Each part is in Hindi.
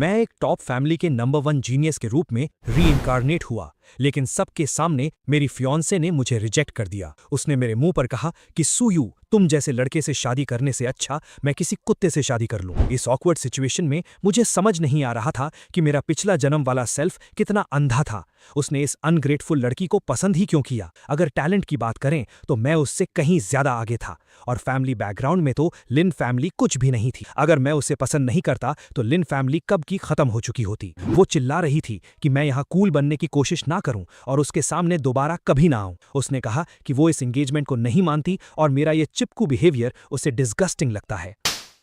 मैं एक टॉप फैमिली के नंबर 1 जीनियस के रूप में रीइंकार्नेट हुआ, लेकिन सबके सामने मेरी फियांसे ने मुझे रिजेक्ट कर दिया। उसने मेरे मुंह पर कहा कि सूयू, तुम जैसे लड़के से शादी करने से अच्छा मैं किसी कुत्ते से शादी कर लूं। इस ऑकवर्ड सिचुएशन में मुझे समझ नहीं आ रहा था कि मेरा पिछला जन्म वाला सेल्फ कितना अंधा था। उसने इस अनग्रेटफुल लड़की को पसंद ही क्यों किया? अगर टैलेंट की बात करें तो मैं उससे कहीं ज्यादा आगे था, और फैमिली बैकग्राउंड में तो लिन फैमिली कुछ भी नहीं थी। अगर मैं उसे पसंद नहीं करता तो लिन फैमिली कब की खत्म हो चुकी होती। वो चिल्ला रही थी कि मैं यहाँ कूल बनने की कोशिश ना करूं और उसके सामने दोबारा कभी ना आऊं। उसने कहा कि वो इस एंगेजमेंट को नहीं मानती और मेरा ये चिपकू बिहेवियर उसे डिस्गस्टिंग लगता है।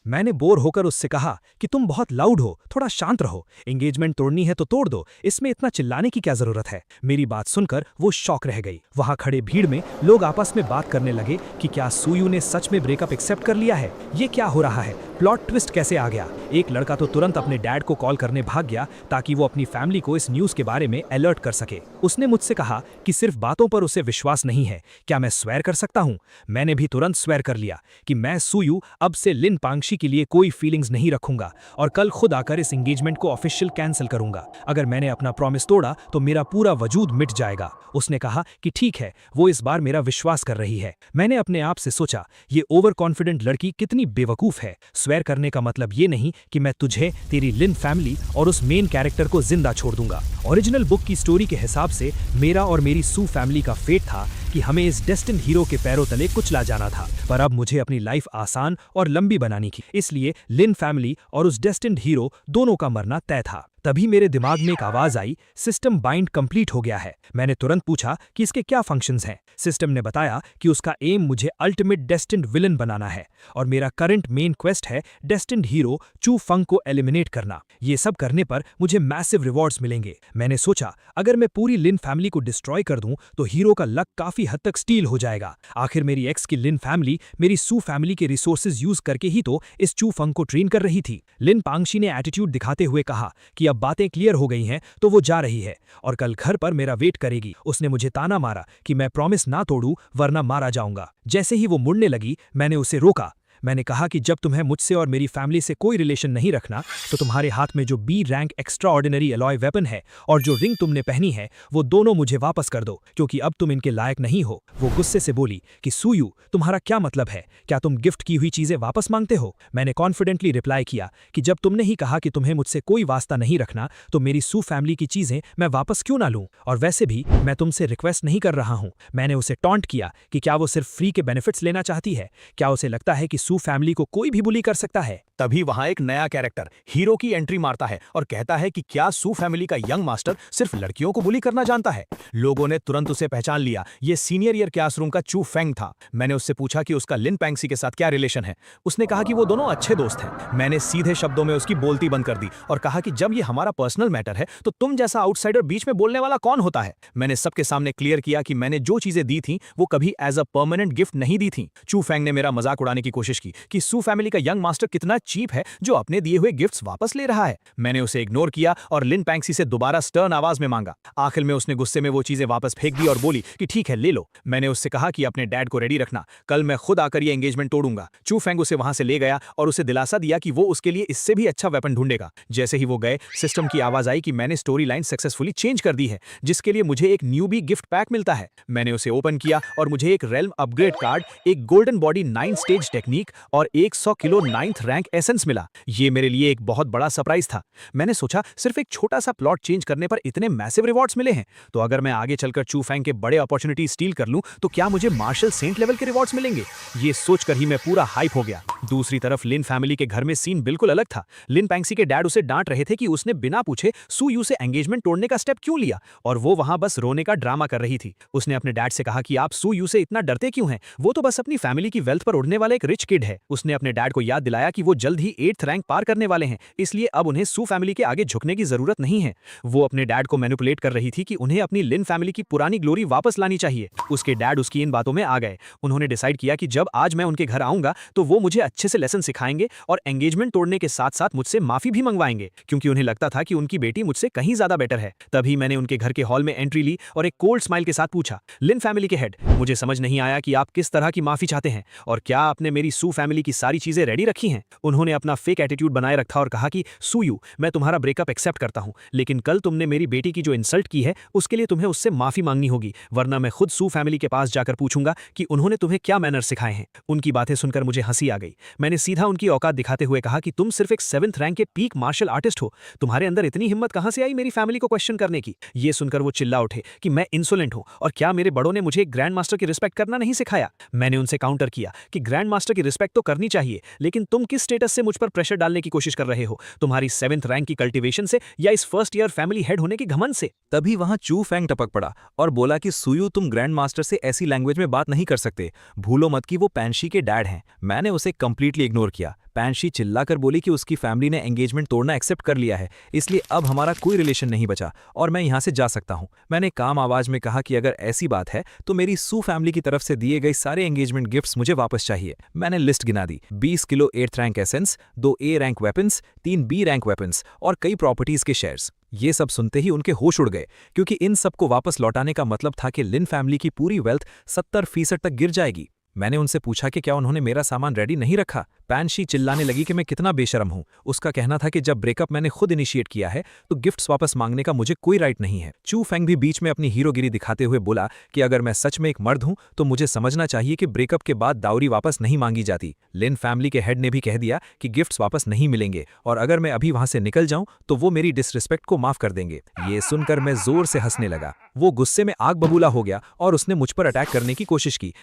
मैंने बोर होकर उससे कहा कि तुम बहुत लाउड हो, थोड़ा शांत रहो। एंगेजमेंट तोड़नी है तो तोड़ दो, इसमें इतना चिल्लाने की क्या जरूरत है? मेरी बात सुनकर वो शॉक रह गई। वहां खड़े भीड़ में लोग आपस में बात करने लगे कि क्या सूयू ने सच में ब्रेकअप एक्सेप्ट कर लिया है? ये क्या हो रहा है? प्लॉट ट्विस्ट कैसे आ गया? एक लड़का तो तुरंत अपने डैड को कॉल करने भाग गया ताकि वो अपनी फैमिली को इस न्यूज के बारे में अलर्ट कर सके। उसने मुझसे कहा कि सिर्फ बातों पर उसे विश्वास नहीं है, क्या मैं स्वेर कर सकता हूं? मैंने भी तुरंत स्वेर कर लिया कि मैं सूयू अब से लिन पांगशी के लिए कोई फीलिंग्स नहीं रखूंगा और कल खुद आकर इस एंगेजमेंट को ऑफिशियल कैंसिल करूंगा। अगर मैंने अपना प्रॉमिस तोड़ा तो मेरा पूरा वजूद मिट जाएगा। उसने कहा कि ठीक है, वो इस बार मेरा विश्वास कर रही है। मैंने अपने आप से सोचा, ये ओवर कॉन्फिडेंट लड़की कितनी बेवकूफ है। स्वेर करने का मतलब ये नहीं कि मैं तुझे, तेरी लिन फैमिली और उस मेन कैरेक्टर को जिंदा छोड़ दूंगा। ओरिजिनल बुक की स्टोरी के हिसाब से मेरा और मेरी सू फैमिली का फेट था कि हमें इस डेस्टिन्ड हीरो के पैरों तले कुचला जाना था, पर अब मुझे अपनी लाइफ आसान और लंबी बनानी थी। इसलिए लिन फैमिली और उस डेस्टिन्ड हीरो दोनों का मरना तय था। तभी मेरे दिमाग में एक आवाज आई, सिस्टम बाइंड कंप्लीट हो गया है। मैंने तुरंत पूछा कि इसके क्या फंक्शंस हैं। सिस्टम ने बताया कि उसका एम मुझे अल्टीमेट डेस्टिन्ड विलन बनाना है और मेरा करंट मेन क्वेस्ट है डेस्टिन्ड हीरो चू फंग को एलिमिनेट करना। ये सब करने पर मुझे मैसिव रिवॉर्ड्स मिलेंगे। मैंने सोचा, अगर मैं पूरी लिन फैमिली को डिस्ट्रॉय कर दूं तो हीरो का लक काफी हद तक स्टील हो जाएगा। आखिर मेरी एक्स की लिन फैमिली मेरी सू फैमिली के रिसोर्सेज यूज करके ही तो इस चू फंग को ट्रेन कर रही थी। लिन पांगशी ने एटीट्यूड दिखाते हुए कहा कि अब बातें क्लियर हो गई हैं तो वो जा रही है और कल घर पर मेरा वेट करेगी। उसने मुझे ताना मारा कि मैं प्रॉमिस ना तोड़ूं वरना मारा जाऊंगा। जैसे ही वो मुड़ने लगी, मैंने उसे रोका। मैंने कहा कि जब तुम्हें मुझसे और मेरी फैमिली से कोई रिलेशन नहीं रखना तो तुम्हारे हाथ में जो B rank extraordinary alloy weapon है और जो रिंग तुमने पहनी है वो दोनों मुझे वापस कर दो, क्योंकि अब तुम इनके लायक नहीं हो। वो गुस्से से बोली कि सूयू, तुम्हारा क्या मतलब है? क्या तुम गिफ्ट की हुई चीजें वापस मांगते हो? मैंने कॉन्फिडेंटली रिप्लाई किया कि जब तुमने ही कहा कि तुम्हें मुझसे कोई वास्ता नहीं रखना तो मेरी सू फैमिली की चीजें मैं वापस क्यों ना लूं? और वैसे भी मैं तुमसे रिक्वेस्ट नहीं कर रहा हूं। मैंने उसे टॉन्ट किया कि क्या वो सिर्फ फ्री के बेनिफिट्स लेना चाहती है? क्या उसे लगता है कि सू फैमिली को कोई भी बुली कर सकता है? तभी वहां एक नया कैरेक्टर हीरो की एंट्री मारता है और कहता है कि क्या सू फैमिली का यंग मास्टर सिर्फ लड़कियों को बुली करना जानता है। लोगों ने तुरंत उसे पहचान लिया, ये सीनियर ईयर क्लासरूम का चू फेंग था। मैंने उससे पूछा कि उसका लिन पैंगसी के साथ क्या रिलेशन है। उसने कहा कि वो दोनों अच्छे दोस्त हैं। मैंने सीधे शब्दों में उसकी बोलती बंद कर दी और कहा कि जब ये हमारा पर्सनल मैटर है तो तुम जैसा आउटसाइडर बीच में बोलने वाला कौन होता है। मैंने सबके सामने क्लियर किया कि मैंने जो चीजें दी थी वो कभी एज अ परमानेंट गिफ्ट नहीं दी थी। चू फेंग ने मेरा मजाक उड़ाने की कोशिश की कि सू फैमिली का यंग मास्टर कितना चीप है जो अपने दिए हुए गिफ्ट्स वापस ले रहा है। मैंने उसे इग्नोर किया और लिन पैंगसी से दोबारा स्टर्न आवाज में मांगा। आखिर में उसने गुस्से में वो चीजें वापस फेंक दी और बोली कि ठीक है, ले लो। मैंने उससे कहा कि अपने डैड को रेडी रखना, कल मैं खुद आकर ये एंगेजमेंट तोड़ूंगा। चू फेंग उसे वहां से ले गया और उसे दिलासा दिया कि वो उसके लिए इससे भी अच्छा वेपन ढूंढेगा। जैसे ही वो गए, सिस्टम की आवाज आई कि मैंने स्टोरी लाइन सक्सेसफुली चेंज कर दी है, जिसके लिए मुझे एक न्यूबी गिफ्ट पैक मिलता है। मैंने उसे ओपन किया और मुझे एक रेल्म अपग्रेड कार्ड, एक गोल्डन बॉडी 9 स्टेज टेक्निक और 100 किलो 9th रैंक एसेंस मिला। ये मेरे लिए एक बहुत बड़ा सरप्राइज था। मैंने सोचा, सिर्फ एक छोटा सा प्लॉट चेंज करने पर इतने मैसिव रिवॉर्ड्स मिले हैं, तो अगर मैं आगे चलकर चू फैंग के बड़े अपॉर्चुनिटी स्टील कर लूं तो क्या मुझे मार्शल सेंट लेवल के रिवॉर्ड्स मिलेंगे? ये सोचकर ही मैं पूरा हाइप हो गया। दूसरी तरफ लिन फैमिली के घर में सीन बिल्कुल अलग था। लिन पैंगसी के डैड उसे डांट रहे थे कि उसने बिना पूछे सूयू से एंगेजमेंट तोड़ने का स्टेप क्यों लिया, और वो वहां बस रोने का ड्रामा कर रही थी। उसने अपने डैड से कहा कि आप सूयू से इतना डरते क्यों हैं? वो तो बस अपनी फैमिली की वेल्थ पर उड़ने वाला एक रिच किड है। उसने अपने डैड को याद दिलाया कि वो जल्द ही 8th रैंक पार करने वाले हैं, इसलिए अब उन्हें सू फैमिली के आगे झुकने की जरूरत नहीं है। वो अपने डैड को मैनिपुलेट कर रही थी कि उन्हें अपनी लिन फैमिली की पुरानी ग्लोरी वापस लानी चाहिए। उसके डैड उसकी इन बातों में आ गए। उन्होंने डिसाइड किया कि जब आज मैं उनके घर आऊंगा तो वो मुझे अच्छे से लेसन सिखाएंगे और एंगेजमेंट तोड़ने के साथ साथ मुझसे माफी भी मंगवाएंगे, क्योंकि उन्हें लगता था कि उनकी बेटी मुझसे कहीं ज्यादा बेटर है। तभी मैंने उनके घर के हॉल में एंट्री ली और एक कोल्ड स्माइल के साथ पूछा, लिन फैमिली के हेड, मुझे समझ नहीं आया कि आप किस तरह की माफी चाहते हैं और क्या आपने मेरी सू सू फैमिली की सारी चीजें रेडी रखी हैं। उन्होंने अपना फेक एटीट्यूड बनाए रखा और कहा कि सूयू, मैं तुम्हारा ब्रेकअप एक्सेप्ट करता हूं, लेकिन कल तुमने मेरी बेटी की जो इंसल्ट की है उसके लिए तुम्हें उससे माफी मांगनी होगी, वरना मैं खुद सू फैमिली के पास जाकर पूछूंगा कि उन्होंने तुम्हें क्या मैनर सिखाए हैं। उनकी बातें सुनकर मुझे हंसी आ गई। मैंने सीधा उनकी औकात दिखाते हुए कहा कि तुम सिर्फ एक 7th रैंक के पीक मार्शल आर्टिस्ट हो, तुम्हारे अंदर इतनी हिम्मत कहां से आई मेरी फैमिली को क्वेश्चन करने की। ये सुनकर वो चिल्ला उठे कि मैं इंसोलेंट हूं और क्या मेरे बड़ों ने मुझे एक ग्रैंड मास्टर की रिस्पेक्ट करना नहीं सिखाया। मैंने उनसे काउंटर किया कि ग्रैंड मास्टर की रिस्पेक्ट तो करनी चाहिए, लेकिन तुम किस स्टेटस से मुझ पर प्रेशर डालने की कोशिश कर रहे हो, तुम्हारी 7th रैंक की कल्टीवेशन से या इस फर्स्ट ईयर फैमिली हेड होने की घमंड से। तभी वहां चू फैंग टपक पड़ा और बोला कि सुयू, तुम ग्रैंड मास्टर से ऐसी लैंग्वेज में बात नहीं कर सकते, भूलो मत कि वो पैंशी के डैड हैं। मैंने उसे कंप्लीटली इग्नोर किया। पैंशी चिल्लाकर बोली कि उसकी फैमिली ने एंगेजमेंट तोड़ना एक्सेप्ट कर लिया है, इसलिए अब हमारा कोई रिलेशन नहीं बचा और मैं यहां से जा सकता हूं। मैंने काम आवाज में कहा कि अगर ऐसी बात है तो मेरी सू फैमिली की तरफ से दिए गए सारे एंगेजमेंट गिफ्ट्स मुझे वापस चाहिए। मैंने लिस्ट गिना दी, 20 kilo 8th rank essence, 2 A rank weapons, 3 B rank weapons और कई प्रॉपर्टीज के शेयर्स। ये सब सुनते ही उनके होश उड़ गए, क्योंकि इन सबको वापस लौटाने का मतलब था कि लिन फैमिली की पूरी वेल्थ 70% तक गिर जाएगी। मैंने उनसे पूछा कि क्या उन्होंने मेरा सामान रेडी नहीं रखा। पैंशी चिल्लाने लगी कि मैं कितना बेशरम हूं। उसका कहना था कि जब ब्रेकअप मैंने खुद इनिशिएट किया है तो गिफ्ट्स वापस मांगने का मुझे कोई राइट नहीं है। चू फेंग भी बीच में अपनी हीरोगिरी दिखाते हुए बोला कि अगर मैं सच में एक मर्द हूं तो मुझे समझना चाहिए कि ब्रेकअप के बाद दाउरी वापस नहीं मांगी जाती। लिन फैमिली के हेड ने भी कह दिया कि गिफ्ट्स वापस नहीं मिलेंगे और अगर मैं अभी वहां से निकल जाऊं तो वो मेरी डिसरिस्पेक्ट को माफ कर देंगे। ये सुनकर मैं जोर से हंसने लगा। वो गुस्से में आग बबूला हो गया और उसने मुझ पर अटैक करने की कोशिश की,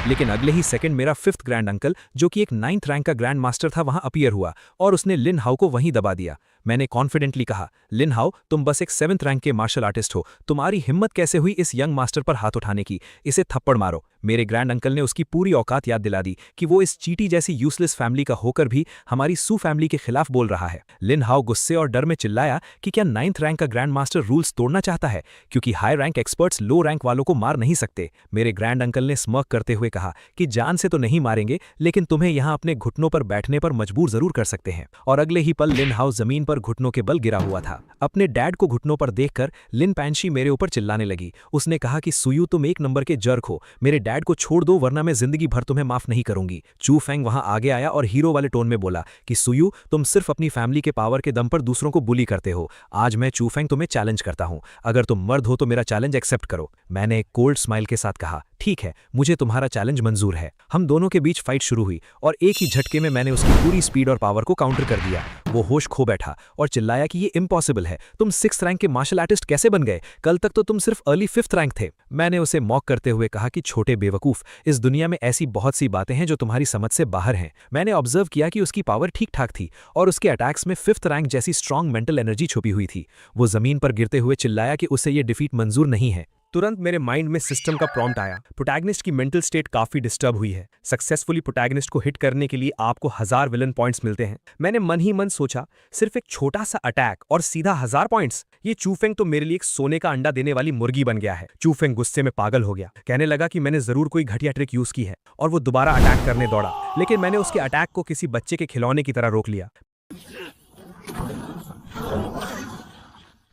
लेकिन अगले ही सेकंड मेरा 5th ग्रैंड अंकल, जो कि एक 9th रैंक का ग्रैंड मास्टर था, वहां अपीयर हुआ और उसने लिन हाउ को वहीं दबा दिया। मैंने कॉन्फिडेंटली कहा, लिन हाउ, तुम बस एक 7th रैंक के मार्शल आर्टिस्ट हो, तुम्हारी हिम्मत कैसे हुई इस यंग मास्टर पर हाथ उठाने की? इसे थप्पड़ मारो। मेरे ग्रैंड अंकल ने उसकी पूरी औकात याद दिला दी कि वो इस चीटी जैसी यूजलेस फैमिली का होकर भी हमारी सू फैमिली के खिलाफ बोल रहा है। लिन हाउ गुस्से और डर में चिल्लाया कि क्या 9th रैंक का ग्रैंड मास्टर रूल्स तोड़ना चाहता है, क्योंकि हाई रैंक एक्सपर्ट्स लो रैंक वालों को मार नहीं सकते। मेरे ग्रैंड अंकल ने स्मर्क करते हुए कहा कि जान से तो नहीं मारेंगे, लेकिन तुम्हें यहां अपने घुटनों पर बैठने पर मजबूर जरूर कर सकते हैं। और अगले ही पल लिन हाउ जमीन पर घुटनों के बल गिरा हुआ था। अपने डैड को घुटनों पर देखकर लिन पैंशी मेरे ऊपर चिल्लाने लगी। उसने कहा कि सुयू, तुम एक नंबर के जर्क हो, मेरे डैड को छोड़ दो वरना मैं जिंदगी भर तुम्हें माफ नहीं करूंगी। चू फेंग वहां आगे आया और हीरो वाले टोन में बोला कि सुयू, तुम सिर्फ अपनी फैमिली के पावर के दम पर दूसरों को बुली करते हो। आज मैं चू फेंग तुम्हें चैलेंज करता हूं, अगर तुम मर्द हो तो मेरा चैलेंज एक्सेप्ट करो। मैंने एक कोल्ड स्माइल के साथ कहा, ठीक है, मुझे तुम्हारा चैलेंज मंजूर है। हम दोनों के बीच फाइट शुरू हुई और एक ही झटके में मैंने उसकी पूरी स्पीड और पावर को काउंटर कर दिया। वो होश खो बैठा और चिल्लाया कि ये इम्पॉसिबल है, तुम 6th रैंक के मार्शल आर्टिस्ट कैसे बन गए? कल तक तो तुम सिर्फ अर्ली 5th रैंक थे। मैंने उसे मॉक करते हुए कहा कि छोटे बेवकूफ, इस दुनिया में ऐसी बहुत सी बातें हैं जो तुम्हारी समझ से बाहर हैं। मैंने ऑब्जर्व किया कि उसकी पावर ठीक ठाक थी और उसके अटैक्स में 5th रैंक जैसी स्ट्रांग मेंटल एनर्जी छुपी हुई थी। वो जमीन पर गिरते हुए चिल्लाया कि उसे ये डिफीट मंजूर नहीं है। तुरंत मेरे माइंड में सिस्टम का प्रॉम्प्ट आया। प्रोटैगनिस्ट की मेंटल स्टेट काफी डिस्टर्ब हुई है। सक्सेसफुली प्रोटैगनिस्ट को हिट करने के लिए आपको 1000 विलन पॉइंट्स मिलते हैं। मैंने मन ही मन सोचा, सिर्फ एक छोटा सा अटैक और सीधा 1000 पॉइंट्स। ये चूफेंग तो मेरे लिए एक सोने का अंडा देने वाली मुर्गी बन गया है। चूफेंग गुस्से में पागल हो गया, कहने लगा कि मैंने जरूर कोई घटिया ट्रिक यूज की है और वो दोबारा अटैक करने दौड़ा, लेकिन मैंने उसके अटैक को किसी बच्चे के खिलौने की तरह रोक लिया।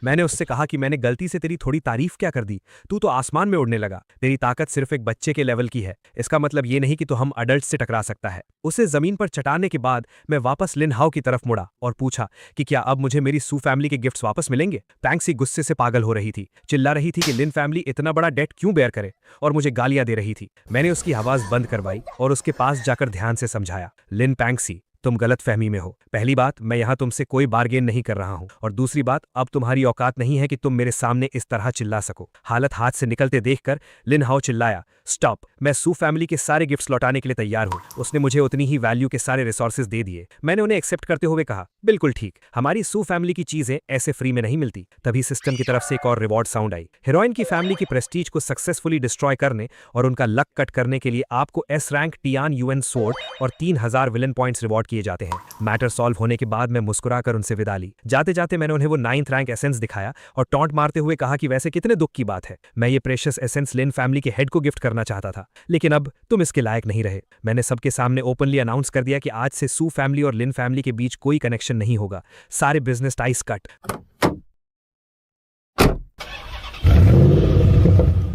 मैंने उससे कहा कि मैंने गलती से तेरी थोड़ी तारीफ क्या कर दी, तू तो आसमान में उड़ने लगा, तेरी ताकत सिर्फ एक बच्चे के लेवल की है, इसका मतलब ये नहीं कि तू हम अडल्ट से टकरा सकता है। उसे जमीन पर चटाने के बाद मैं वापस लिन हाउ की तरफ मुड़ा और पूछा कि क्या अब मुझे मेरी सू फैमिली के गिफ्ट्स वापस मिलेंगे? पैंक्सी गुस्से से पागल हो रही थी, चिल्ला रही थी कि लिन फैमिली इतना बड़ा डेट क्यों बेयर करे और मुझे गालियां दे रही थी। मैंने उसकी आवाज बंद करवाई और उसके पास जाकर ध्यान से समझाया, लिन पैंक्सी, तुम गलत फहमी में हो। पहली बात, मैं यहां तुमसे कोई बार्गेन नहीं कर रहा हूं और दूसरी बात, अब तुम्हारी औकात नहीं है कि तुम मेरे सामने इस तरह चिल्ला सको। हालत हाथ से निकलते देखकर लिन हाउ चिल्लाया, स्टॉप, मैं सू फैमिली के सारे गिफ्ट्स लौटाने के लिए तैयार हूं। उसने मुझे उतनी ही वैल्यू के सारे रिसोर्सेज दे दिए। मैंने उन्हें एक्सेप्ट करते हुए कहा, बिल्कुल ठीक, हमारी सू फैमिली की चीजें ऐसे फ्री में नहीं मिलती। तभी सिस्टम की तरफ से एक और रिवॉर्ड साउंड आई। हीरोइन की फैमिली की प्रेस्टीज को सक्सेसफुली डिस्ट्रॉय करने और उनका लक कट करने के लिए आपको S rank Tian UN sword और 3000 विलन पॉइंट्स रिवॉर्ड किए जाते हैं। मैटर सॉल्व होने के बाद मैं मुस्कुराकर उनसे विदा ली। जाते जाते मैंने उन्हें वो 9th रैंक एसेंस दिखाया और टॉन्ट मारते हुए कहा कि वैसे कितने दुख की बात है, मैं ये प्रेशियस एसेंस लिन फैमिली के हेड को गिफ्ट करना चाहता था, लेकिन अब तुम इसके लायक नहीं रहे। मैंने सबके सामने ओपनली अनाउंस कर दिया कि आज से सू फैमिली और लिन फैमिली के बीच कोई कनेक्शन नहीं होगा। सारे बिजनेस टाइज कट।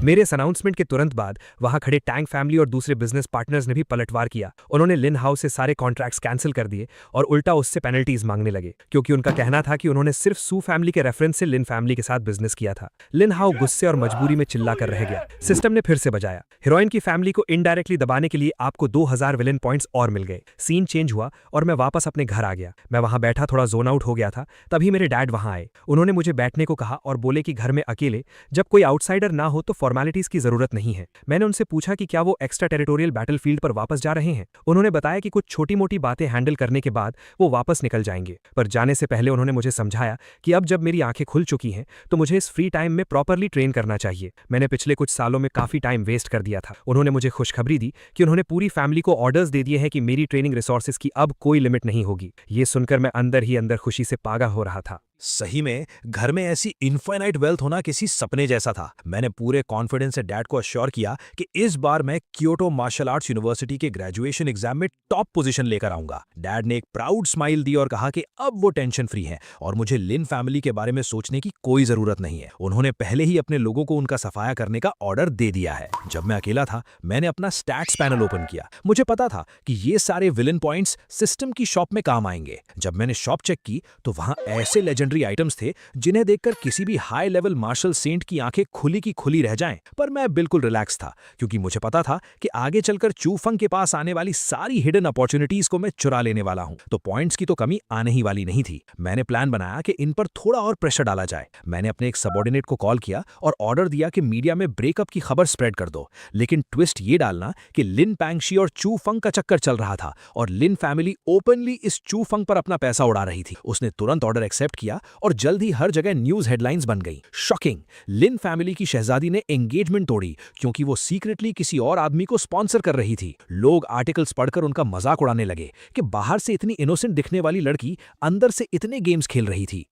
मेरे इस अनाउंसमेंट के तुरंत बाद वहां खड़े टैंग फैमिली और दूसरे बिजनेस पार्टनर्स ने भी पलटवार किया। उन्होंने लिन हाउ से सारे कॉन्ट्रैक्ट्स कैंसिल कर दिए और उल्टा उससे पेनल्टीज मांगने लगे, क्योंकि उनका कहना था कि उन्होंने सिर्फ सू फैमिली के रेफरेंस से लिन फैमिली के साथ बिजनेस किया था। लिन हाउ गुस्से और मजबूरी में चिल्ला कर रह गया। सिस्टम ने फिर से बजाया। हीरोइन की फैमिली को इनडायरेक्टली दबाने के लिए आपको 2000 विलन पॉइंट्स और मिल गए। सीन चेंज हुआ और मैं वापस अपने घर आ गया। मैं वहां बैठा थोड़ा जोन आउट हो गया था, तभी मेरे डैड वहां आए। उन्होंने मुझे बैठने को कहा और बोले कि घर में अकेले जब कोई आउटसाइडर ना हो तो फॉर्मेलिटीज की जरूरत नहीं है। मैंने उनसे पूछा कि क्या वो एक्स्ट्रा टेरिटोरियल बैटलफील्ड पर वापस जा रहे हैं। उन्होंने बताया कि कुछ छोटी मोटी बातें हैंडल करने के बाद वो वापस निकल जाएंगे, पर जाने से पहले उन्होंने मुझे समझाया कि अब जब मेरी आंखें खुल चुकी हैं तो मुझे इस फ्री टाइम में प्रॉपरली ट्रेन करना चाहिए। मैंने पिछले कुछ सालों में काफी टाइम वेस्ट कर दिया था। उन्होंने मुझे खुशखबरी दी कि उन्होंने पूरी फैमिली को ऑर्डर्स दे दिए हैं कि मेरी ट्रेनिंग रिसोर्सेज की अब कोई लिमिट नहीं होगी। ये सुनकर मैं अंदर ही अंदर खुशी से पागल हो रहा था। सही में घर में ऐसी इनफाइनाइट वेल्थ होना किसी सपने जैसा था। मैंने पूरे कॉन्फिडेंस से डैड को अश्योर किया कि इस बार मैं क्योटो मार्शल आर्ट्स यूनिवर्सिटी के ग्रेजुएशन एग्जाम में टॉप पोजीशन लेकर आऊंगा। डैड ने एक प्राउड स्माइल दी और कहा कि अब वो टेंशन फ्री हैं और मुझे लिन फैमिली के बारे में सोचने की कोई जरूरत नहीं है। उन्होंने पहले ही अपने लोगों को उनका सफाया करने का ऑर्डर दे दिया है। जब मैं अकेला था मैंने अपना स्टैट्स पैनल ओपन किया। मुझे पता था कि ये सारे विलन पॉइंट्स सिस्टम की शॉप में काम आएंगे। जब मैंने शॉप चेक की तो वहां ऐसे लेजेंडरी आइटम्स थे जिन्हें देखकर किसी भी हाई लेवल मार्शल सेंट की आंखें खुली की खुली रह जाएं। पर मैं बिल्कुल रिलैक्स था, क्योंकि मुझे पता था कि आगे चलकर चू फंग के पास आने वाली सारी हिडन अपॉर्चुनिटीज को मैं चुरा लेने वाला हूं, तो पॉइंट्स की तो कमी आने ही वाली नहीं थी। मैंने प्लान बनाया कि इन पर थोड़ा और प्रेशर डाला जाए। मैंने अपने एक सबऑर्डिनेट को कॉल किया और ऑर्डर दिया कि मीडिया में ब्रेकअप की खबर स्प्रेड कर दो, लेकिन ट्विस्ट ये डालना कि लिन पैंगशी और चू फंग का चक्कर चल रहा था और लिन फैमिली ओपनली इस चू फंग पर अपना पैसा उड़ा रही थी। उसने तुरंत ऑर्डर एक्सेप्ट किया और जल्द ही हर जगह न्यूज हेडलाइंस बन गई। शॉकिंग, लिन फैमिली की शहजादी ने एंगेजमेंट तोड़ी क्योंकि वो सीक्रेटली किसी और आदमी को स्पॉन्सर कर रही थी। लोग आर्टिकल्स पढ़कर उनका मजाक उड़ाने लगे कि बाहर से इतनी इनोसेंट दिखने वाली लड़की अंदर से इतने गेम्स खेल रही थी।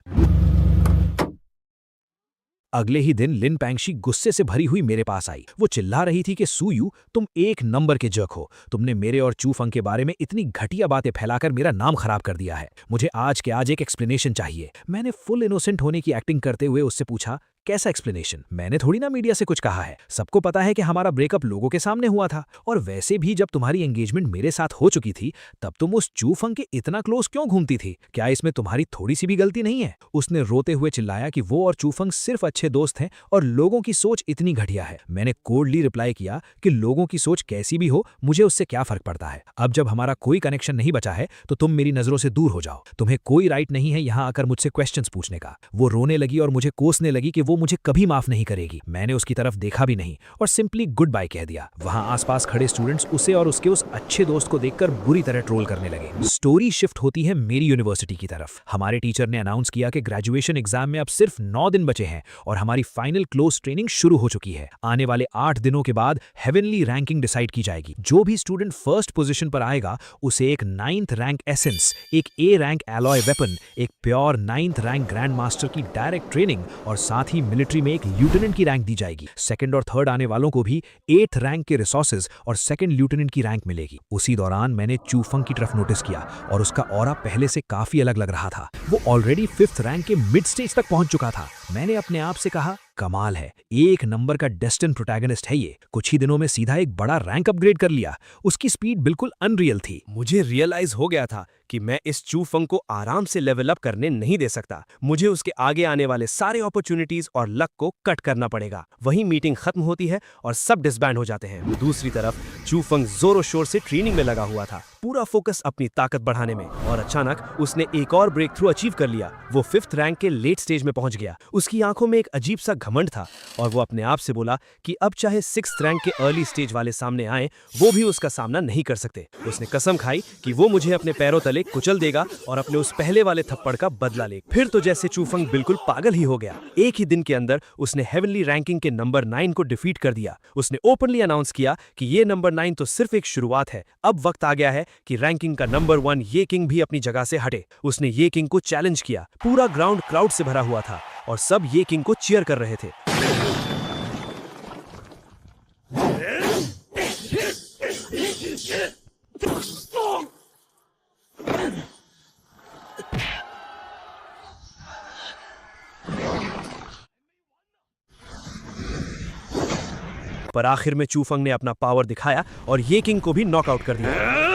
अगले ही दिन लिन पैंगशी गुस्से से भरी हुई मेरे पास आई। वो चिल्ला रही थी कि सूयू, तुम एक नंबर के जर्क हो। तुमने मेरे और चू फंग के बारे में इतनी घटिया बातें फैलाकर मेरा नाम खराब कर दिया है। मुझे आज के आज एक एक्सप्लेनेशन चाहिए। मैंने फुल इनोसेंट होने की एक्टिंग करते हुए उससे पूछा, कैसा एक्सप्लेनेशन? मैंने थोड़ी ना मीडिया से कुछ कहा है। सबको पता है कि हमारा ब्रेकअप लोगों के सामने हुआ था, और वैसे भी जब तुम्हारी एंगेजमेंट मेरे साथ हो चुकी थी तब तुम उस चू फंग के इतना क्लोज क्यों घूमती थी? क्या इसमें तुम्हारी थोड़ी सी भी गलती नहीं है? उसने रोते हुए चिल्लाया कि वो और चू फंग सिर्फ अच्छे दोस्त हैं और लोगों की सोच इतनी घटिया है। मैंने कोल्डली रिप्लाई किया कि लोगों की सोच कैसी भी हो, मुझे उससे क्या फर्क पड़ता है। अब जब हमारा कोई कनेक्शन नहीं बचा है तो तुम मेरी नजरों से दूर हो जाओ। तुम्हें कोई राइट नहीं है यहां आकर मुझसे क्वेश्चंस पूछने का। वो रोने लगी और मुझे कोसने लगी कि वो मुझे कभी माफ नहीं करेगी। मैंने उसकी तरफ देखा भी नहीं और सिंपली गुड बाय कह दिया। वहां आसपास खड़े स्टूडेंट्स उसे और उसके उस अच्छे दोस्त को देखकर बुरी तरह ट्रोल करने लगे। स्टोरी शिफ्ट होती है मेरी यूनिवर्सिटी की तरफ। हमारे टीचर ने अनाउंस किया कि ग्रेजुएशन एग्जाम में अब सिर्फ 9 दिन बचे हैं और हमारी फाइनल क्लोज ट्रेनिंग शुरू हो चुकी है। आने वाले 8 दिनों के बाद हेवनली रैंकिंग डिसाइड की जाएगी। जो भी स्टूडेंट फर्स्ट पोजीशन पर आएगा उसे एक 9th रैंक एसेंस, एक A रैंक एलॉय वेपन, एक pure 9th rank grand master की डायरेक्ट ट्रेनिंग और साथ ही मिलिट्री में एक ल्यूटेनेंट की रैंक दी जाएगी। सेकंड और थर्ड आने वालों को भी 8th रैंक के रिसोर्सेज और सेकंड ल्यूटेनेंट की रैंक मिलेगी। उसी दौरान मैंने चू फंग की तरफ नोटिस किया और उसका ऑरा पहले से काफी अलग लग रहा था। वो ऑलरेडी 5th रैंक के मिड स्टेज तक पहुंच चुका था। मैंने अपने आप से कहा, कमाल है, एक नंबर का डेस्टिन प्रोटैगनिस्ट है ये। कुछ ही दिनों में सीधा एक बड़ा रैंक अपग्रेड कर लिया। उसकी स्पीड बिल्कुल अनरियल थी। मुझे रियलाइज हो गया था कि मैं इस चू फंग को आराम से लेवल अप करने नहीं दे सकता। मुझे उसके आगे आने वाले सारे अपॉर्चुनिटीज और लक को कट करना पड़ेगा। वहीं मीटिंग खत्म होती है और सब डिसबैंड हो जाते हैं। दूसरी तरफ चू फंग जोरों शोर से ट्रेनिंग में लगा हुआ था, पूरा फोकस अपनी ताकत बढ़ाने में, और अचानक उसने एक और ब्रेक थ्रू अचीव कर लिया। वो 5th रैंक के लेट स्टेज में पहुंच गया। उसकी आंखों में एक अजीब सा घमंड था और वो अपने आप से बोला कि अब चाहे 6th रैंक के अर्ली स्टेज वाले सामने आए, वो भी उसका सामना नहीं कर सकते। उसने कसम खाई कि वो मुझे अपने पैरों तले कुचल देगा और अपने उस पहले वाले थप्पड़ का बदला ले। फिर तो जैसे चू फंग बिल्कुल पागल ही हो गया। एक ही दिन के अंदर उसने हेवनली रैंकिंग के नंबर 9 को डिफीट कर दिया। उसने ओपनली अनाउंस किया कि ये नंबर 9 तो सिर्फ एक शुरुआत है, अब वक्त आ गया है कि रैंकिंग का नंबर 1 ये किंग भी अपनी जगह से हटे। उसने ये किंग को चैलेंज किया। पूरा ग्राउंड क्राउड से भरा हुआ था और सब ये किंग को चीयर कर रहे थे। पर आखिर में चूफंग ने अपना पावर दिखाया और ये किंग को भी नॉकआउट कर दिया।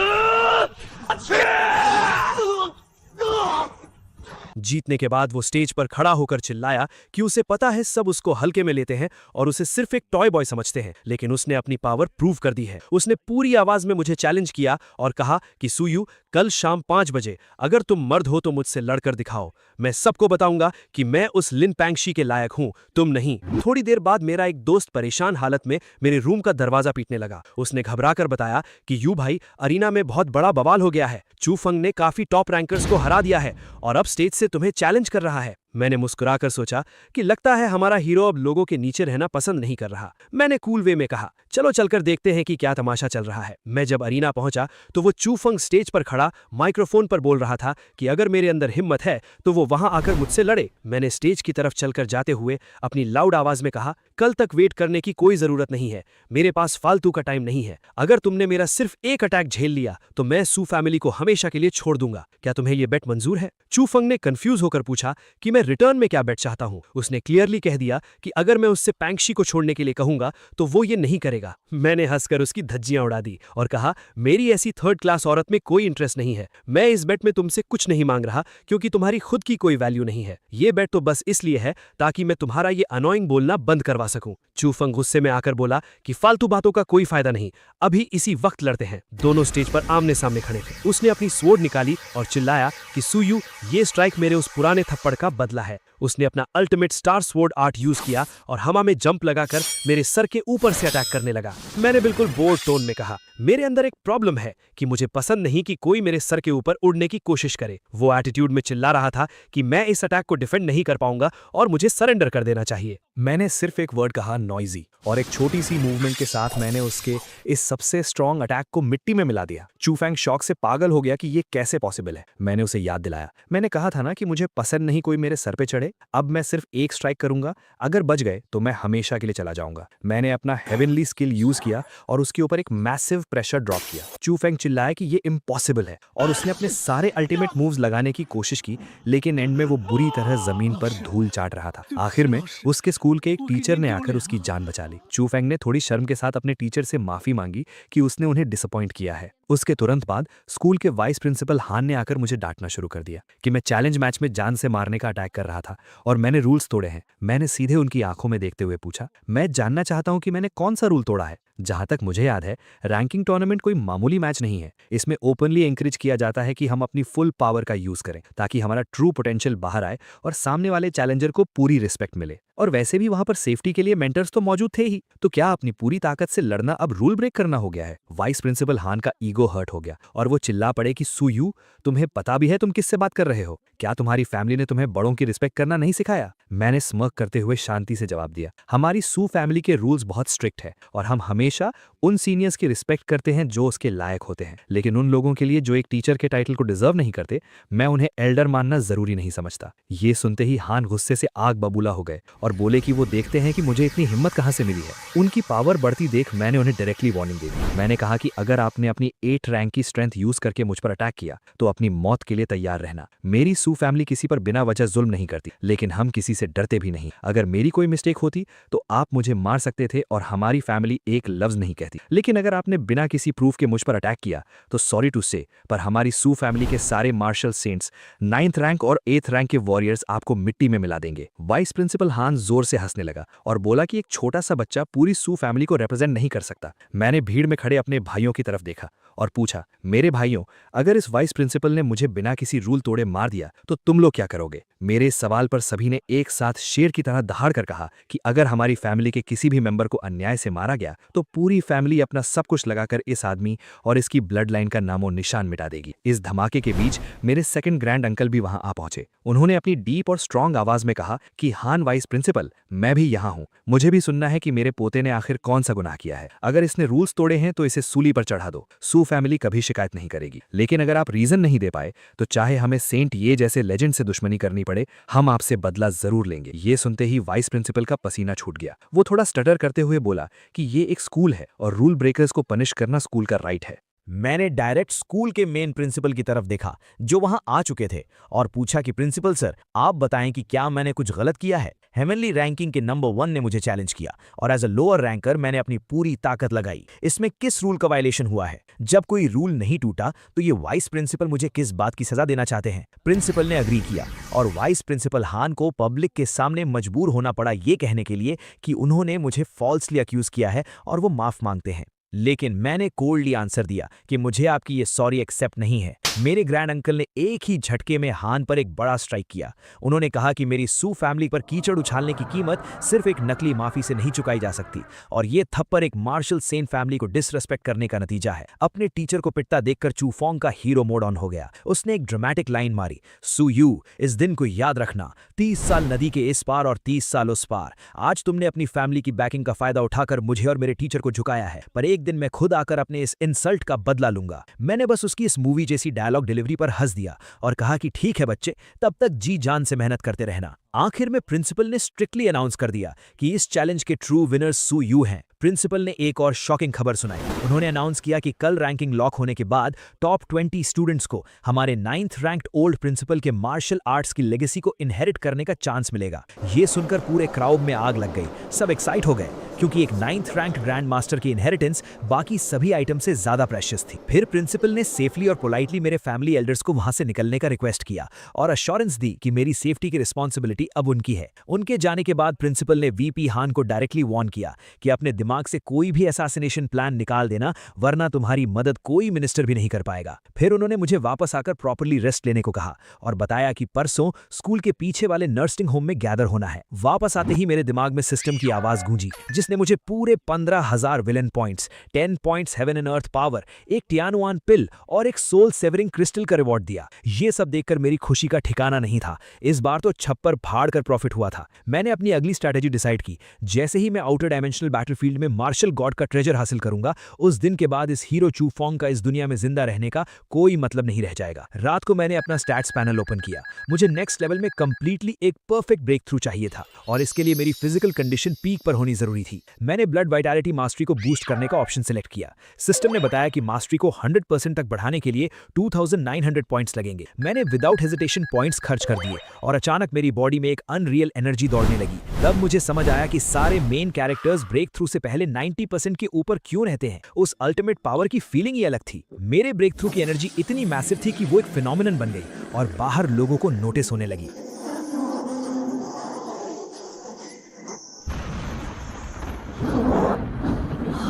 जीतने के बाद वो स्टेज पर खड़ा होकर चिल्लाया कि उसे पता है सब उसको हल्के में लेते हैं और उसे सिर्फ एक टॉय बॉय समझते हैं, लेकिन उसने अपनी पावर प्रूव कर दी है। उसने पूरी आवाज में मुझे चैलेंज किया और कहा कि सुयू, कल शाम 5 बजे अगर तुम मर्द हो तो मुझसे लड़कर दिखाओ। मैं सबको बताऊंगा कि मैं उस लिन पैंगशी के लायक हूं, तुम नहीं। थोड़ी देर बाद मेरा एक दोस्त परेशान हालत में मेरे रूम का दरवाजा पीटने लगा। उसने घबराकर बताया कि यू भाई, अरीना में बहुत बड़ा बवाल हो गया है। चूफंग ने काफी टॉप रैंकर्स को हरा दिया है और अब स्टेज से तुम्हें चैलेंज कर रहा है। मैंने मुस्कुराकर सोचा कि लगता है हमारा हीरो अब लोगों के नीचे रहना पसंद नहीं कर रहा। मैंने कूल वे में कहा, चलो चलकर देखते हैं कि क्या तमाशा चल रहा है। मैं जब अरीना पहुंचा तो वो चूफंग स्टेज पर खड़ा माइक्रोफोन पर बोल रहा था कि अगर मेरे अंदर हिम्मत है तो वो वहां आकर मुझसे लड़े। मैंने स्टेज की तरफ चलकर जाते हुए अपनी लाउड आवाज में कहा, कल तक वेट करने की कोई जरूरत नहीं है, मेरे पास फालतू का टाइम नहीं है। अगर तुमने मेरा सिर्फ एक अटैक झेल लिया तो मैं सू फैमिली को हमेशा के लिए छोड़ दूंगा। क्या तुम्हें यह बेट मंजूर है? चूफंग ने कंफ्यूज होकर पूछा कि मैं रिटर्न में क्या बेट चाहता हूं। उसने क्लियरली कह दिया कि अगर मैं उससे पैंगशी को छोड़ने के लिए कहूंगा तो वो ये नहीं करेगा। मैंने हंसकर उसकी धज्जियां उड़ा दी और कहा, मेरी ऐसी थर्ड क्लास औरत में कोई इंटरेस्ट नहीं है। मैं इस बेट में तुमसे कुछ नहीं मांग रहा क्योंकि तुम्हारी खुद की कोई वैल्यू नहीं है। ये बेट तो बस इसलिए है ताकि मैं तुम्हारा ये अनोइंग बोलना बंद करवा सकूं। चूफंग गुस्से में आकर बोला कि फालतू बातों का कोई फायदा नहीं, अभी इसी वक्त लड़ते हैं। दोनों स्टेज पर आमने सामने खड़े थे। उसने अपनी स्वॉर्ड निकाली और चिल्लाया कि सुयू, ये स्ट्राइक मेरे उस पुराने थप्पड़ का बदला है। उसने अपना ultimate star sword art use किया और हवा में जंप लगाकर मेरे सर के ऊपर से अटैक करने लगा। मैंने बिल्कुल बोल्ड टोन में कहा, मेरे अंदर एक प्रॉब्लम है कि मुझे पसंद नहीं कि कोई मेरे सर के ऊपर उड़ने की कोशिश करे। वो एटीट्यूड में चिल्ला रहा था कि मैं इस अटैक को डिफेंड नहीं कर पाऊंगा और मुझे सरेंडर कर देना चाहिए। मैंने सिर्फ एक वर्ड कहा, नॉइजी, और एक छोटी सी मूवमेंट के साथ मैंने उसके इस सबसे स्ट्रॉन्ग अटैक को मिट्टी में मिला दिया। चूफैंग शॉक से पागल हो गया कि ये कैसे पॉसिबल है। मैंने उसे याद दिलाया, मैंने कहा था ना कि मुझे पसंद नहीं कोई मेरे सर पे चढ़े। अब मैं सिर्फ एक स्ट्राइक करूंगा, अगर बच गए तो मैं हमेशा के लिए चला जाऊंगा। मैंने अपना हेवनली स्किल यूज किया और उसके ऊपर एक मैसिव प्रेशर ड्रॉप किया। चूफैंग चिल्लाया कि ये इम्पॉसिबल है और उसने अपने सारे अल्टीमेट मूव्स लगाने की कोशिश की, लेकिन एंड में वो बुरी तरह जमीन पर धूल चाट रहा था। आखिर में उसके स्कूल के एक टीचर ने आकर उसकी जान बचा ली। चूफैंग ने थोड़ी शर्म के साथ अपने टीचर से माफी मांगी कि उसने उन्हें डिसअपॉइंट किया है। उसके तुरंत बाद स्कूल के वाइस प्रिंसिपल हान ने आकर मुझे डांटना शुरू कर दिया कि मैं चैलेंज मैच में जान से मारने का अटैक कर रहा था और मैंने रूल्स तोड़े हैं। मैंने सीधे उनकी आंखों में देखते हुए पूछा, मैं जानना चाहता हूं कि मैंने कौन सा रूल तोड़ा है? जहां तक मुझे याद है, रैंकिंग टूर्नामेंट कोई मामूली मैच नहीं है। इसमें ओपनली एंकरेज किया जाता है कि हम अपनी फुल पावर का यूज करें ताकि हमारा ट्रू पोटेंशियल बाहर आए और सामने वाले चैलेंजर को पूरी रिस्पेक्ट मिले। और वैसे भी वहां पर सेफ्टी के लिए मेंटर्स तो मौजूद थे ही, तो क्या अपनी पूरी ताकत से लड़ना अब रूल ब्रेक करना हो गया है? वाइस प्रिंसिपल हान का ईगो हर्ट हो गया और वो चिल्ला पड़े कि सुयू, तुम्हें पता भी है तुम किससे बात कर रहे हो? क्या तुम्हारी फैमिली ने तुम्हें बड़ों की रिस्पेक्ट करना नहीं सिखाया? मैंने स्मर्क करते हुए शांति से जवाब दिया, हमारी सू फैमिली के रूल्स बहुत स्ट्रिक्ट है और हम हमेशा उन सीनियर्स की रिस्पेक्ट करते हैं जो उसके लायक होते हैं, लेकिन उन लोगों के लिए जो एक टीचर के टाइटल को डिजर्व नहीं करते, मैं उन्हें एल्डर मानना जरूरी नहीं समझता। ये सुनते ही हान गुस्से से आग बबूला हो गए और बोले कि वो देखते हैं कि मुझे इतनी हिम्मत कहां से मिली है। उनकी पावर बढ़ती देख मैंने उन्हें डायरेक्टली वार्निंग दे दी। मैंने कहा कि अगर आपने अपनी 8 रैंक की स्ट्रेंथ यूज करके मुझ पर अटैक किया तो अपनी मौत के लिए तैयार रहना। मेरी सू फैमिली किसी पर बिना वजह जुल्म नहीं करती, लेकिन हम किसी से डरते भी नहीं। अगर मेरी कोई मिस्टेक होती तो आप मुझे मार सकते थे और हमारी फैमिली एक लफ्ज नहीं कहती, लेकिन अगर आपने बिना किसी प्रूफ के मुझ पर अटैक किया तो सॉरी टू से, पर हमारी सू फैमिली के सारे मार्शल सेंट्स, 9th रैंक और 8th रैंक के वॉरियर्स आपको मिट्टी में मिला देंगे। वाइस प्रिंसिपल हान जोर से हंसने लगा और बोला कि एक छोटा सा बच्चा पूरी सू फैमिली को रिप्रेजेंट नहीं कर सकता। मैंने भीड़ में खड़े अपने भाइयों की तरफ देखा और पूछा, मेरे भाइयों, अगर इस वाइस प्रिंसिपल ने मुझे बिना किसी रूल तोड़े मार दिया तो तुम लोग क्या करोगे? मेरे इस सवाल पर सभी ने एक साथ शेर की तरह दहाड़ कर कहा कि अगर हमारी फैमिली के किसी भी मेंबर को अन्याय से मारा गया तो पूरी फैमिली अपना सब कुछ लगाकर इस आदमी और इसकी ब्लड लाइन का नामो निशान मिटा देगी। इस धमाके के बीच मेरे सेकंड ग्रैंड अंकल भी वहां आ पहुंचे। उन्होंने अपनी डीप और स्ट्रांग आवाज में कहा कि हान वाइस प्रिंसिपल, मैं भी यहाँ हूँ, मुझे भी सुनना है कि मेरे पोते ने आखिर कौन सा गुनाह किया है। अगर इसने रूल्स तोड़े हैं तो इसे सूली पर चढ़ा दो, सू फैमिली कभी शिकायत नहीं करेगी। लेकिन अगर आप रीजन नहीं दे पाए तो चाहे हमें सेंट ये जैसे लेजेंड से दुश्मनी करनी पड़े, हम आपसे बदला जरूर लेंगे। ये सुनते ही वाइस प्रिंसिपल का पसीना छूट गया। वो थोड़ा स्टटर करते हुए बोला कि ये एक स्कूल है और रूल ब्रेकर्स को पनिश करना स्कूल का राइट है। मैंने डायरेक्ट स्कूल के मेन प्रिंसिपल की तरफ देखा जो वहां आ चुके थे और पूछा कि प्रिंसिपल सर, आप बताएं कि क्या मैंने कुछ गलत किया है। हेवनली रैंकिंग के नंबर 1 ने मुझे चैलेंज किया और एज अ लोअर रैंकर मैंने अपनी पूरी ताकत लगाई। इसमें किस रूल का वायलेशन हुआ है? जब कोई रूल नहीं टूटा तो ये वाइस प्रिंसिपल मुझे किस बात की सजा देना चाहते हैं? प्रिंसिपल ने अग्री किया और वाइस प्रिंसिपल हान को पब्लिक के सामने मजबूर होना पड़ा ये कहने के लिए कि उन्होंने मुझे फॉल्सली अक्यूज किया है और वो माफ मांगते हैं। लेकिन मैंने कोल्डली आंसर दिया कि मुझे आपकी ये सॉरी एक्सेप्ट नहीं है। मेरे ग्रैंड अंकल ने एक ही झटके में हान पर एक बड़ा स्ट्राइक किया। उन्होंने कहा कि मेरी सू फैमिली पर कीचड़ उछालने की कीमत सिर्फ एक नकली माफी से नहीं चुकाई जा सकती और ये थप्पड़ एक मार्शल सेन फैमिली को डिसरेस्पेक्ट करने का नतीजा है। अपने टीचर को पिटता देखकर चू फोंग का हीरो मोड ऑन हो गया। उसने एक ड्रामेटिक लाइन मारी, सू यू, इस दिन को याद रखना, 30 साल नदी के इस पार और 30 साल उस पार। आज तुमने अपनी फैमिली की बैकिंग का फायदा उठाकर मुझे और मेरे टीचर को झुकाया है, पर एक दिन मैं खुद आकर अपने इस इंसल्ट का बदला लूंगा। मैंने बस उसकी इस मूवी जैसी डायलॉग डिलीवरी पर हंस दिया और कहा कि ठीक है बच्चे, तब तक जी जान से मेहनत करते रहना। आखिर में प्रिंसिपल ने स्ट्रिक्टली अनाउंस कर दिया कि इस चैलेंज के ट्रू विनर्स सू यू हैं। प्रिंसिपल ने एक और शॉकिंग खबर सुनाई। उन्होंने अनाउंस किया कि कल रैंकिंग लॉक होने के बाद टॉप 20 स्टूडेंट्स को हमारे 9th रैंक्ड ओल्ड प्रिंसिपल के मार्शल आर्ट्स की लेगेसी को इनहेरिट करने का चांस मिलेगा। ये सुनकर पूरे क्राउड में आग लग गई। सब एक्साइट हो गए क्योंकि एक 9th रैंक्ड ग्रैंड मास्टर की इनहेरिटेंस बाकी सभी आइटम से ज्यादा प्रेशियस थी। फिर प्रिंसिपल ने सेफली और पोलाइटली मेरे फैमिली एल्डर्स को वहां से निकलने का रिक्वेस्ट किया और अश्योरेंस दी कि मेरी सेफ्टी की रिस्पॉन्सिबिलिटी अब उनकी है। उनके जाने के बाद प्रिंसिपल ने वीपी हान को डायरेक्टली वार्न किया कि अपने दिमाग से कोई भी असैसिनेशन प्लान निकाल देना, वरना तुम्हारी मदद कोई मिनिस्टर भी नहीं कर पाएगा। फिर उन्होंने मुझे वापस आकर प्रॉपर्ली रेस्ट लेने को कहा और बताया कि परसों स्कूल के पीछे वाले नर्सिंग होम में गैदर होना है। वापस आते ही मेरे दिमाग में सिस्टम की आवाज गूंजी जिसने मुझे पूरे 15,000 villain points, 10 points heaven and earth power, एक टियानुआन पिल और एक सोल सेवरिंग क्रिस्टल का रिवॉर्ड दिया। ये सब देखकर मेरी खुशी का ठिकाना नहीं था। इस बार तो छप्पर फाड़ कर प्रॉफिट हुआ था। मैंने अपनी अगली स्ट्रैटेजी डिसाइड की। जैसे ही मैं आउटर डायमेंशनल बैटलफील्ड में मार्शल गॉड का ट्रेजर हासिल करूंगा, उस दिन के बाद इस हीरो चू फोंग का इस दुनिया में जिंदा रहने का कोई मतलब नहीं रह जाएगा। रात को मैंने अपना स्टैट्स पैनल ओपन किया। मुझे नेक्स्ट लेवल में कंप्लीटली एक परफेक्ट ब्रेक थ्रू चाहिए था और इसके लिए मेरी फिजिकल कंडीशन पीक पर होनी जरूरी थी। मैंने ब्लड वाइटैलिटी मास्टरी को बूस्ट करने का ऑप्शन सिलेक्ट किया। सिस्टम ने बताया कि मास्टरी को 100% तक बढ़ाने के लिए 2900 पॉइंट्स लगेंगे। मैंने विदाउट हेजिटेशन पॉइंट्स खर्च कर दिए और अचानक मेरी बॉडी में एक अनरियल एनर्जी दौड़ने लगी। तब मुझे समझ आया कि सारे मेन कैरेक्टर्स ब्रेक थ्रू से पहले 90% के ऊपर क्यों रहते हैं। उस अल्टीमेट पावर की फीलिंग ही अलग थी। मेरे ब्रेक थ्रू की एनर्जी इतनी मैसिव थी कि वो एक फिनोमिनन बन गई और बाहर लोगों को नोटिस होने लगी।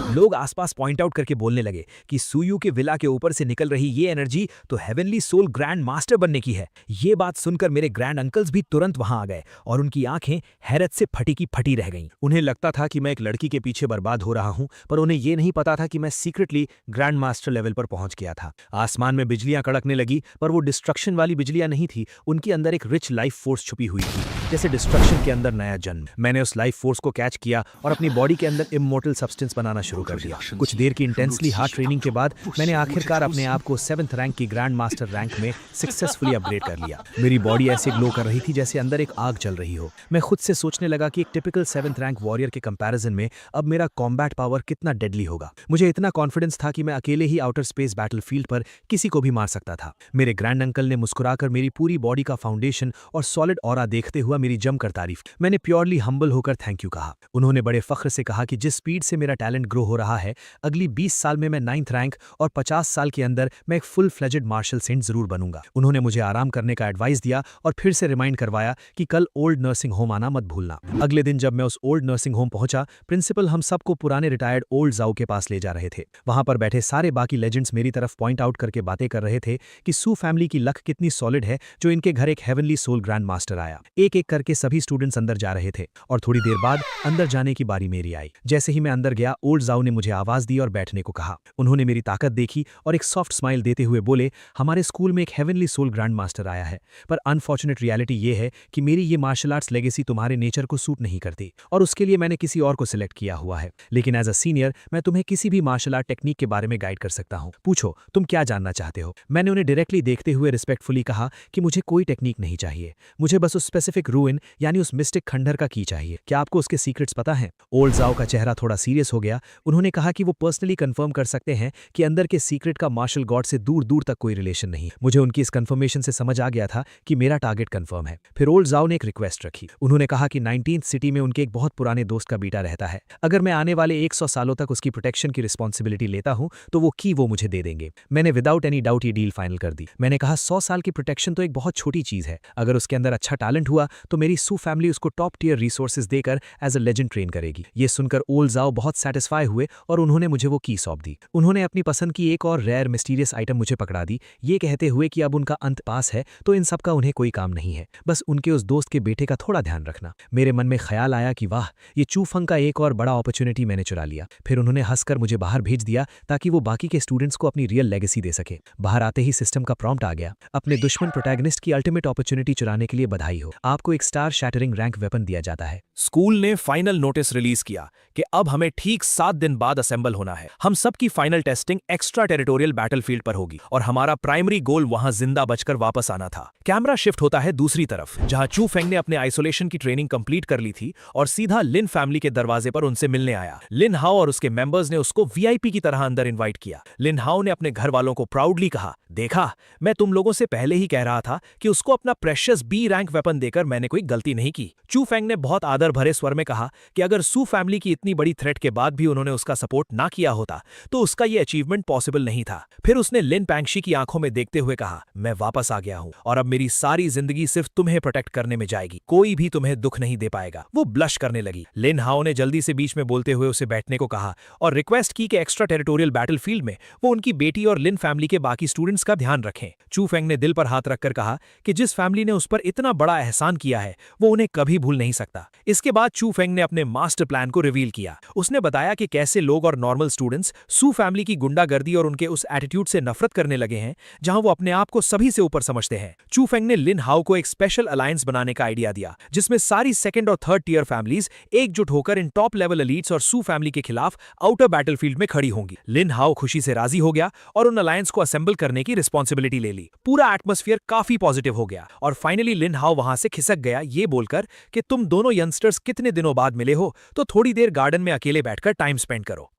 लोग आसपास पॉइंट आउट करके बोलने लगे कि सूयू के विला के ऊपर से निकल रही ये एनर्जी तो हेवनली सोल ग्रैंड मास्टर बनने की है। ये बात सुनकर मेरे ग्रैंड अंकल्स भी तुरंत वहां आ गए और उनकी आंखें हैरत से फटी की फटी रह गईं। उन्हें लगता था कि मैं एक लड़की के पीछे बर्बाद हो रहा हूं, पर उन्हें यह नहीं पता था कि मैं सीक्रेटली ग्रैंड मास्टर लेवल पर पहुंच गया था। आसमान में बिजलियां कड़कने लगी, पर वो डिस्ट्रक्शन वाली बिजलियां नहीं थी। उनके अंदर एक रिच लाइफ फोर्स छुपी हुई थी, जैसे डिस्ट्रक्शन के अंदर नया जन्म। मैंने उस लाइफ फोर्स को कैच किया और अपनी बॉडी के अंदर इमोर्टल सब्सटेंस बनाना शुरू कर दिया। कुछ देर की इंटेंसली हार्ड ट्रेनिंग के बाद मैंने आखिरकार अपने आप को 7th रैंक की ग्रैंड मास्टर रैंक में सक्सेसफुली अपग्रेड कर लिया। मेरी बॉडी ऐसे ग्लो कर रही थी जैसे अंदर एक आग जल रही हो। मैं खुद से सोचने लगा कि एक टिपिकल 7th रैंक वॉरियर के कंपैरिजन में अब मेरा कॉम्बैट पावर कितना डेडली होगा। मुझे इतना कॉन्फिडेंस था कि मैं अकेले ही आउटर स्पेस बैटलफील्ड पर किसी को भी मार सकता था। मेरे ग्रैंड अंकल ने मुस्कुराकर मेरी पूरी बॉडी का फाउंडेशन और सॉलिड ऑरा देखते हुए मेरी जमकर तारीफ। मैंने प्योरली हम्बल होकर थैंक यू कहा। उन्होंने बड़े फख्र से कहा कि जिस स्पीड से मेरा टैलेंट ग्रो हो रहा है, अगली 20 साल में मैं 9th रैंक और 50 साल के अंदर मैं एक फुल फ्लेजेड मार्शल सेंट जरूर बनूंगा। उन्होंने मुझे आराम करने का एडवाइस दिया और फिर से रिमाइंड करवाया कि कल ओल्ड नर्सिंग होम आना मत भूलना। अगले दिन जब मैं उस ओल्ड नर्सिंग होम पहुंचा, प्रिंसिपल हम सबको पुराने रिटायर्ड ओल्ड जाओ के पास ले जा रहे थे। वहां पर बैठे सारे बाकी लेजेंड्स मेरी तरफ पॉइंट आउट करके बातें कर रहे थे कि सू फैमिली की लक कितनी सॉलिड है जो इनके घर एक हेवनली सोल ग्रैंड मास्टर आया। एक एक करके सभी स्टूडेंट्स अंदर जा रहे थे और थोड़ी देर बाद अंदर जाने की बारी मेरी आई। जैसे ही मैं अंदर गया, ओल्ड जाओ ने मुझे आवाज दी और बैठने को कहा। उन्होंने मेरी ताकत देखी और एक सॉफ्ट स्माइल देते हुए बोले, हमारे स्कूल में एक हेवनली सोल ग्रैंड मास्टर आया है, पर अनफॉर्चुनेट रियलिटी ये है कि मेरी ये मार्शल आर्ट्स लेगेसी तुम्हारे नेचर को सूट नहीं करती और उसके लिए मैंने किसी और को सिलेक्ट किया हुआ है। लेकिन एज अ सीनियर मैं तुम्हें किसी भी मार्शल आर्ट टेक्निक के बारे में गाइड कर सकता हूँ। पूछो तुम क्या जानना चाहते हो। मैंने उन्हें डायरेक्टली देखते हुए रिस्पेक्टफुली कहा कि मुझे कोई टेक्निक नहीं चाहिए, मुझे बस उस स्पेसिफिक रूइन यानी उस मिस्टिक खंडहर का की चाहिए। क्या आपको उसके सीक्रेट्स पता हैं? ओल्ड जाओ का चेहरा थोड़ा सीरियस हो गया। उन्होंने कहा कि वो पर्सनली कंफर्म कर सकते हैं कि अंदर के सीक्रेट का मार्शल गॉड से दूर दूर तक कोई रिलेशन नहीं। मुझे उनकी इस कंफर्मेशन से समझ आ गया था कि मेरा टारगेट कंफर्म है। फिर ओल्ड जाओ ने एक रिक्वेस्ट रखी। उन्होंने कहा कि 19th सिटी में उनके एक बहुत पुराने दोस्त का बेटा रहता है। अगर मैं आने वाले 100 सालों तक उसकी प्रोटेक्शन की रिस्पॉन्सिबिलिटी लेता हूं तो वो की वो मुझे दे देंगे। मैंने विदाउट एनी डाउट ये डील फाइनल कर दी। मैंने कहा 100 साल की प्रोटेक्शन तो एक बहुत छोटी चीज है। अगर उसके अंदर अच्छा टैलेंट हुआ तो मेरी सू फैमिली उसको टॉप टियर रिसोर्सेज देकर एज अ लेजेंड ट्रेन करेगी। ये सुनकर ओल्ड जाओ बहुत सेटिस्फाई हुए और उन्होंने मुझे वो की सौंप दी। उन्होंने अपनी पसंद की एक और रेयर मिस्टीरियस आइटम मुझे पकड़ा दी, ये कहते हुए कि अब उनका अंत पास है तो इन सब का उन्हें कोई काम नहीं है, बस उनके उस दोस्त के बेटे का थोड़ा ध्यान रखना। मेरे मन में ख्याल आया कि वाह, ये चूफंग का एक और बड़ा अपॉर्चुनिटी मैंने चुरा लिया। फिर उन्होंने हंसकर मुझे बाहर भेज दिया ताकि वो बाकी के स्टूडेंट्स को अपनी रियल लेगेसी दे सके। बाहर आते ही सिस्टम का प्रॉम्प्ट आ गया, अपने दुश्मन प्रोटैगनिस्ट की अल्टीमेट अपॉर्चुनिटी चुराने के लिए बधाई हो, आपको एक स्टार शैटरिंग रैंक वेपन दिया जाता है। स्कूल ने फाइनल नोटिस रिलीज किया कि अब हमें ठीक 7 दिन बाद असेंबल होना है। हम सब की final testing extra territorial battlefield पर होगी और हमारा प्राइमरी गोल वहां जिंदा बचकर वापस आना था। कैमरा शिफ्ट होता है दूसरी तरफ, जहां चू फेंग ने अपने आइसोलेशन की ट्रेनिंग कंप्लीट कर ली थी और सीधा लिन फैमिली के दरवाजे पर उनसे मिलने आया। लिन हाओ और उसके मेंबर्स ने उसको वीआईपी की तरह अंदर इनवाइट किया। लिन हाओ ने अपने घर वालों को प्राउडली कहा, देखा, मैं तुम लोगों से पहले ही कह रहा था कि उसको अपना प्रेशियस बी रैंक वेपन देकर मैंने कोई गलती नहीं की। चू फेंग ने बहुत आदर भरे स्वर में कहा कि अगर सू फैमिली की इतनी बड़ी थ्रेट के बाद भी उन्होंने उसका सपोर्ट ना किया होता तो उसका यह अचीवमेंट पॉसिबल नहीं था। फिर उसने लिन पैंगशी की आंखों में देखते हुए कहा, मैं वापस आ गया हूं और अब मेरी सारी जिंदगी सिर्फ तुम्हें प्रोटेक्ट करने में जाएगी, कोई भी तुम्हें दुख नहीं दे पाएगा। वो ब्लश करने लगी। लिन हाओ ने जल्दी से बीच में बोलते हुए उसे बैठने को कहा और रिक्वेस्ट की कि एक्स्ट्रा टेरिटोरियल बैटलफील्ड में वो उनकी बेटी और लिन फैमिली के बाकी स्टूडेंट्स का ध्यान रखें। चू फेंग ने दिल पर हाथ रखकर कहा कि जिस फैमिली ने उस पर इतना बड़ा एहसान किया है वो उन्हें कभी भूल नहीं सकता। इसके बाद चू फेंग ने अपने मास्टर प्लान को रिवील किया। उसने बताया कि कैसे लोग और नॉर्मल स्टूडेंट्स सू फैमिली की गुंडागर्दी और उनके उस एटीट्यूड से नफरत करने लगे हैं जहां वो अपने आप को सभी से ऊपर समझते हैं। चू फेंग ने लिन हाओ को एक स्पेशल अलायंस बनाने का आइडिया दिया जिसमें सारी सेकंड और थर्ड टियर फैमिलीज एकजुट होकर इन टॉप लेवल एलीट्स और सू फैमिली के खिलाफ आउटर बैटलफील्ड में खड़ी होंगी। लिन हाओ खुशी से राजी हो गया और उन अलायंस को असेंबल करने की रिस्पॉन्सिबिलिटी ले ली। पूरा एटमॉस्फेयर काफी पॉजिटिव हो गया और फाइनली लिन हाओ वहां से खिसक गया ये बोलकर कि तुम दोनों यंगस्टर्स कितने दिनों बाद मिले हो तो थोड़ी देर गार्डन में अकेले बैठकर टाइम स्पेंड करो।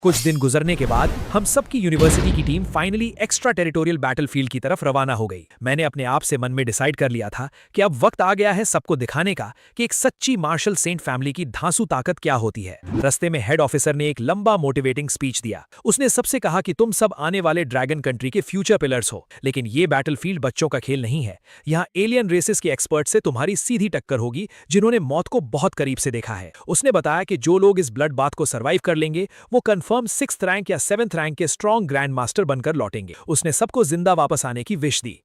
कुछ दिन गुजरने के बाद हम सबकी यूनिवर्सिटी की team finally extra territorial battlefield की तरफ रवाना हो गई। मैंने अपने आप से मन में डिसाइड कर लिया था कि अब वक्त आ गया है सबको दिखाने का कि एक सच्ची मार्शल सेंट फैमिली की धांसू ताकत क्या होती है। रस्ते में हेड ऑफिसर ने एक लंबा मोटिवेटिंग स्पीच दिया। उसने सबसे कहा कि तुम सब आने वाले ड्रैगन कंट्री के फ्यूचर पिलर्स हो, लेकिन ये बैटलफील्ड बच्चों का खेल नहीं है। यहाँ एलियन रेसेस के एक्सपर्ट से तुम्हारी सीधी टक्कर होगी जिन्होंने मौत को बहुत करीब से देखा है। उसने बताया कि जो लोग इस ब्लड बाथ को सर्वाइव कर लेंगे वो कंफर्म 6th रैंक या 7th रैंक के स्ट्रॉन्ग ग्रैंड मास्टर बनकर लौटेंगे। उसने सबको जिंदा वापस आने की विश दी।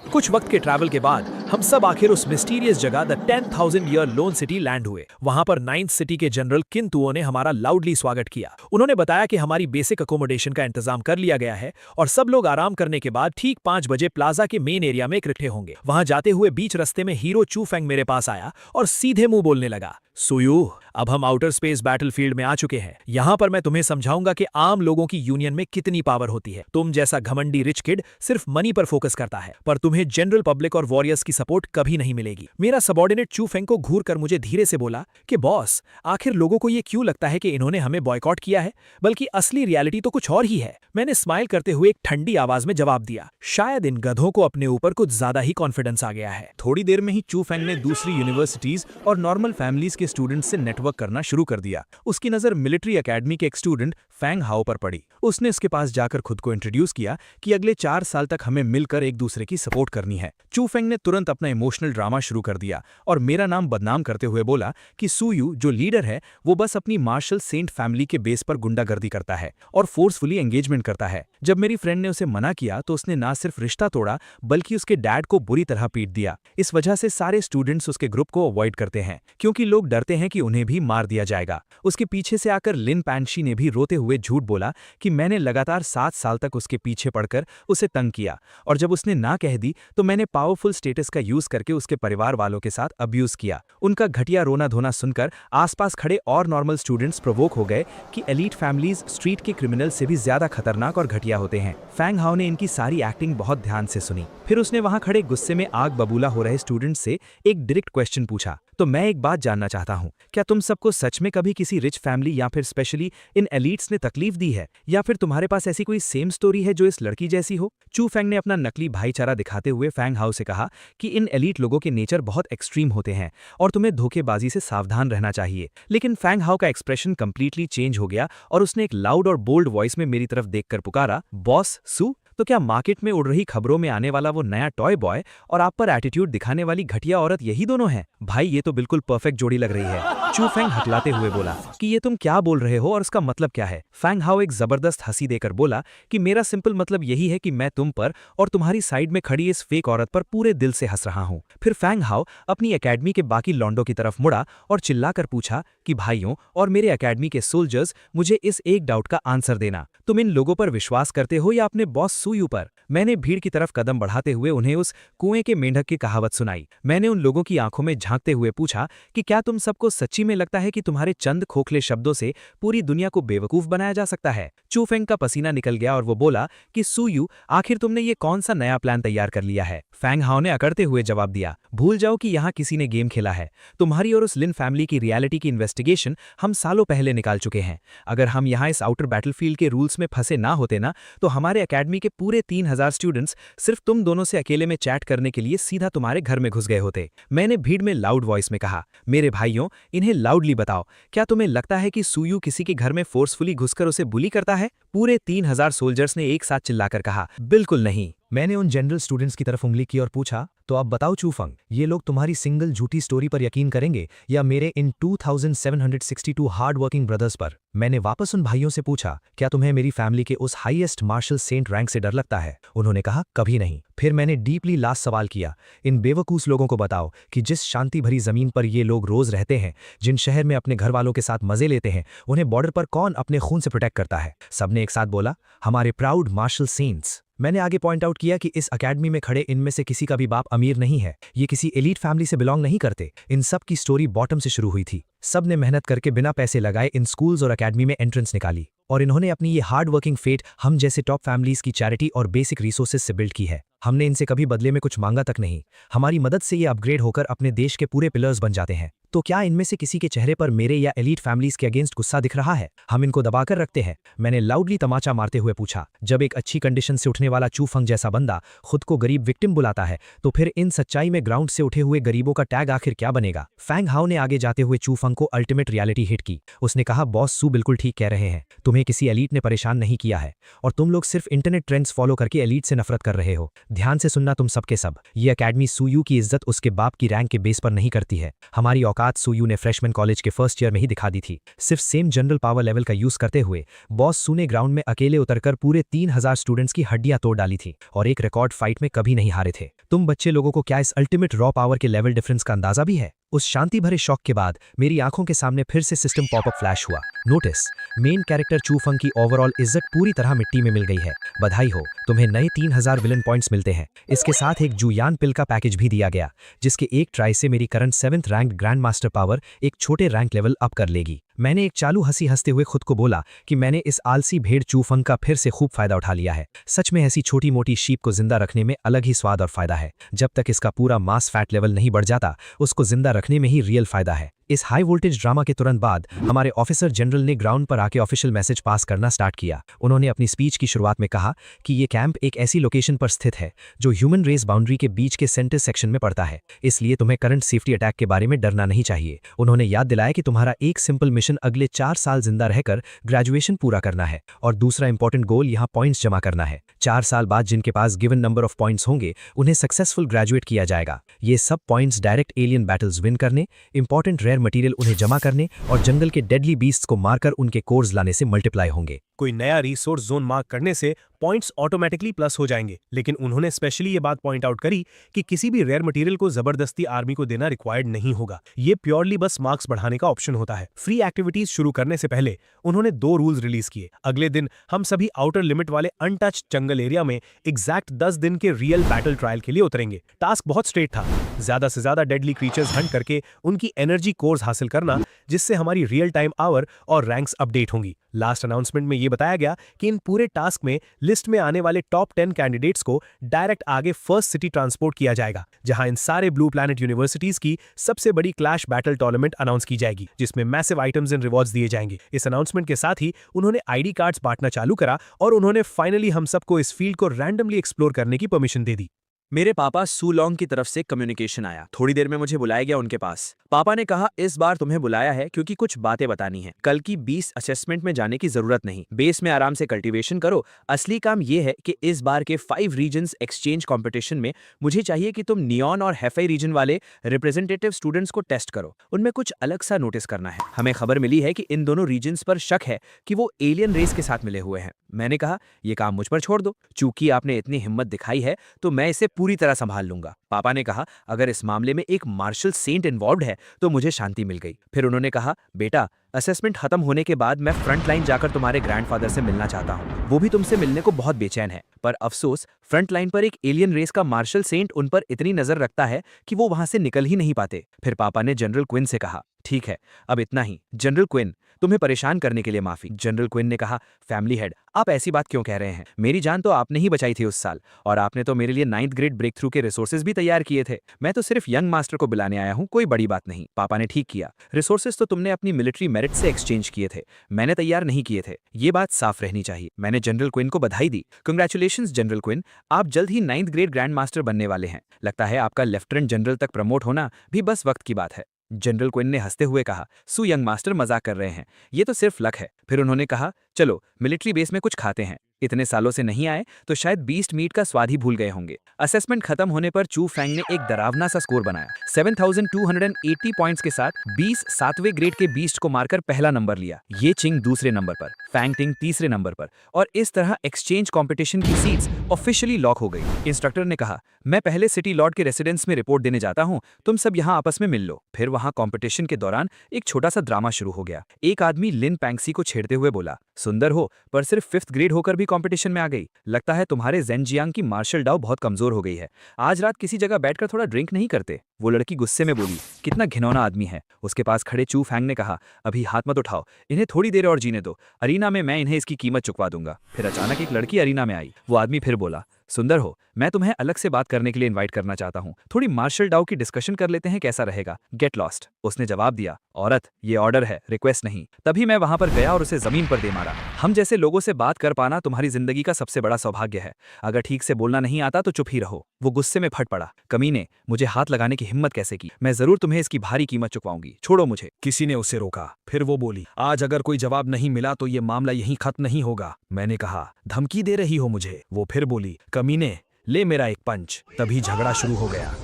कुछ वक्त के ट्रैवल के बाद हम सब आखिर उस मिस्टीरियस जगह the 10,000 year loan city land हुए। वहां पर 9th सिटी के जनरल किन तुओ ने हमारा लाउडली स्वागत किया। उन्होंने बताया कि हमारी बेसिक अकोमोडेशन का इंतजाम कर लिया गया है और सब लोग आराम करने के बाद ठीक 5 बजे प्लाजा के मेन एरिया में इकट्ठे होंगे। वहां जाते हुए बीच रास्ते में हीरो चू फेंग मेरे पास आया और सीधे मुंह बोलने लगा, सुयू, अब हम आउटर स्पेस बैटलफील्ड में आ चुके हैं। यहां पर मैं तुम्हें समझाऊंगा कि आम लोगों की यूनियन में कितनी पावर होती है। तुम जैसा घमंडी रिच किड सिर्फ मनी पर फोकस करता है, पर तुम्हें जनरल पब्लिक और वॉरियर्स की सपोर्ट कभी नहीं मिलेगी। मेरा सबॉर्डिनेट चू फेंग को घूर कर मुझे धीरे से बोला कि बॉस, आखिर लोगों को ये क्यों लगता है कि इन्होंने हमें बॉयकॉट किया है, बल्कि असली रियलिटी तो कुछ और ही है। मैंने स्माइल करते हुए एक ठंडी आवाज में जवाब दिया, शायद इन गधों को अपने ऊपर कुछ ज्यादा ही कॉन्फिडेंस आ गया है। थोड़ी देर में ही चू फेंग ने दूसरी यूनिवर्सिटीज और नॉर्मल फैमिलीज के स्टूडेंट्स से नेटवर्क करना शुरू कर दिया। उसकी नजर मिलिट्री एकेडमी के एक स्टूडेंट फैंग हाओ पर पड़ी। उसने उसके पास जाकर खुद को इंट्रोड्यूस किया कि अगले 4 साल तक हमें मिलकर एक दूसरे की सपोर्ट करनी है। चू फेंग ने तुरंत अपना इमोशनल ड्रामा शुरू कर दिया और मेरा नाम बदनाम करते हुए बोला कि सुयू जो लीडर है वो बस अपनी मार्शल सेंट फैमिली के बेस पर गुंडागर्दी करता है और फोर्सफुली एंगेजमेंट करता है। जब मेरी फ्रेंड ने उसे मना किया तो उसने ना सिर्फ रिश्ता तोड़ा बल्कि उसके डैड को बुरी तरह पीट दिया। इस वजह से सारे स्टूडेंट्स उसके ग्रुप को अवॉइड करते हैं क्योंकि लोग डरते हैं कि उन्हें भी मार दिया जाएगा। उसके पीछे से आकर लिन पैनशी ने भी रोते हुए झूठ बोला कि मैंने लगातार 7 साल तक उसके पीछे पड़कर उसे तंग किया, और जब उसने ना कह दी तो मैंने पावरफुल स्टेटस का यूज करके उसके परिवार वालों के साथ अब्यूज किया। उनका घटिया रोना धोना सुनकर आसपास खड़े और नॉर्मल स्टूडेंट्स प्रोवोक हो गए कि एलीट फैमिलीज स्ट्रीट के क्रिमिनल से भी ज्यादा खतरनाक और घटिया होते हैं। फैंग हाओ ने इनकी सारी एक्टिंग बहुत ध्यान से सुनी। फिर उसने वहां खड़े गुस्से में आग बबूला हो रहे स्टूडेंट्स से एक डायरेक्ट क्वेश्चन पूछा, तो मैं एक बात जानना चाहता हूं, क्या तुम सबको सच में कभी किसी रिच फैमिली या फिर स्पेशली इन एलीट्स ने तकलीफ दी है, या फिर तुम्हारे पास ऐसी कोई सेम स्टोरी है जो इस लड़की जैसी हो? चू फेंग ने अपना नकली भाईचारा दिखाते हुए फैंग हाओ से कहा कि इन एलीट लोगों के नेचर बहुत एक्सट्रीम होते हैं और तुम्हें धोखेबाजी से सावधान रहना चाहिए। लेकिन फैंग हाओ का एक्सप्रेशन कंप्लीटली चेंज हो गया और उसने एक लाउड और बोल्ड वॉइस में मेरी तरफ देखकर पुकारा, बॉस सू, तो क्या मार्केट में उड़ रही खबरों में आने वाला वो नया टॉय बॉय और आप पर एटीट्यूड दिखाने वाली घटिया औरत यही दोनों हैं? भाई ये तो बिल्कुल परफेक्ट जोड़ी लग रही है। चू फेंग हकलाते हुए बोला कि ये तुम क्या बोल रहे हो और उसका मतलब क्या है? फैंग हाओ एक जबरदस्त हंसी देकर बोला कि मेरा सिंपल मतलब यही है कि मैं तुम पर और तुम्हारी साइड में खड़ी इस फेक औरत पर पूरे दिल से हंस रहा हूं। फिर फैंग हाओ अपनी एकेडमी के बाकी लॉन्डों की तरफ मुड़ा और चिल्लाकर पूछा कि भाइयों और मेरे एकेडमी के सोल्जर्स, मुझे इस एक डाउट का आंसर देना, तुम इन लोगों पर विश्वास करते हो या अपने बॉस सूयू पर? मैंने भीड़ की तरफ कदम बढ़ाते हुए उन्हें उस कुएं के मेंढक की कहावत सुनाई। मैंने उन लोगों की आंखों में झांकते हुए पूछा कि क्या तुम सबको सच्ची में लगता है कि तुम्हारे चंद खोखले शब्दों से पूरी दुनिया को बेवकूफ बनाया जा सकता है? चू फेंग का पसीना निकल गया और वो बोला कि सूयू, आखिर तुमने ये कौन सा नया प्लान तैयार कर लिया है? फैंग हाओ ने अकड़ते हुए जवाब दिया, भूल जाओ कि यहाँ किसी ने गेम खेला है। तुम्हारी और उस लिन फैमिली की रियलिटी की इन्वेस्टिगेशन हम सालों पहले निकाल चुके हैं। अगर हम यहाँ इस आउटर बैटलफील्ड के रूल्स में फंसे ना होते ना, तो हमारे एकेडमी के पूरे 3000 स्टूडेंट्स सिर्फ तुम दोनों से अकेले में चैट करने के लिए सीधा तुम्हारे घर में घुस गए होते। मैंने भीड़ में लाउड वॉइस में कहा, मेरे भाइयों, इन्हें लाउडली बताओ, क्या तुम्हें लगता है कि सूयू किसी के घर में फोर्सफुली घुसकर उसे बुली करता है? पूरे 3000 सोल्जर्स ने एक साथ चिल्लाकर कहा, बिल्कुल नहीं। मैंने उन जनरल स्टूडेंट्स की तरफ उंगली की और पूछा, तो अब बताओ चू फेंग, ये लोग तुम्हारी सिंगल झूठी स्टोरी पर यकीन करेंगे या मेरे इन 2762 हार्ड वर्किंग ब्रदर्स पर? मैंने वापस उन भाइयों से पूछा, क्या तुम्हें मेरी फैमिली के उस हाईएस्ट मार्शल सेंट रैंक से डर लगता है? उन्होंने कहा, कभी नहीं। फिर मैंने डीपली लास्ट सवाल किया, इन बेवकूफ लोगों को बताओ कि जिस शांति भरी जमीन पर ये लोग रोज रहते हैं, जिन शहर में अपने घर वालों के साथ मजे लेते हैं, उन्हें बॉर्डर पर कौन अपने खून से प्रोटेक्ट करता है? सबने एक साथ बोला, हमारे प्राउड मार्शल सेंट्स। मैंने आगे पॉइंट आउट किया कि इस एकेडमी में खड़े इनमें से किसी का भी बाप अमीर नहीं है, ये किसी एलीट फैमिली से बिलोंग नहीं करते। इन सब की स्टोरी बॉटम से शुरू हुई थी। सब ने मेहनत करके बिना पैसे लगाए इन स्कूल्स और एकेडमी में एंट्रेंस निकाली, और इन्होंने अपनी ये हार्ड वर्किंग फेट हम जैसे टॉप फैमिलीज की चैरिटी और बेसिक रिसोर्सेज से बिल्ड की है। हमने इनसे कभी बदले में कुछ मांगा तक नहीं। हमारी मदद से ये अपग्रेड होकर अपने देश के पूरे पिलर्स बन जाते हैं। तो क्या इनमें से किसी के चेहरे पर मेरे या एलीट फैमिलीज के अगेंस्ट गुस्सा दिख रहा है? हम इनको दबाकर रखते हैं। मैंने लाउडली तमाचा मारते हुए पूछा, जब एक अच्छी कंडीशन से उठने वाला चू फेंग जैसा बंदा खुद को गरीब विक्टिम बुलाता है, तो फिर इन सच्चाई में ग्राउंड से उठे हुए गरीबों का टैग आखिर क्या बनेगा? फैंग हाओ ने आगे जाते हुए चू फेंग को अल्टीमेट रियलिटी हिट की। उसने कहा, बॉस सू बिल्कुल ठीक कह रहे हैं, तुम्हें किसी एलीट ने परेशान नहीं किया है, और तुम लोग सिर्फ इंटरनेट ट्रेंड्स फॉलो करके एलीट से नफरत कर रहे हो। ध्यान से सुनना तुम सबके सब, ये एकेडमी सूयू की इज्जत उसके बाप की रैंक के बेस पर नहीं करती है। हमारी औकात सूयू ने फ्रेशमैन कॉलेज के फर्स्ट ईयर में ही दिखा दी थी। सिर्फ सेम जनरल पावर लेवल का यूज करते हुए बॉस सू ने ग्राउंड में अकेले उतरकर पूरे 3000 स्टूडेंट्स की हड्डियां तोड़ डाली थी और एक रिकॉर्ड फाइट में कभी नहीं हारे थे। तुम बच्चे लोगों को क्या इस अल्टीमेट रॉ पावर के लेवल डिफरेंस का अंदाजा भी है? उस शांति भरे शॉक के बाद मेरी आंखों के सामने फिर से सिस्टम पॉपअप फ्लैश हुआ। नोटिस, मेन कैरेक्टर चू फेंग की ओवरऑल इज्जत पूरी तरह मिट्टी में मिल गई है। बधाई हो, तुम्हें नए 3000 विलन पॉइंट्स मिलते हैं। इसके साथ एक जुयान पिल का पैकेज भी दिया गया, जिसके एक ट्राई से मेरी current 7th rank grand master power एक छोटे रैंक लेवल अप कर लेगी। मैंने एक चालू हंसी हंसते हुए खुद को बोला कि मैंने इस आलसी भेड़ चू फेंग का फिर से खूब फायदा उठा लिया है। सच में ऐसी छोटी मोटी शीप को जिंदा रखने में अलग ही स्वाद और फायदा है। जब तक इसका पूरा मास फैट लेवल नहीं बढ़ जाता, उसको जिंदा रखने में ही रियल फायदा है। इस हाई वोल्टेज ड्रामा के तुरंत बाद हमारे ऑफिसर जनरल ने ग्राउंड पर आके ऑफिशियल मैसेज पास करना स्टार्ट किया। उन्होंने अपनी स्पीच की शुरुआत में कहा कि ये कैंप एक ऐसी लोकेशन पर स्थित है जो ह्यूमन रेस बाउंड्री के बीच के सेंटर सेक्शन में पड़ता है, इसलिए तुम्हें करंट सेफ्टी अटैक के बारे में डरना नहीं चाहिए। उन्होंने याद दिलाया कि तुम्हारा एक सिंपल मिशन अगले 4 साल जिंदा रहकर ग्रेजुएशन पूरा करना है, और दूसरा इंपॉर्टेंट गोल यहाँ पॉइंट्स जमा करना है। 4 साल बाद जिनके पास गिवन नंबर ऑफ पॉइंट्स होंगे, उन्हें सक्सेसफुल ग्रेजुएट किया जाएगा। ये सब points direct alien battles win करने, इंपॉर्टेंट रेयर मटेरियल उन्हें जमा करने और जंगल के डेडली बीस्ट्स को मारकर उनके कोर्स लाने से मल्टीप्लाई होंगे। कोई नया रिसोर्स जोन मार्क करने से पॉइंट्स ऑटोमेटिकली प्लस हो जाएंगे, लेकिन उन्होंने स्पेशली ये बात पॉइंट आउट करी कि किसी भी रेयर मटेरियल को जबरदस्ती आर्मी को देना रिक्वायर्ड नहीं होगा। ये प्योरली बस मार्क्स बढ़ाने का ऑप्शन होता है। फ्री एक्टिविटीज शुरू करने से पहले उन्होंने 2 रूल्स रिलीज किए। अगले दिन हम सभी आउटर लिमिट वाले अनटच्ड जंगल एरिया में एग्जैक्ट 10 दिन के रियल बैटल ट्रायल के लिए उतरेंगे। टास्क बहुत स्ट्रेट था, ज्यादा से ज्यादा डेडली क्रीचर्स हंट करके उनकी एनर्जी कोर्स हासिल करना, जिससे हमारी रियल टाइम आवर और रैंक्स अपडेट होंगी। लास्ट अनाउंसमेंट में ये बताया गया कि इन पूरे टास्क में लिस्ट में आने वाले टॉप 10 कैंडिडेट्स को डायरेक्ट आगे फर्स्ट सिटी ट्रांसपोर्ट किया जाएगा, जहां इन सारे ब्लू प्लैनेट यूनिवर्सिटीज की सबसे बड़ी क्लैश बैटल टूर्नामेंट अनाउंस की जाएगी, जिसमें मैसिव आइटम्स एंड रिवॉर्ड्स दिए जाएंगे। इस अनाउंसमेंट के साथ ही उन्होंने आईडी कार्ड्स बांटना चालू करा और उन्होंने फाइनली हम सबको इस फील्ड को रैंडमली एक्सप्लोर करने की परमिशन दे दी। मेरे पापा सूलोंग की तरफ से कम्युनिकेशन आया। थोड़ी देर में मुझे बुलाया गया उनके पास। पापा ने कहा, इस बार तुम्हें बुलाया है क्योंकि कुछ बातें बतानी है। कल की 20 असेसमेंट में जाने की जरूरत नहीं, बेस में आराम से कल्टीवेशन करो। असली काम यह है कि इस बार के 5 रीजन्स एक्सचेंज कंपटीशन में मुझे चाहिए कि तुम नियॉन और हेफाई रीजन वाले रिप्रेजेंटेटिव स्टूडेंट्स को टेस्ट करो। उनमें कुछ अलग सा नोटिस करना है। हमें खबर मिली है कि इन दोनों रीजन्स पर शक है कि वो एलियन रेस के साथ मिले हुए हैं। मैंने कहा, यह काम मुझ पर छोड़ दो, चूंकि आपने इतनी हिम्मत दिखाई है तो मैं इसे पूरी तरह संभाल लूंगा। पापा ने कहा, अगर इस मामले में एक मार्शल सेंट इन्वॉल्व्ड है तो मुझे शांति मिल गई। फिर उन्होंने कहा, बेटा, असेसमेंट खत्म होने के बाद मैं फ्रंट लाइन जाकर तुम्हारे ग्रैंडफादर से मिलना चाहता हूं। वो भी तुमसे मिलने को बहुत बेचैन है, पर अफसोस फ्रंट लाइन पर एक एलियन रेस का मार्शल सेंट उन पर इतनी नजर रखता है कि वो वहां से निकल ही नहीं पाते। फिर पापा ने जनरल क्विन से कहा, ठीक है, अब इतना ही। जनरल क्विन, तुम्हें परेशान करने के लिए माफी। जनरल क्विन ने कहा, फैमिली हेड, आप ऐसी बात क्यों कह रहे हैं? मेरी जान तो आपने ही बचाई थी उस साल, और आपने तो मेरे लिए 9th ग्रेड ब्रेक थ्रू के रिसोर्सेज भी तैयार किए थे। मैं तो सिर्फ यंग मास्टर को बुलाने आया हूं, कोई बड़ी बात नहीं। पापा ने ठीक किया, रिसोर्सेज तो तुमने अपनी मिलिट्री मेरिट से एक्सचेंज किए थे, मैंने तैयार नहीं किए थे। ये बात साफ रहनी चाहिए। मैंने जनरल क्विन को बधाई दी। कंग्रेचुलेशंस जनरल क्विन, आप जल्द ही 9th ग्रेड ग्रैंड मास्टर बनने वाले हैं। लगता है आपका लेफ्टिनेंट जनरल तक प्रमोट होना भी बस वक्त की बात है। जनरल क्विन ने हंसते हुए कहा, सू यंग मास्टर मजाक कर रहे हैं, ये तो सिर्फ लक है। फिर उन्होंने कहा, चलो मिलिट्री बेस में कुछ खाते हैं। इतने सालों से नहीं आए तो शायद बीस्ट मीट का स्वाद ही भूल गए होंगे। असेसमेंट खत्म होने पर चू फैंग ने एक डरावना सा स्कोर बनाया। 7280 पॉइंट्स के साथ 20 7वें ग्रेड के बीस्ट को मारकर पहला नंबर लिया। ये चिंग दूसरे नंबर पर, फैंग टिंग तीसरे नंबर पर, और इस तरह एक्सचेंज कंपटीशन की सीट्स ऑफिशियली लॉक हो गई। इंस्ट्रक्टर ने कहा, मैं पहले सिटी लॉर्ड के रेसिडेंस में रिपोर्ट देने जाता हूं, तुम सब यहां आपस में मिल लो। फिर वहां कंपटीशन के दौरान एक छोटा सा ड्रामा शुरू हो गया। एक आदमी लिन पैंक्सी को छेड़ते हुए बोला, सुंदर हो पर सिर्फ 5th ग्रेड होकर भी कंपटीशन में आ गई। लगता है तुम्हारे ज़ेनजियांग की मार्शल डाउ बहुत कमजोर हो गई है। आज रात किसी जगह बैठकर थोड़ा ड्रिंक नहीं करते? वो लड़की गुस्से में बोली, कितना घिनौना आदमी है। उसके पास खड़े चू फैंग ने कहा, अभी हाथ मत उठाओ, इन्हें थोड़ी देर और जीने दो, अरीना में मैं इन्हें इसकी कीमत चुकवा दूंगा। फिर अचानक एक लड़की अरीना में आई। वो आदमी फिर बोला, सुंदर हो, मैं तुम्हें अलग से बात करने के लिए इनवाइट करना चाहता हूं। थोड़ी मार्शल डाउ की डिस्कशन कर लेते हैं, कैसा रहेगा? Get lost. उसने जवाब दिया, औरत, ये ऑर्डर है, रिक्वेस्ट नहीं। तभी मैं वहां पर गया और उसे जमीन पर दे मारा। हम जैसे लोगों से बात कर पाना तुम्हारी जिंदगी का सबसे बड़ा सौभाग्य है। अगर ठीक से बोलना नहीं आता तो चुप ही रहो। वो गुस्से में फट पड़ा, कमीने, मुझे हाथ लगाने की हिम्मत कैसे की? मैं जरूर तुम्हें इसकी भारी कीमत चुकवाऊंगी, छोड़ो मुझे। किसी ने उसे रोका। फिर वो बोली, आज अगर कोई जवाब नहीं मिला तो ये मामला यहीं खत्म नहीं होगा। मैंने कहा, धमकी दे रही हो मुझे? वो फिर बोली, कमीने, ले मेरा एक पंच। तभी झगड़ा शुरू हो गया।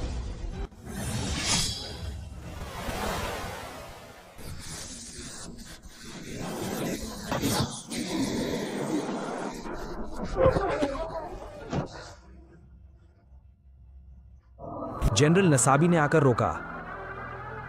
जनरल नसाबी ने आकर रोका,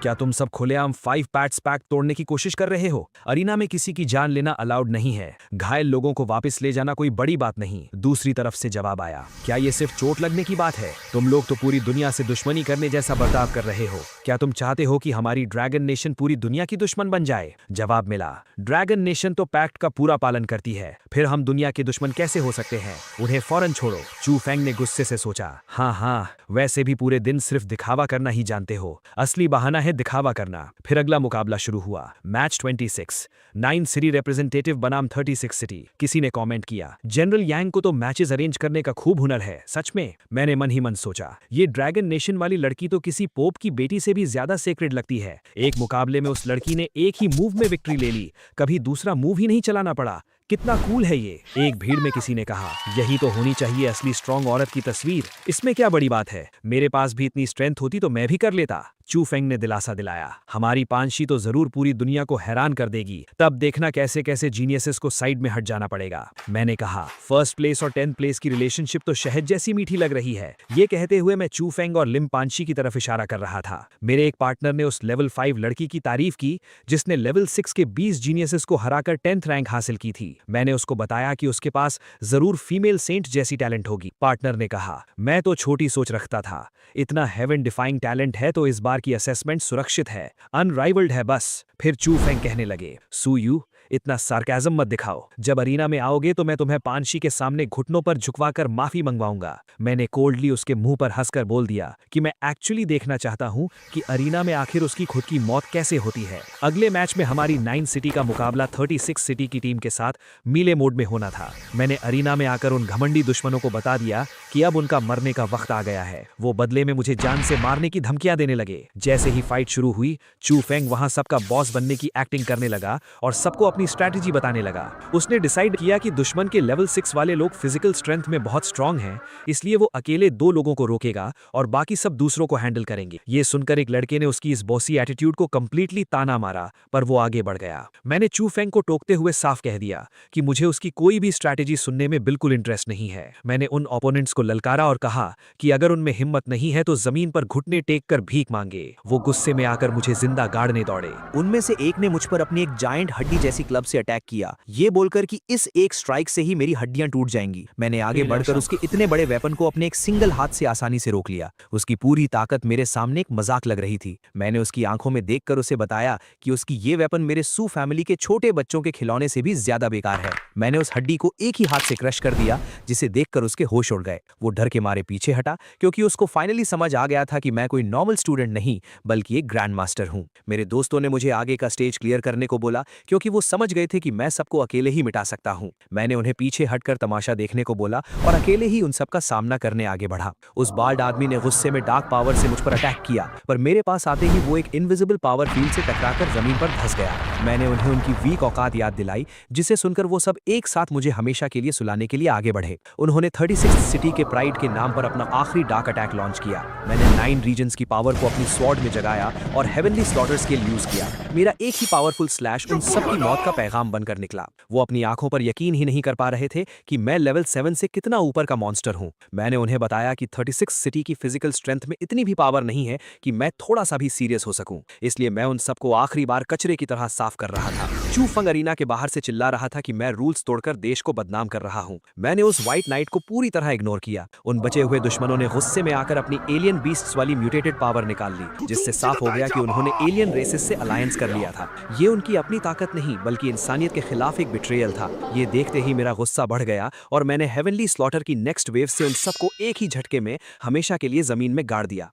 क्या तुम सब खुलेआम 5 पैट्स पैक तोड़ने की कोशिश कर रहे हो? अरीना में किसी की जान लेना अलाउड नहीं है। घायल लोगों को वापस ले जाना कोई बड़ी बात नहीं। दूसरी तरफ से जवाब आया, क्या ये सिर्फ चोट लगने की बात है? तुम लोग तो पूरी दुनिया से दुश्मनी करने जैसा बर्ताव कर रहे हो। क्या तुम चाहते हो कि हमारी ड्रैगन नेशन पूरी दुनिया की दुश्मन बन जाए? जवाब मिला, ड्रैगन नेशन तो पैक्ट का पूरा पालन करती है, फिर हम दुनिया के दुश्मन कैसे हो सकते हैं? उन्हें फौरन छोड़ो। चू फैंग ने गुस्से से सोचा, हाँ, वैसे भी पूरे दिन सिर्फ दिखावा करना ही जानते हो। असली बहाना है दिखावा करना। फिर अगला मुकाबला शुरू हुआ। मैच 26, 9 सिटी रिप्रेजेंटेटिव बनाम 36 सिटी। किसी ने कमेंट किया, जनरल यांग को तो मैचेस अरेंज करने का खूब हुनर है। सच में? मैंने मन ही मन सोचा, ये ड्रैगन नेशन वाली लड़की तो किसी पोप की बेटी से भी ज्यादा सेक्रेड लगती है। एक मुकाबले में उस लड़की ने एक ही मूव में विक्ट्री ले ली, कभी दूसरा मूव ही नहीं चलाना पड़ा। कितना कूल है ये। एक भीड़ में किसी ने कहा, यही तो होनी चाहिए असली स्ट्रांग औरत की तस्वीर। इसमें क्या बड़ी बात है? मेरे पास भी इतनी स्ट्रेंथ होती तो मैं भी कर लेता। चू फेंग ने दिलासा दिलाया। हमारी पांशी तो जरूर पूरी दुनिया को हैरान कर देगी, तब देखना कैसे कैसे जीनियसेस को साइड में हट जाना पड़ेगा। मैंने कहा, फर्स्ट प्लेस और 10th प्लेस की रिलेशनशिप तो शहद जैसी मीठी लग रही है। ये कहते हुए मैं चू फेंग और लिम पांशी की तरफ इशारा कर रहा था। मेरे एक पार्टनर ने उस लेवल 5 लड़की की तारीफ की जिसने लेवल 6 के 20 जीनियसेस को हराकर 10th रैंक हासिल की थी। मैंने उसको बताया कि उसके पास जरूर फीमेल सेंट जैसी टैलेंट होगी। पार्टनर ने कहा, मैं तो छोटी सोच रखता था, इतना हेवन डिफाइंग टैलेंट है तो इस बार की असेसमेंट सुरक्षित है, अनराइवल्ड है बस। फिर चू फेंग कहने लगे, सू यू इतना सार्केज़म मत दिखाओ, जब अरीना में आओगे तो मैं तुम्हें पांशी के सामने घुटनों पर झुकवाकर माफी मंगवाऊंगा। मैंने कोल्डली उसके मुंह पर हंसकर बोल दिया कि मैं एक्चुअली देखना चाहता हूं कि अरीना में आखिर उसकी खुद की मौत कैसे होती है। अगले मैच में हमारी 9 सिटी का मुकाबला 36 सिटी की टीम के साथ मीले मोड में होना था। मैंने अरीना में आकर उन घमंडी दुश्मनों को बता दिया कि अब उनका मरने का वक्त आ गया है। वो बदले में मुझे जान से मारने की धमकियां देने लगे। जैसे ही फाइट शुरू हुई, चू फेंग वहां सबका बॉस बनने की एक्टिंग करने लगा और सबको अपनी स्ट्रैटेजी बताने लगा। उसने डिसाइड किया कि दुश्मन के लेवल 6 वाले लोग फिजिकल स्ट्रेंथ में बहुत स्ट्रांग हैं, इसलिए वो अकेले 2 लोगों को रोकेगा और बाकी सब दूसरों को हैंडल करेंगे। ये सुनकर एक लड़के ने उसकी इस बॉसी एटीट्यूड को कंप्लीटली ताना मारा, पर वो आगे बढ़ गया। मैंने चू फेंग को टोकते हुए साफ कह दिया कि मुझे उसकी कोई भी स्ट्रैटेजी सुनने में बिल्कुल इंटरेस्ट नहीं है। मैंने उन ओपोनेंट्स को ललकारा और कहा कि अगर उनमें हिम्मत नहीं है तो जमीन पर घुटने टेक कर भीख मांगे। वो गुस्से में आकर मुझे जिंदा गाड़ने दौड़े। उनमें से एक ने मुझ पर अपनी एक जायंट हड्डी जैसी क्लब से अटैक किया, ये बोलकर कि इस एक स्ट्राइक से ही मेरी हड्डियां टूट जाएंगी। मैंने आगे बढ़कर उसके इतने बड़े वेपन को अपने एक सिंगल हाथ से आसानी से रोक लिया। उसकी पूरी ताकत मेरे सामने एक मजाक लग रही थी। मैंने उसकी आंखों में देखकर उसे बताया कि उसकी ये वेपन मेरे सू फैमिली के छोटे बच्चों के खिलौने से भी ज्यादा बेकार है। मैंने उस हड्डी को एक ही हाथ से क्रश कर दिया, जिसे देखकर उसके होश उड़ गए। वो डर के मारे पीछे हटा, क्योंकि उसको फाइनली समझ आ गया था कि मैं कोई नॉर्मल स्टूडेंट नहीं बल्कि एक ग्रैंड मास्टर हूं। मेरे दोस्तों ने मुझे आगे का स्टेज क्लियर करने को बोला, क्योंकि वो समझ गए थे कि मैं सबको अकेले ही मिटा सकता हूं। मैंने उन्हें पीछे हटकर तमाशा देखने को बोला और अकेले ही उन सबका सामना करने आगे बढ़ा। उस बाल्ड आदमी ने गुस्से में डार्क पावर से मुझ पर अटैक किया, पर मेरे पास आते ही वो एक इनविजिबल पावर फील्ड से टकराकर जमीन पर धंस गया। मैंने उन्हें उनकी वीक औकात याद दिलाई, जिसे सुनकर वो सब एक साथ मुझे हमेशा के लिए सुलाने के लिए आगे बढ़े। उन्होंने 36 सिटी के प्राइड के नाम पर अपना आखिरी डार्क अटैक लॉन्च किया। मैंने 9 रीजन्स की पावर को अपनी स्वॉर्ड में जगाया और हेवनली स्लॉटर्स के यूज किया। मेरा एक ही पावरफुल स्लैश उन सबकी मौत का पैगाम बनकर निकला। वो अपनी आंखों पर यकीन ही नहीं कर पा रहे थे कि मैं लेवल 7 से कितना ऊपर का मॉन्स्टर हूं। मैंने उन्हें बताया कि 36 सिटी की फिजिकल स्ट्रेंथ में इतनी भी पावर नहीं है कि मैं थोड़ा सा भी सीरियस हो सकूं, इसलिए मैं उन सबको आखिरी बार कचरे की तरह साफ कर रहा था। चू फेंग अरीना के बाहर से चिल्ला रहा था कि मैं रूल्स तोड़कर देश को बदनाम कर रहा हूं। मैंने उस व्हाइट नाइट को पूरी तरह इग्नोर किया। उन बचे हुए दुश्मनों ने गुस्से में आकर अपनी एलियन बीस्ट्स वाली म्यूटेटेड पावर निकाल ली, जिससे साफ हो गया कि उन्होंने एलियन रेसेस से अलायंस कर लिया था। ये उनकी अपनी ताकत नहीं बल्कि इंसानियत के खिलाफ एक बिट्रेयल था। ये देखते ही मेरा गुस्सा बढ़ गया और मैंने हेवनली स्लॉटर की नेक्स्ट वेव से उन सबको एक ही झटके में हमेशा के लिए जमीन में गाड़ दिया।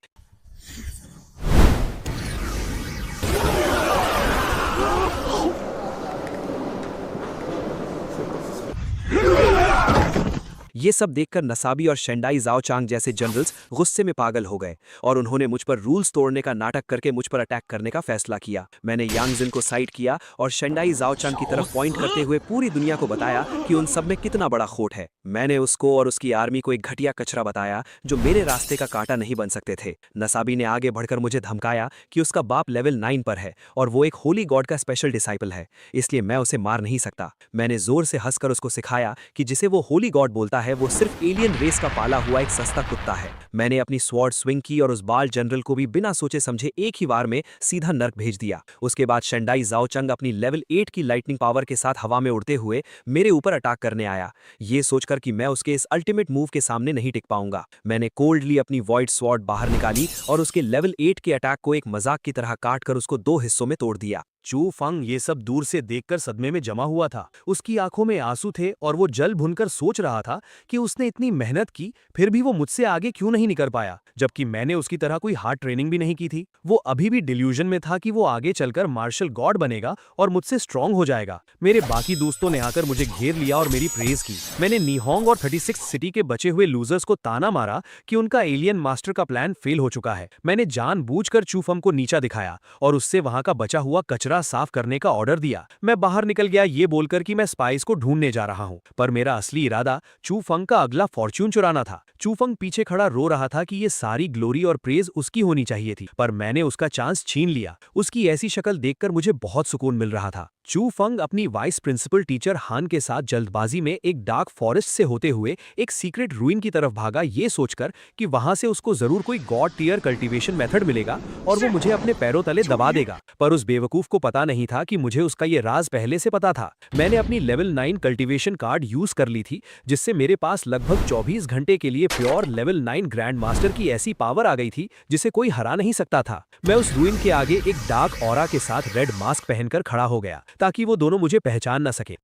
ये सब देखकर नसाबी और शेंडाई जाओचांग जैसे जनरल्स गुस्से में पागल हो गए और उन्होंने मुझ पर रूल्स तोड़ने का नाटक करके मुझ पर अटैक करने का फैसला किया। मैंने यांग जिन को साइड किया और शेंडाई जाओचांग की तरफ पॉइंट करते हुए पूरी दुनिया को बताया कि उन सब में कितना बड़ा खोट है। मैंने उसको और उसकी आर्मी को एक घटिया कचरा बताया जो मेरे रास्ते का कांटा नहीं बन सकते थे। नसाबी ने आगे बढ़कर मुझे धमकाया कि उसका बाप लेवल 9 पर है और वो एक होली गॉड का स्पेशल डिसाइपल है, इसलिए मैं उसे मार नहीं सकता। मैंने जोर से हंसकर उसको सिखाया कि जिसे वो होली गॉड बोलता है वो सिर्फ एलियन रेस का पाला हुआ एक सस्ता कुत्ता है। मैंने अपनी स्वॉर्ड स्विंग की और उस बाल जनरल को भी बिना सोचे समझे एक ही वार में सीधा नर्क भेज दिया। उसके बाद शेंडाई जाओचंग अपनी लेवल 8 की लाइटनिंग पावर के साथ हवा में उड़ते हुए मेरे ऊपर अटैक करने आया, ये सोचकर कि मैं उसके इस अल्टीमेट मूव के सामने नहीं टिक पाऊंगा। मैंने कोल्डली अपनी वॉइड स्वॉर्ड बाहर निकाली और उसके लेवल 8 के अटैक को एक मजाक की तरह काटकर उसको 2 हिस्सों में तोड़ दिया। चू फेंग ये सब दूर से देखकर सदमे में जमा हुआ था। उसकी आंखों में आंसू थे और वो जल भुनकर सोच रहा था कि उसने इतनी मेहनत की फिर भी वो मुझसे आगे क्यों नहीं निकल पाया, जबकि मैंने उसकी तरह कोई हार्ड ट्रेनिंग भी नहीं की थी। वो अभी भी डिल्यूजन में था कि वो आगे चलकर मार्शल गॉड बनेगा और मुझसे स्ट्रांग हो जाएगा। मेरे बाकी दोस्तों ने आकर मुझे घेर लिया और मेरी प्रेज की। मैंने नीहोंग और 36 सिटी के बचे हुए लूजर्स को ताना मारा कि उनका एलियन मास्टर का प्लान फेल हो चुका है। मैंने जानबूझकर चू फेंग को नीचा दिखाया और उससे वहां का बचा हुआ कचरा कमरा साफ करने का ऑर्डर दिया। मैं बाहर निकल गया ये बोलकर कि मैं स्पाइस को ढूंढने जा रहा हूँ, पर मेरा असली इरादा चू फंग का अगला फॉर्च्यून चुराना था। चू फंग पीछे खड़ा रो रहा था कि ये सारी ग्लोरी और प्रेज उसकी होनी चाहिए थी, पर मैंने उसका चांस छीन लिया। उसकी ऐसी शक्ल देखकर मुझे बहुत सुकून मिल रहा था। चू फंग अपनी वाइस प्रिंसिपल टीचर हान के साथ जल्दबाजी में एक डार्क फॉरेस्ट से होते हुए एक सीक्रेट रूइन की तरफ भागा, ये सोचकर कि वहां से उसको जरूर कोई गॉड टियर कल्टीवेशन मेथड मिलेगा और वो मुझे अपने पैरों तले दबा देगा। पर उस बेवकूफ को पता नहीं था कि मुझे उसका ये राज पहले से पता था। मैंने अपनी लेवल 9 कल्टीवेशन कार्ड यूज कर ली थी, जिससे मेरे पास लगभग 24 घंटे के लिए प्योर लेवल 9 ग्रैंड मास्टर की ऐसी पावर आ गई थी जिसे कोई हरा नहीं सकता था। मैं उस रूइन के आगे एक डार्क ऑरा के साथ रेड मास्क पहनकर खड़ा हो गया ताकि वो दोनों मुझे पहचान न सके।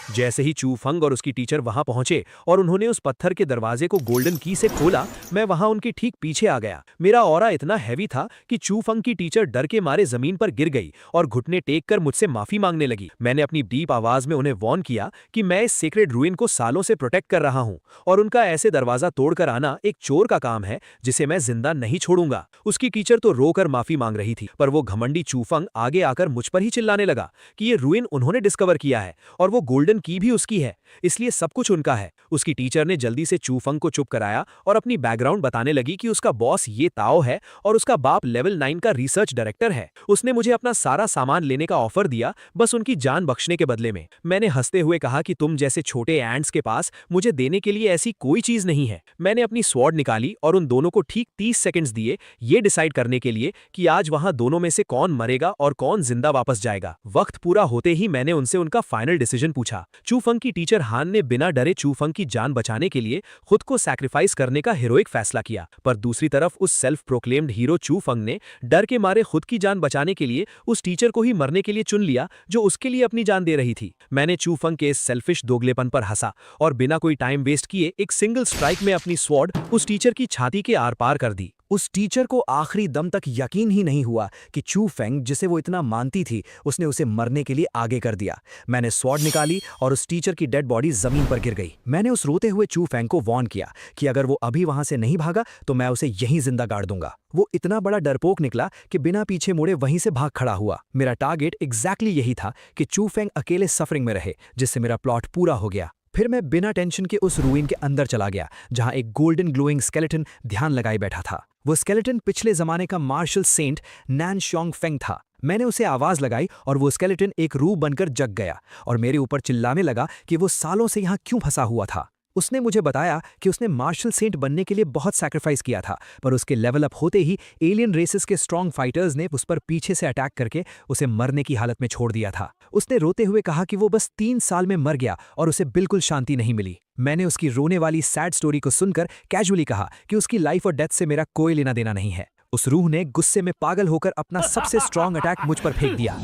जैसे ही चू फंग और उसकी टीचर वहां पहुंचे और उन्होंने उस पत्थर के दरवाजे को गोल्डन की से खोला, मैं वहां उनके ठीक पीछे आ गया। मेरा ऑरा इतना हैवी था कि चू फंग की टीचर डर के मारे जमीन पर गिर गई और घुटने टेक कर मुझसे माफी मांगने लगी। मैंने अपनी डीप आवाज में उन्हें वॉर्न किया कि मैं इस सीक्रेट रूइन को सालों से प्रोटेक्ट कर रहा हूं और उनका ऐसे दरवाजा तोड़कर आना एक चोर का काम है जिसे मैं जिंदा नहीं छोड़ूंगा। उसकी टीचर तो रोकर माफी मांग रही थी, पर वो घमंडी चू फंग आगे आकर मुझ पर ही चिल्लाने लगा कि ये रूइन उन्होंने डिस्कवर किया है और वो गोल्डन की भी उसकी है, इसलिए सब कुछ उनका है। उसकी टीचर ने जल्दी से चू फंग को चुप कराया और अपनी बैकग्राउंड बताने लगी कि उसका बॉस ये ताओ है और उसका बाप लेवल 9 का रिसर्च डायरेक्टर है। उसने मुझे अपना सारा सामान लेने का ऑफर दिया, बस उनकी जान बख्शने के बदले में। मैंने हंसते हुए कहा कि तुम जैसे छोटे एंट्स के पास मुझे देने के लिए ऐसी कोई चीज नहीं है। मैंने अपनी स्वॉर्ड निकाली और उन दोनों को ठीक 30 सेकंड्स दिए ये डिसाइड करने के लिए कि आज वहां दोनों में से कौन मरेगा और कौन जिंदा वापस जाएगा। वक्त पूरा होते ही मैंने उनसे उनका फाइनल डिसीजन पूछा। चू फंग की टीचर हान ने बिना डरे चू फंग की जान बचाने के लिए खुद को सैक्रिफाइस करने का हीरोइक फैसला किया, पर दूसरी तरफ उस सेल्फ प्रोक्लेम्ड हीरो चू फंग ने डर के मारे खुद की जान बचाने के लिए उस टीचर को ही मरने के लिए चुन लिया जो उसके लिए अपनी जान दे रही थी। मैंने चू फंग के इस सेल्फिश दोगलेपन पर हंसा और बिना कोई टाइम वेस्ट किए एक सिंगल स्ट्राइक में अपनी स्वॉर्ड उस टीचर की छाती के आर पार कर दी। उस टीचर को आखिरी दम तक यकीन ही नहीं हुआ कि चू फेंग, जिसे वो इतना मानती थी, उसने उसे मरने के लिए आगे कर दिया। मैंने स्वॉर्ड निकाली और उस टीचर की डेड बॉडी जमीन पर गिर गई। मैंने उस रोते हुए चू फेंग को वॉर्न किया कि अगर वो अभी वहां से नहीं भागा तो मैं उसे यहीं जिंदा गाड़ दूंगा। वो इतना बड़ा डरपोक निकला कि बिना पीछे मुड़े वहीं से भाग खड़ा हुआ। मेरा टारगेट एग्जैक्टली यही था कि चू फेंग अकेले सफरिंग में रहे, जिससे मेरा प्लॉट पूरा हो गया। फिर मैं बिना टेंशन के उस रूइन के अंदर चला गया जहां एक गोल्डन ग्लोइंग स्केलेटन ध्यान लगाए बैठा था। वो स्केलेटन पिछले जमाने का मार्शल सेंट नैन शोंग फेंग था। मैंने उसे आवाज लगाई और वो स्केलेटन एक रूह बनकर जग गया और मेरे ऊपर चिल्लाने लगा कि वो सालों से यहाँ क्यों फंसा हुआ था। उसने मुझे बताया कि उसने मार्शल सेंट बनने के लिए बहुत सैक्रिफाइस किया था, पर उसके लेवल अप होते ही एलियन रेसेस के स्ट्रॉन्ग फाइटर्स ने उस पर पीछे से अटैक करके उसे मरने की हालत में छोड़ दिया था। उसने रोते हुए कहा कि वो बस 3 साल में मर गया और उसे बिल्कुल शांति नहीं मिली। मैंने उसकी रोने वाली सैड स्टोरी को सुनकर कैजुअली कहा कि उसकी लाइफ और डेथ से मेरा कोई लेना देना नहीं है। उस रूह ने गुस्से में पागल होकर अपना सबसे स्ट्रॉन्ग अटैक मुझ पर फेंक दिया।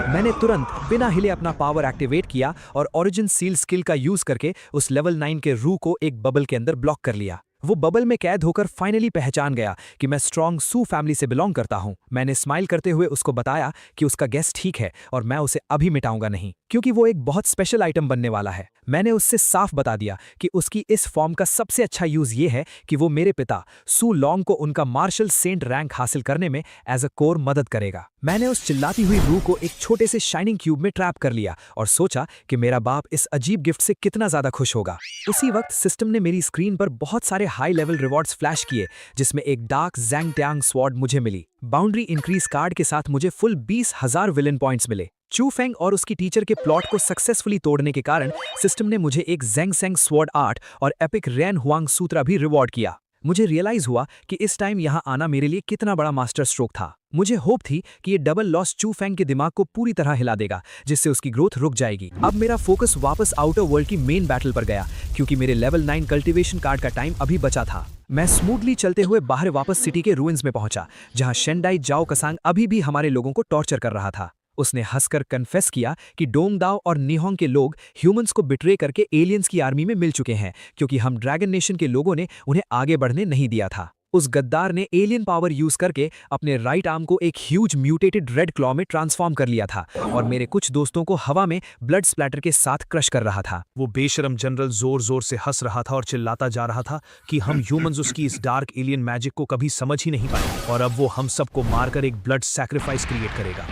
मैंने तुरंत बिना हिले अपना पावर एक्टिवेट किया और ओरिजिन सील स्किल का यूज करके उस लेवल 9 के रूह को एक बबल के अंदर ब्लॉक कर लिया। वो बबल में कैद होकर फाइनली पहचान गया कि मैं स्ट्रॉन्ग सू फैमिली से बिलोंग करता हूं। मैंने स्माइल करते हुए उसको बताया कि उसका गेस्ट ठीक है और मैं उसे अभी मिटाऊंगा नहीं, क्योंकि वो एक बहुत स्पेशल आइटम बनने वाला है। मैंने उससे साफ बता दिया कि उसकी इस फॉर्म का सबसे अच्छा यूज ये है कि वो मेरे पिता सू लॉन्ग को उनका मार्शल सेंट रैंक हासिल करने में एज अ कोर मदद करेगा। मैंने उस चिल्लाती हुई रूह को एक छोटे से शाइनिंग क्यूब में ट्रैप कर लिया और सोचा कि मेरा बाप इस अजीब गिफ्ट से कितना ज्यादा खुश होगा। उसी वक्त सिस्टम ने मेरी स्क्रीन पर बहुत सारे हाई लेवल रिवॉर्ड्स फ्लैश किए, जिसमें एक डार्क ज़ैंग टैंग स्वॉर्ड मुझे मिली। बाउंड्री इंक्रीज कार्ड के साथ मुझे फुल 20,000 विलन पॉइंट्स मिले। चू फेंग और उसकी टीचर के प्लॉट को सक्सेसफुली तोड़ने के कारण सिस्टम ने मुझे एक ज़ैंग सेंग स्वॉर्ड आर्ट और एपिक रैन हुआंग सूत्रा भी रिवॉर्ड किया। मुझे रियलाइज हुआ कि इस टाइम यहाँ आना मेरे लिए कितना बड़ा मास्टर स्ट्रोक था। मुझे होप थी कि ये डबल लॉस चू फेंग के दिमाग को पूरी तरह हिला देगा, जिससे उसकी ग्रोथ रुक जाएगी। अब मेरा फोकस वापस आउटर वर्ल्ड की मेन बैटल पर गया, क्योंकि मेरे लेवल 9 कल्टीवेशन कार्ड का टाइम अभी बचा था। मैं स्मूथली चलते हुए बाहर वापस सिटी के रूइंस में पहुंचा, जहां शेंडाई जाओ कसांग अभी भी हमारे लोगों को टॉर्चर कर रहा था। उसने हंसकर कन्फेस किया कि डोंगदाओ और निहोंग के लोग ह्यूमंस को बिट्रे करके एलियंस की आर्मी में मिल चुके हैं, क्योंकि हम ड्रैगन नेशन के लोगों ने उन्हें आगे बढ़ने नहीं दिया था। उस गद्दार ने एलियन पावर यूज करके अपने राइट आर्म को एक ह्यूज म्यूटेटेड रेड क्लॉ में ट्रांसफॉर्म कर लिया था और मेरे कुछ दोस्तों को हवा में ब्लड स्प्लैटर के साथ क्रश कर रहा था। वो बेशरम जनरल जोर जोर से हंस रहा था और चिल्लाता जा रहा था कि हम ह्यूमंस उसकी इस डार्क एलियन मैजिक को कभी समझ ही नहीं पाए और अब वो हम सबको मारकर एक ब्लड सैक्रिफाइस क्रिएट करेगा।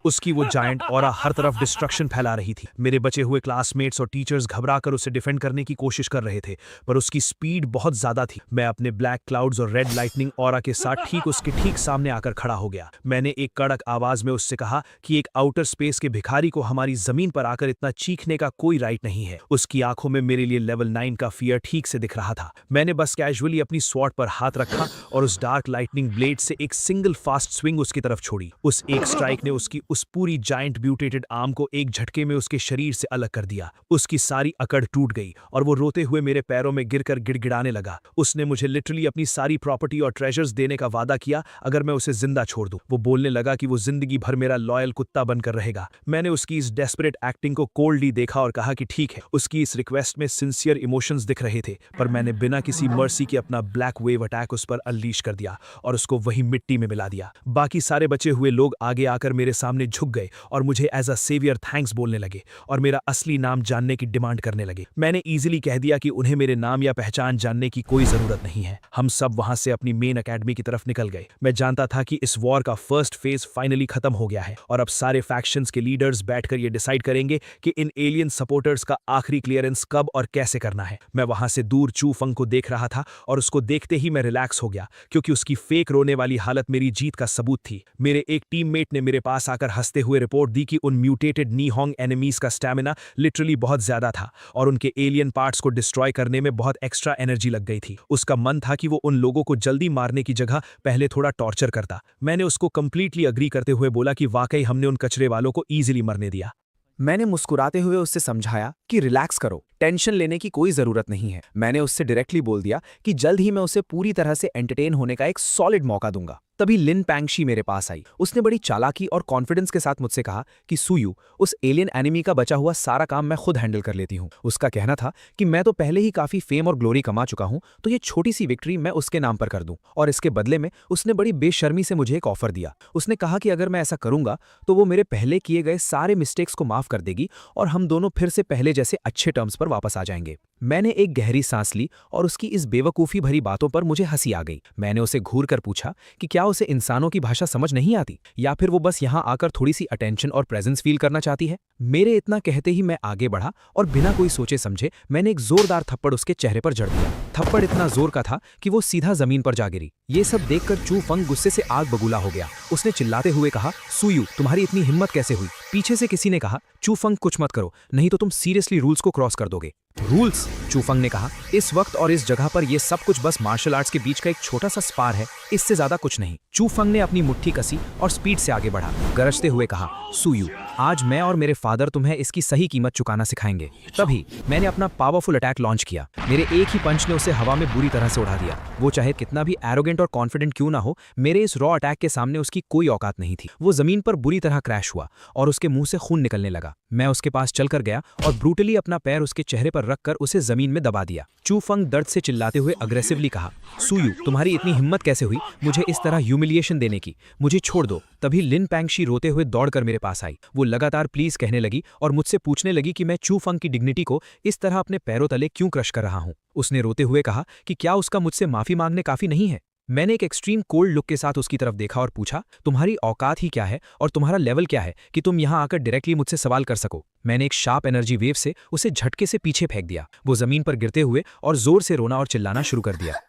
उसकी वो जायंट ऑरा हर तरफ डिस्ट्रक्शन फैला रही थी। मेरे बचे हुए क्लासमेट्स और टीचर्स घबराकर उसे डिफेंड करने की कोशिश कर रहे थे, पर उसकी स्पीड बहुत ज्यादा थी। मैं अपने ब्लैक क्लाउड्स और रेड लाइटनिंग ऑरा के साथ ठीक उसके ठीक सामने आकर खड़ा हो गया। मैंने एक कड़क आवाज में उससे कहा कि एक आउटर स्पेस के भिखारी को हमारी जमीन पर आकर इतना चीखने का कोई राइट नहीं है। उसकी आंखों में मेरे लिए लेवल 9 का फियर ठीक से दिख रहा था। मैंने बस कैजुअली अपनी स्वॉर्ड पर हाथ रखा और उस डार्क लाइटनिंग ब्लेड से एक सिंगल फास्ट स्विंग उसकी तरफ छोड़ी। उस एक स्ट्राइक ने उसकी उस पूरी जायंट म्यूटेटेड आर्म को एक झटके में उसके शरीर से अलग कर दिया। उसकी सारी अकड़ टूट गई और वो रोते हुए मेरे पैरों में गिरकर गिड़गिड़ाने लगा। उसने मुझे लिटरली अपनी सारी प्रॉपर्टी और ट्रेजर्स देने का वादा किया अगर मैं उसे जिंदा छोड़ दूं। वो बोलने लगा कि वो जिंदगी भर मेरा लॉयल कुत्ता बनकर रहेगा। मैंने उसकी इस डेस्परेट एक्टिंग को कोल्डली देखा और कहा कि ठीक है। उसकी इस रिक्वेस्ट में सिंसियर इमोशंस दिख रहे थे, पर मैंने बिना किसी मर्सी के अपना ब्लैक वेव अटैक उस पर अनलीश कर दिया और उसको वही मिट्टी में मिला दिया। बाकी सारे बचे हुए लोग आगे आकर मेरे सामने झुक गए और मुझे एज अ सेवियर थैंक्स बोलने लगे और मेरा असली नाम जानने की डिमांड करने लगे। मैंने इजीली कह दिया कि उन्हें मेरे नाम या पहचान जानने की कोई जरूरत नहीं है। हम सब वहां से अपनी मेन एकेडमी की तरफ निकल गए। मैं जानता था कि इस वॉर का फर्स्ट फेज फाइनली खत्म हो गया है और अब सारे फैक्शंस के लीडर्स बैठकर ये डिसाइड करेंगे कि इन एलियन सपोर्टर्स का आखिरी क्लियरेंस कब और कैसे करना है। मैं वहां से दूर चू फंग को देख रहा था और उसको देखते ही मैं रिलैक्स हो गया, क्योंकि उसकी फेक रोने वाली हालत मेरी जीत का सबूत थी। मेरे एक टीममेट ने मेरे पास आकर हंसते हुए रिपोर्ट दी कि उन म्यूटेटेड नीहोंग एनिमीज का स्टैमिना लिटरली बहुत ज्यादा था और उनके एलियन पार्ट्स को डिस्ट्रॉय करने में बहुत एक्स्ट्रा एनर्जी लग गई थी। उसका मन था कि वो उन लोगों को जल्दी मारने की जगह पहले थोड़ा टॉर्चर करता। मैंने उसको कंप्लीटली अग्री करते हुए बोला कि वाकई हमने उन कचरे वालों को ईजिली मरने दिया। मैंने मुस्कुराते हुए उससे समझाया कि रिलैक्स करो, टेंशन लेने की कोई जरूरत नहीं है। मैंने उससे डायरेक्टली बोल दिया कि जल्द ही मैं उसे पूरी तरह से एंटरटेन होने का एक सॉलिड मौका दूंगा। तभी लिन पैंगशी मेरे पास आई। उसने बड़ी चालाकी और कॉन्फिडेंस के साथ मुझसे कहा कि सुयू, उस एलियन एनिमी का बचा हुआ सारा काम मैं खुद हैंडल कर लेती हूँ। उसका कहना था कि मैं तो पहले ही काफी फेम और ग्लोरी कमा चुका हूँ, तो ये छोटी सी विक्ट्री मैं उसके नाम पर कर दूं। और इसके बदले में उसने बड़ी बेशर्मी से मुझे एक ऑफर दिया। उसने कहा कि अगर मैं ऐसा करूंगा तो वो मेरे पहले किए गए सारे मिस्टेक्स को माफ कर देगी और हम दोनों फिर से पहले जैसे अच्छे टर्म्स पर वापस आ जाएंगे। मैंने एक गहरी सांस ली और उसकी इस बेवकूफ़ी भरी बातों पर मुझे हंसी आ गई। मैंने उसे घूर कर पूछा कि क्या उसे इंसानों की भाषा समझ नहीं आती, या फिर वो बस यहाँ आकर थोड़ी सी अटेंशन और प्रेजेंस फील करना चाहती है। मेरे इतना कहते ही मैं आगे बढ़ा और बिना कोई सोचे समझे मैंने एक जोरदार थप्पड़ उसके चेहरे पर जड़ दिया। थप्पड़ इतना जोर का था कि वो सीधा जमीन पर जा गिरी। ये सब देखकर चू फंग गुस्से से आग बगुला हो गया। उसने चिल्लाते हुए कहा, सुयू, तुम्हारी इतनी हिम्मत कैसे हुई? पीछे से किसी ने कहा, चू फंग कुछ मत करो, नहीं तो तुम सीरियसली रूल्स को क्रॉस कर दोगे। रूल्स? चू फंग ने कहा, इस वक्त और इस जगह पर यह सब कुछ बस मार्शल आर्ट्स के बीच का एक छोटा सा स्पार है, इससे ज्यादा कुछ नहीं। चू फंग ने अपनी मुट्ठी कसी और स्पीड से आगे बढ़ा, गरजते हुए कहा, सुयू, आज मैं और मेरे फादर तुम्हें इसकी सही कीमत चुकाना सिखाएंगे। तभी मैंने अपना पावरफुल अटैक लॉन्च किया। मेरे एक ही पंच ने उसे हवा में बुरी तरह से उड़ा दिया। वो चाहे कितना भी एरोगेंट और कॉन्फिडेंट क्यों ना हो, मेरे इस रॉ अटैक के सामने उसकी कोई औकात नहीं थी। वो जमीन पर बुरी तरह क्रैश हुआ और उसके मुंह से खून निकलने लगा। मैं उसके पास चलकर गया और ब्रूटली अपना पैर उसके चेहरे पर रखकर उसे जमीन में दबा दिया। चू फंग दर्द से चिल्लाते हुए अग्रेसिवली कहा, सुयू, तुम्हारी इतनी हिम्मत कैसे हुई मुझे इस तरह ह्यूमिलिएशन देने की? मुझे छोड़ दो। तभी लिन पैंगशी रोते हुए दौड़कर मेरे पास आई। वो लगातार प्लीज कहने लगी और मुझसे पूछने लगी कि मैं चू फंग की डिग्निटी को इस तरह अपने पैरों तले क्यों क्रश कर रहा हूं। उसने रोते हुए कहा कि क्या उसका मुझसे माफी मांगने काफी नहीं है। मैंने एक एक्सट्रीम कोल्ड लुक के साथ उसकी तरफ देखा और पूछा, तुम्हारी औकात ही क्या है और तुम्हारा लेवल क्या है कि तुम यहां आकर डायरेक्टली मुझसे सवाल कर सको? मैंने एक शार्प एनर्जी वेव से उसे झटके से पीछे फेंक दिया। वो जमीन पर गिरते हुए और जोर से रोना और चिल्लाना शुरू कर दिया।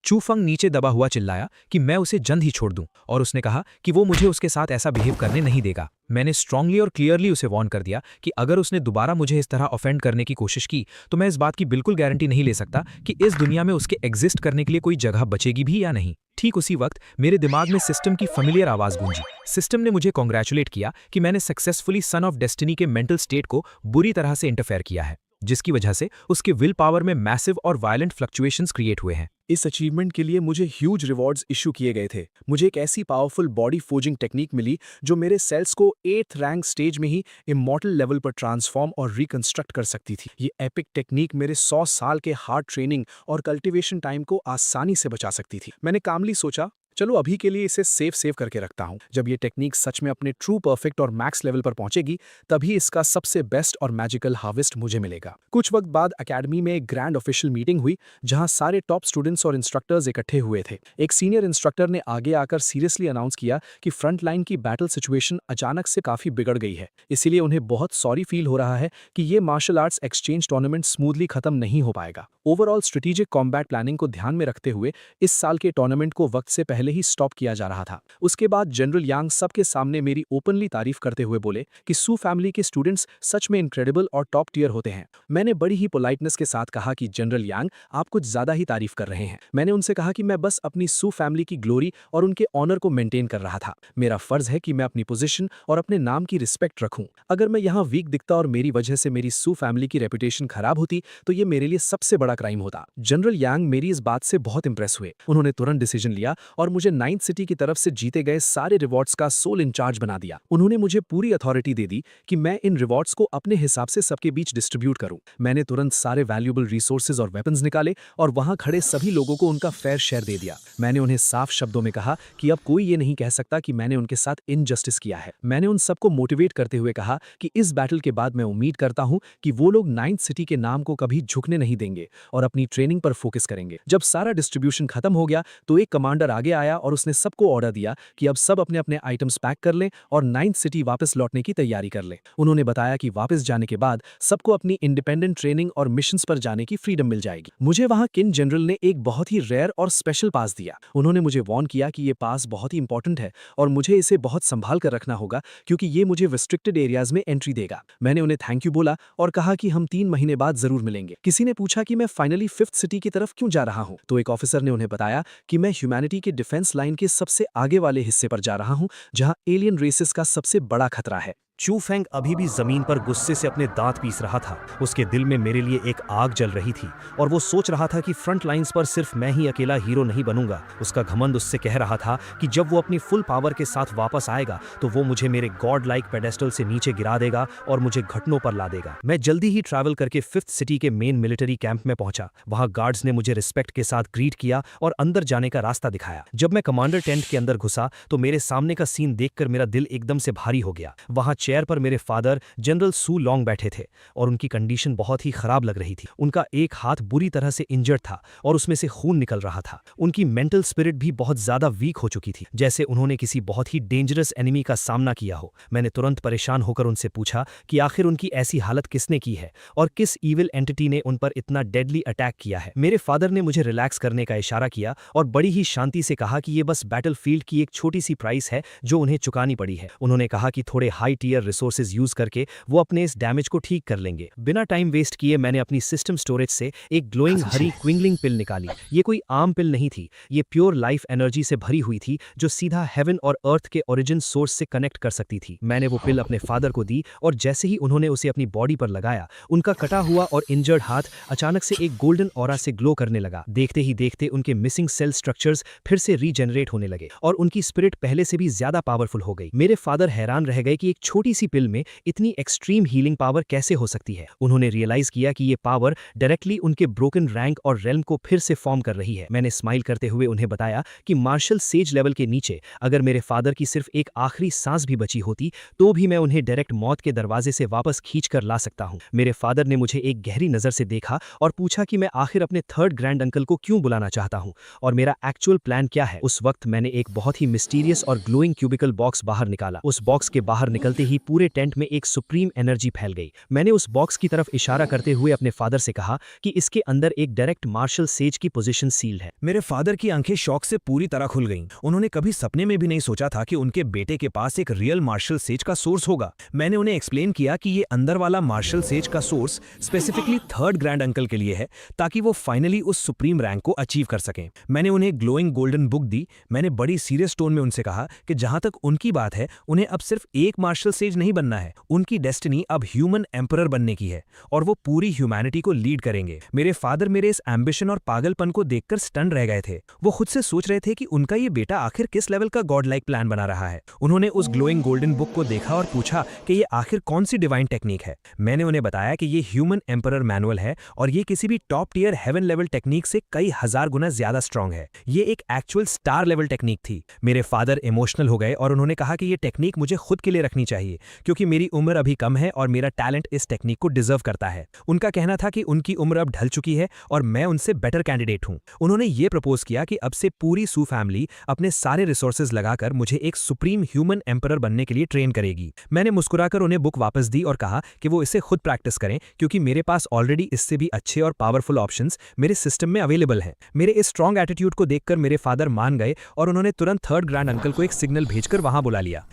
चू फंग नीचे दबा हुआ चिल्लाया कि मैं उसे जल्द ही छोड़ दूं और उसने कहा कि वो मुझे उसके साथ ऐसा बिहेव करने नहीं देगा। मैंने स्ट्रांगली और क्लियरली उसे वार्न कर दिया कि अगर उसने दोबारा मुझे इस तरह ऑफेंड करने की कोशिश की तो मैं इस बात की बिल्कुल गारंटी नहीं ले सकता कि इस दुनिया में उसके एग्जिस्ट करने के लिए कोई जगह बचेगी भी या नहीं। ठीक उसी वक्त मेरे दिमाग में सिस्टम की फेमिलियर आवाज गूंजी। सिस्टम ने मुझे कॉन्ग्रेचुलेट किया कि मैंने सक्सेसफुली सन ऑफ डेस्टिनी के मेंटल स्टेट को बुरी तरह से इंटरफेयर किया है। जिसकी वजह से उसके विल पावर में मैसिव और वायलेंट फ्लक्चुएशंस क्रिएट हुए हैं। इस अचीवमेंट के लिए मुझे ह्यूज रिवॉर्ड्स इशू किए गए थे। मुझे एक ऐसी पावरफुल बॉडी फोर्जिंग टेक्निक मिली जो मेरे सेल्स को 8th रैंक स्टेज में ही इमॉर्टल लेवल पर ट्रांसफॉर्म और रिकंस्ट्रक्ट कर सकती थी। ये एपिक टेक्निक मेरे 100 साल के हार्ड ट्रेनिंग और कल्टीवेशन टाइम को आसानी से बचा सकती थी। मैंने कामली सोचा, चलो अभी के लिए इसे सेव करके रखता हूं। जब ये टेक्निक सच में अपने ट्रू परफेक्ट और मैक्स लेवल पर पहुंचेगी, तभी इसका सबसे बेस्ट और मैजिकल हार्वेस्ट मुझे मिलेगा। कुछ वक्त बाद एकेडमी में एक ग्रैंड ऑफिशियल मीटिंग हुई जहां सारे टॉप स्टूडेंट्स और इंस्ट्रक्टर्स इकट्ठे हुए थे। एक सीनियर इंस्ट्रक्टर ने आगे आकर सीरियसली अनाउंस किया कि फ्रंट लाइन की बैटल सिचुएशन अचानक से काफी बिगड़ गई है, इसीलिए उन्हें बहुत सॉरी फील हो रहा है कि ये martial arts exchange tournament smoothly खत्म नहीं हो पाएगा। ओवरऑल स्ट्रेटेजिक कॉम्बैट प्लानिंग को ध्यान में रखते हुए इस साल के टूर्नामेंट को वक्त से पहले ही स्टॉप किया जा रहा था। उसके बाद जनरल यांग सबके सामने मेरी ओपनली तारीफ करते हुए बोले कि सू फैमिली के स्टूडेंट्स सच में इनक्रेडिबल और टॉप टियर होते हैं। मैंने बड़ी ही पोलाइटनेस के साथ कहा कि जनरल यांग, आप कुछ ज्यादा ही तारीफ कर रहे हैं। मैंने उनसे कहा कि मैं बस अपनी सू फैमिली की ग्लोरी और उनके ऑनर को मेंटेन कर रहा था। मेरा फर्ज है कि मैं अपनी पोजीशन और अपने नाम की रिस्पेक्ट रखूं। अगर मैं यहाँ वीक दिखता और मेरी वजह से मेरी सू फैमिली की रेपुटेशन खराब होती तो ये मेरे लिए सबसे बड़ा क्राइम होता। जनरल यांग मेरी इस बात से बहुत इंप्रेस हुए। उन्होंने तुरंत डिसीजन लिया और मुझे 9th सिटी की तरफ से जीते गए सारे रिवॉर्ड्स का सोल इंचार्ज बना दिया। उन्होंने मुझे पूरी अथॉरिटी दे दी कि मैं इन रिवॉर्ड्स को अपने हिसाब से सबके बीच डिस्ट्रीब्यूट करूं। मैंने तुरंत सारे वैल्यूएबल रिसोर्सेज और वेपन्स निकाले और वहां खड़े सभी लोगों को उनका फेयर शेयर दे दिया। मैंने उन्हें साफ शब्दों में कहा कि अब कोई ये नहीं कह सकता कि मैंने उनके साथ इनजस्टिस किया है। मैंने उन सबको मोटिवेट करते हुए कहा कि इस बैटल के बाद मैं उम्मीद करता हूं कि वो लोग 9th सिटी के नाम को कभी झुकने नहीं देंगे और अपनी ट्रेनिंग पर फोकस करेंगे। जब सारा डिस्ट्रीब्यूशन खत्म हो गया तो एक कमांडर आगे आया और उसने सबको ऑर्डर दिया कि अब सब अपने अपने आइटम्स पैक कर लें और 9th सिटी वापस लौटने की तैयारी कर लें। उन्होंने बताया कि वापस जाने के बाद सबको अपनी इंडिपेंडेंट ट्रेनिंग और मिशंस पर जाने की फ्रीडम मिल जाएगी। मुझे वहां किन जनरल ने एक बहुत ही रेयर और स्पेशल पास दिया। उन्होंने मुझे वार्न किया कि ये पास बहुत ही इंपॉर्टेंट है और मुझे इसे बहुत संभाल कर रखना होगा क्योंकि ये मुझे रिस्ट्रिक्टेड एरियाज में एंट्री देगा। मैंने उन्हें थैंक यू बोला और कहा कि हम 3 महीने बाद जरूर मिलेंगे। किसी ने पूछा कि मैं फाइनली 5th सिटी की तरफ क्यों जा रहा हूं, तो एक ऑफिसर ने उन्हें बताया कि मैं ह्यूमैनिटी के डिफेंस लाइन के सबसे आगे वाले हिस्से पर जा रहा हूं जहां एलियन रेसेस का सबसे बड़ा खतरा है। चू फेंग अभी भी जमीन पर गुस्से से अपने दांत पीस रहा था। उसके दिल में मेरे लिए एक आग जल रही थी और वो सोच रहा था कि फ्रंट लाइंस पर सिर्फ मैं ही अकेला हीरो नहीं बनूंगा। उसका घमंड उससे कह रहा था कि जब वो अपनी फुल पावर के साथ वापस आएगा तो वो मुझे मेरे गॉड लाइक पेडेस्टल से नीचे गिरा देगा और मुझे घुटनों पर ला देगा। मैं जल्दी ही ट्रैवल करके 5th सिटी के मेन मिलिट्री कैंप में पहुंचा। वहां गार्ड्स ने मुझे रिस्पेक्ट के साथ ग्रीट किया और अंदर जाने का रास्ता दिखाया। जब मैं कमांडर टेंट के अंदर घुसा तो मेरे सामने का सीन देखकर मेरा दिल एकदम से भारी हो गया। वहां चेयर पर मेरे फादर जनरल सू लॉन्ग बैठे थे और उनकी कंडीशन बहुत ही खराब लग रही थी। उनका एक हाथ बुरी तरह से इंजर्ड था और उसमें से खून निकल रहा था। उनकी मेंटल स्पिरिट भी बहुत ज्यादा वीक हो चुकी थी, जैसे उन्होंने किसी बहुत ही डेंजरस एनिमी का सामना किया हो। मैंने तुरंत परेशान होकर उनसे पूछा कि आखिर उनकी ऐसी हालत किसने की है और किस ईविल एंटिटी ने उन पर इतना डेडली अटैक किया है। मेरे फादर ने मुझे रिलैक्स करने का इशारा किया और बड़ी ही शांति से कहा कि ये बस बैटलफील्ड की एक छोटी सी प्राइस है जो उन्हें चुकानी पड़ी है। उन्होंने कहा कि थोड़े हाई टियर रिसोर्सेज यूज करके वो अपने इस डैमेज को ठीक कर लेंगे। बिना टाइम वेस्ट किए मैंने अपनी सिस्टम स्टोरेज से एक ग्लोइंग हरी क्विंगलिंग पिल निकाली। ये कोई आम पिल नहीं थी, ये प्योर लाइफ एनर्जी से भरी हुई थी जो सीधा हेवन और अर्थ के ओरिजिन सोर्स से कनेक्ट कर सकती थी। मैंने वो पिल अपने फादर को दी और जैसे ही उन्होंने उसे अपनी बॉडी पर लगाया, उनका कटा हुआ और इंजर्ड हाथ अचानक से एक गोल्डन ऑरा से ग्लो करने लगा। देखते ही देखते उनके मिसिंग सेल स्ट्रक्चर्स फिर से रीजेनरेट होने लगे और उनकी स्पिरिट पहले से भी ज्यादा पावरफुल हो गई। मेरे फादर हैरान रह गए कि एक छोटी सी पिल में इतनी एक्सट्रीम हीलिंग पावर कैसे हो सकती है। उन्होंने रियलाइज किया कि ये पावर डायरेक्टली उनके ब्रोकन रैंक और रेल्म को फिर से फॉर्म कर रही है। मैंने स्माइल करते हुए उन्हें बताया कि मार्शल सेज लेवल के नीचे अगर मेरे फादर की सिर्फ एक आखिरी सांस भी बची होती तो भी मैं उन्हें डायरेक्ट मौत के दरवाजे से वापस खींच कर ला सकता हूं। मेरे फादर ने मुझे एक गहरी नजर से देखा और पूछा कि मैं आखिर अपने 3rd ग्रैंड अंकल को क्यों बुलाना चाहता हूं और मेरा एक्चुअल प्लान क्या है। उस वक्त मैंने एक बहुत ही मिस्टीरियस और ग्लोइंग क्यूबिकल बॉक्स बाहर निकाला। उस बॉक्स के बाहर निकलते ही पूरे टेंट में एक सुप्रीम एनर्जी फैल गई। मैंने उस बॉक्स की तरफ इशारा करते हुए अपने फादर से कहा कि इसके अंदर एक डायरेक्ट मार्शल सेज की पोजीशन सील्ड है। मेरे फादर की आंखें शौक से पूरी तरह खुल गईं। उन्होंने कभी सपने में भी नहीं सोचा था कि उनके बेटे के पास एक रियल मार्शल सेज का सोर्स होगा। मैंने उन्हें एक्सप्लेन किया कि ये अंदर वाला मार्शल सेज का source specifically 3rd grand uncle के लिए है ताकि वो फाइनली उस सुप्रीम रैंक को अचीव कर सकें। मैंने उन्हें ग्लोइंग गोल्डन बुक दी। मैंने बड़ी सीरियस टोन में उनसे कहा कि जहां तक उनकी बात है उन्हें अब सिर्फ एक मार्शल सेज नहीं बनना है, उनकी डेस्टिनी अब ह्यूमन एम्परर बनने की है और वो पूरी ह्यूमैनिटी को लीड करेंगे। मेरे फादर मेरे इस एम्बिशन और पागलपन को देखकर स्टन रह गए थे। वो खुद से सोच रहे थे कि उनका ये बेटा आखिर किस लेवल का गॉड लाइक प्लान बना रहा है। उन्होंने उस ग्लोइंग गोल्डन बुक को देखा और पूछा कि ये आखिर कौन सी डिवाइन टेक्निक है। मैंने उन्हें बताया कि ये ह्यूमन एम्परर मैनुअल है और ये किसी भी top tier heaven level technique से कई हजार गुना ज्यादा स्ट्रांग है। ये एक एक्चुअल स्टार लेवल टेक्निक थी। मेरे फादर इमोशनल हो गए और उन्होंने कहा कि ये टेक्निक मुझे खुद के लिए रखनी चाहिए क्योंकि मेरी उम्र अभी कम है और मेरा टैलेंट इस टेक्निक को डिजर्व करता है। उनका कहना था कि उनकी उम्र अब ढल चुकी है और मैं उनसे बेटर कैंडिडेट हूं। उन्होंने ये प्रपोज किया कि अब से पूरी सू फैमिली अपने सारे रिसोर्सेज लगाकर मुझे एक सुप्रीम ह्यूमन एम्परर बनने के लिए ट्रेन करेगी। मैंने मुस्कुराकर उन्हें बुक वापस दी और कहा कि वो इसे खुद प्रैक्टिस करें क्योंकि मेरे पास ऑलरेडी इससे भी अच्छे और पावरफुल ऑप्शंस मेरे सिस्टम में अवेलेबल हैं। मेरे इस स्ट्रॉन्ग एटीट्यूड को देखकर मेरे फादर मान गए और उन्होंने तुरंत थर्ड ग्रैंड अंकल को एक सिग्नल भेजकर वहां बुला लिया।